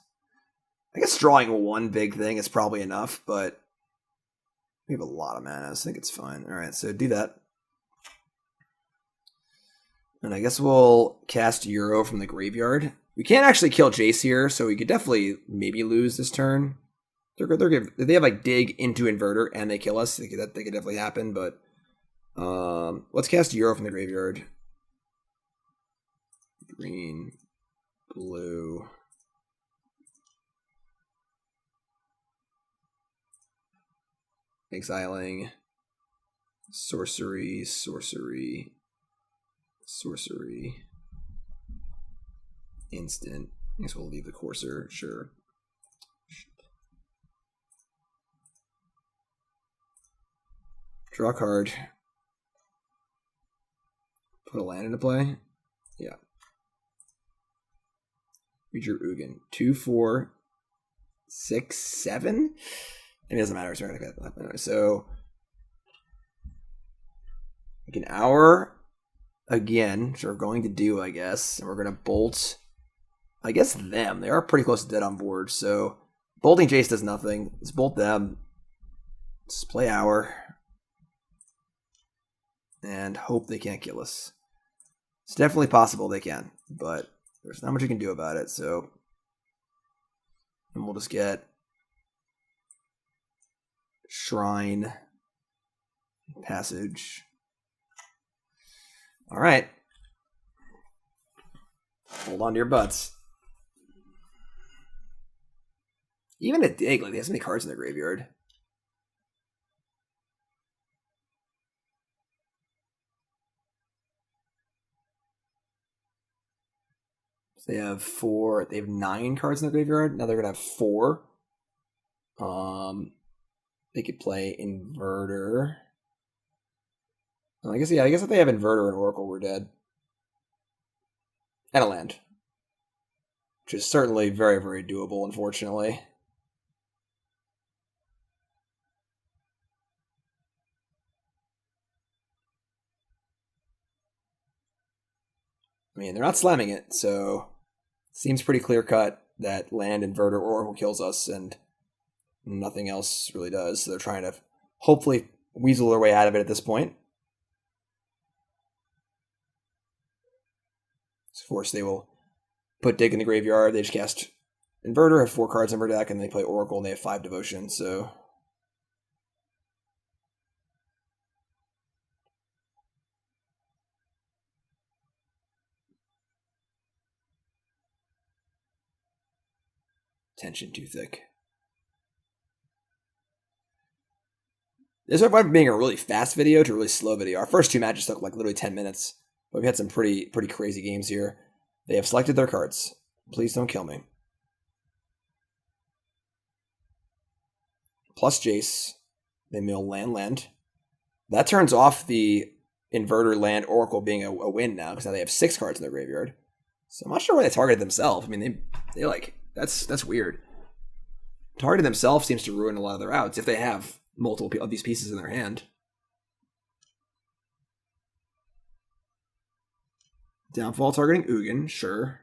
I guess drawing one big thing is probably enough, but we have a lot of mana, so I think it's fine. All right, so do that. And I guess we'll cast Euro from the graveyard. We can't actually kill Jace here, so we could definitely maybe lose this turn. They're good. If they have like dig into Inverter and they kill us, that could definitely happen. But let's cast Euro from the graveyard. Green, blue. Exiling. Sorcery. Instant. I guess we'll leave the Courser, sure. Draw a card. Put a land into play. Yeah. Read your Ugin. 2, 4, 6, 7? It doesn't matter. Sorry, anyway, so we can Hour again, which we're going to do, I guess. And we're going to bolt, I guess, them. They are pretty close to dead on board, so bolting Jace does nothing. Let's bolt them. Let's play Hour. And hope they can't kill us. It's definitely possible they can, but there's not much you can do about it, so. And we'll just get Shrine Passage. All right. Hold on to your butts. Even a dig, like they have so many cards in their graveyard. So they have 4. They have 9 cards in the graveyard. Now they're gonna have 4. They could play Inverter. I guess if they have Inverter and Oracle, we're dead. And a land, which is certainly very, very doable, unfortunately. I mean, they're not slamming it, so it seems pretty clear-cut that land, Inverter, or Oracle kills us, and nothing else really does. So they're trying to hopefully weasel their way out of it at this point. So of course, they will put Dig in the graveyard. They just cast Inverter, have 4 cards in their deck, and they play Oracle, and they have 5 Devotion, so... Tension too thick. This went from being a really fast video to a really slow video. Our first 2 matches took like literally 10 minutes. But we've had some pretty crazy games here. They have selected their cards. Please don't kill me. Plus Jace. They mill land. That turns off the Inverter land Oracle being a win now, because now they have 6 cards in their graveyard. So I'm not sure why they targeted themselves. I mean, they like... That's weird. Targeting themselves seems to ruin a lot of their outs if they have multiple of these pieces in their hand. Downfall targeting Ugin, sure.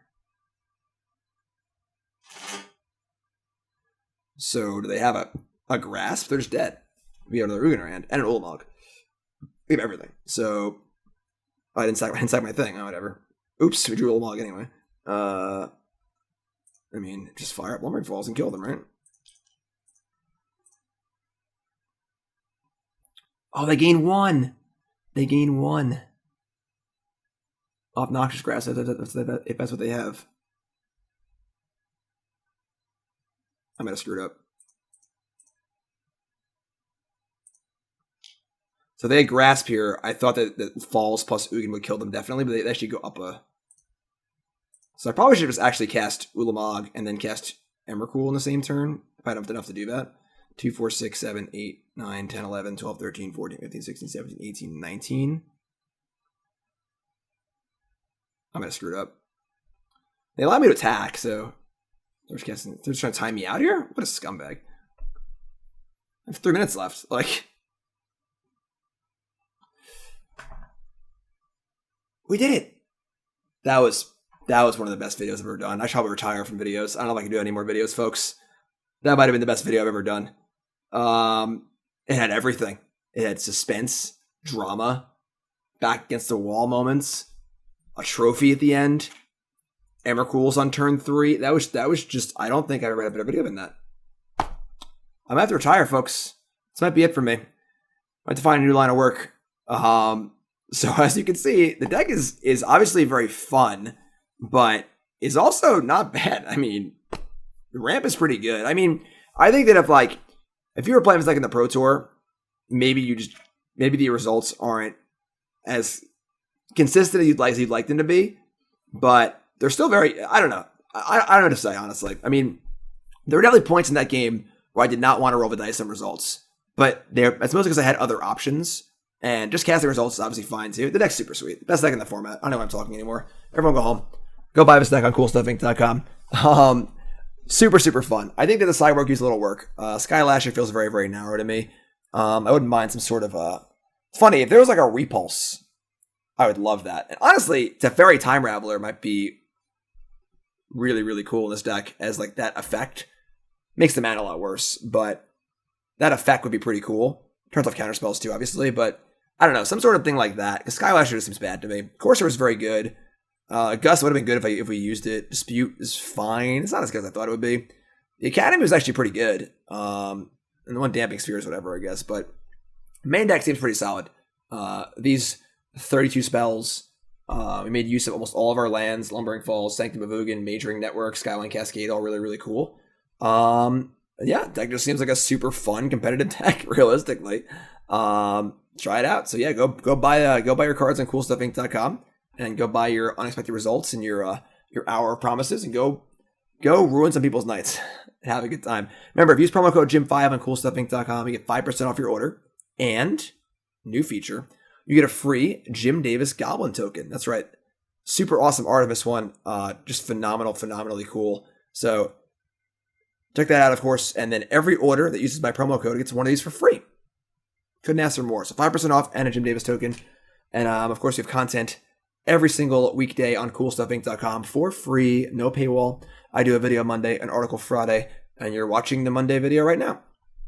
So do they have a grasp? They're just dead. We have another Ugin in our hand and an Ulamog. We have everything. So I didn't sack my thing. Oh, whatever. Oops, we drew Ulamog anyway. I mean, just fire up Lumbering Falls and kill them, right? Oh, they gain 1. They gain 1. Obnoxious Grass, if that's what they have. I might have screwed up. So they had Grasp here. I thought that Falls plus Ugin would kill them definitely, but they actually go up a... So I probably should have just actually cast Ulamog and then cast Emrakul in the same turn, if I don't have enough to do that. 2, 4, 6, 7, 8, 9, 10, 11, 12, 13, 14, 15, 16, 17, 18, 19. I might have screwed up. They allowed me to attack, so they're just trying to time me out here? What a scumbag. I have 3 minutes left. Like, we did it. That was one of the best videos I've ever done. I should probably retire from videos. I don't know if I can do any more videos, folks. That might have been the best video I've ever done. It had everything. It had suspense, drama, back against the wall moments, a trophy at the end, Emrakul's on turn 3. That was just, I don't think I've ever had a better video than that. I'm gonna have to retire, folks. This might be it for me. I have to find a new line of work. So as you can see, the deck is obviously very fun, but is also not bad. I mean, the ramp is pretty good. I mean, I think that if you were playing this like in the Pro Tour, maybe the results aren't as consistent as you'd like them to be, but they're still very, I don't know. I don't know what to say, honestly. I mean, there were definitely points in that game where I did not want to roll the dice on results, but that's mostly because I had other options, and just casting results is obviously fine too. The deck's super sweet. Best deck in the format. I don't know why I'm talking anymore. Everyone go home. Go buy this deck on CoolStuffInc.com. Super, super fun. I think that the Sideboard needs a little work. Skylasher feels very, very narrow to me. I wouldn't mind some sort of it's funny, if there was like a Repulse, I would love that. And honestly, Teferi Time Raveler might be really, really cool in this deck as like that effect. Makes the mana a lot worse, but that effect would be pretty cool. Turns off counterspells too, obviously, but I don't know, some sort of thing like that. Because Skylasher just seems bad to me. Courser is very good. Gust would have been good if we used it. Dispute is fine. It's not as good as I thought it would be. The Academy was actually pretty good. And the one Damping Sphere is whatever, I guess. But main deck seems pretty solid. These 32 spells, we made use of almost all of our lands. Lumbering Falls, Sanctum of Ugin, Mage-Ring Network, Skyline Cascade, all really, really cool. Yeah, deck just seems like a super fun competitive deck, realistically. Try it out. So yeah, go buy your cards on CoolStuffInc.com and go buy your unexpected results and your your hour of promises and go ruin some people's nights. Have a good time. Remember, if you use promo code Jim5 on CoolStuffInc.com, you get 5% off your order. And, new feature, you get a free Jim Davis Goblin token. That's right. Super awesome art of this one. Just phenomenally cool. So, check that out, of course. And then every order that uses my promo code gets one of these for free. Couldn't ask for more. So 5% off and a Jim Davis token. And, of course, we have content every single weekday on CoolStuffInc.com for free. No paywall. I do a video Monday, an article Friday, and you're watching the Monday video right now.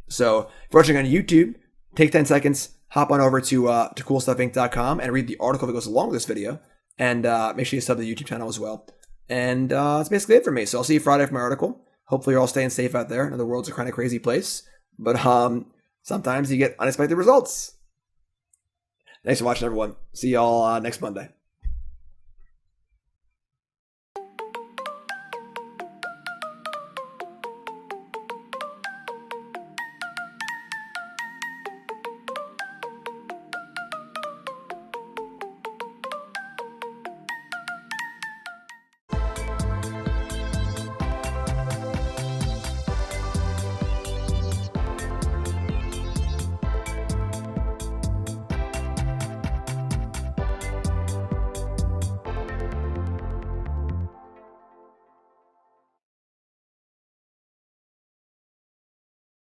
So if you're watching on YouTube, take 10 seconds, hop on over to CoolStuffInc.com and read the article that goes along with this video. And make sure you sub to the YouTube channel as well. And that's basically it for me. So I'll see you Friday for my article. Hopefully you're all staying safe out there. I know the world's a kind of crazy place. But sometimes you get unexpected results. Thanks for watching, everyone. See y'all next Monday.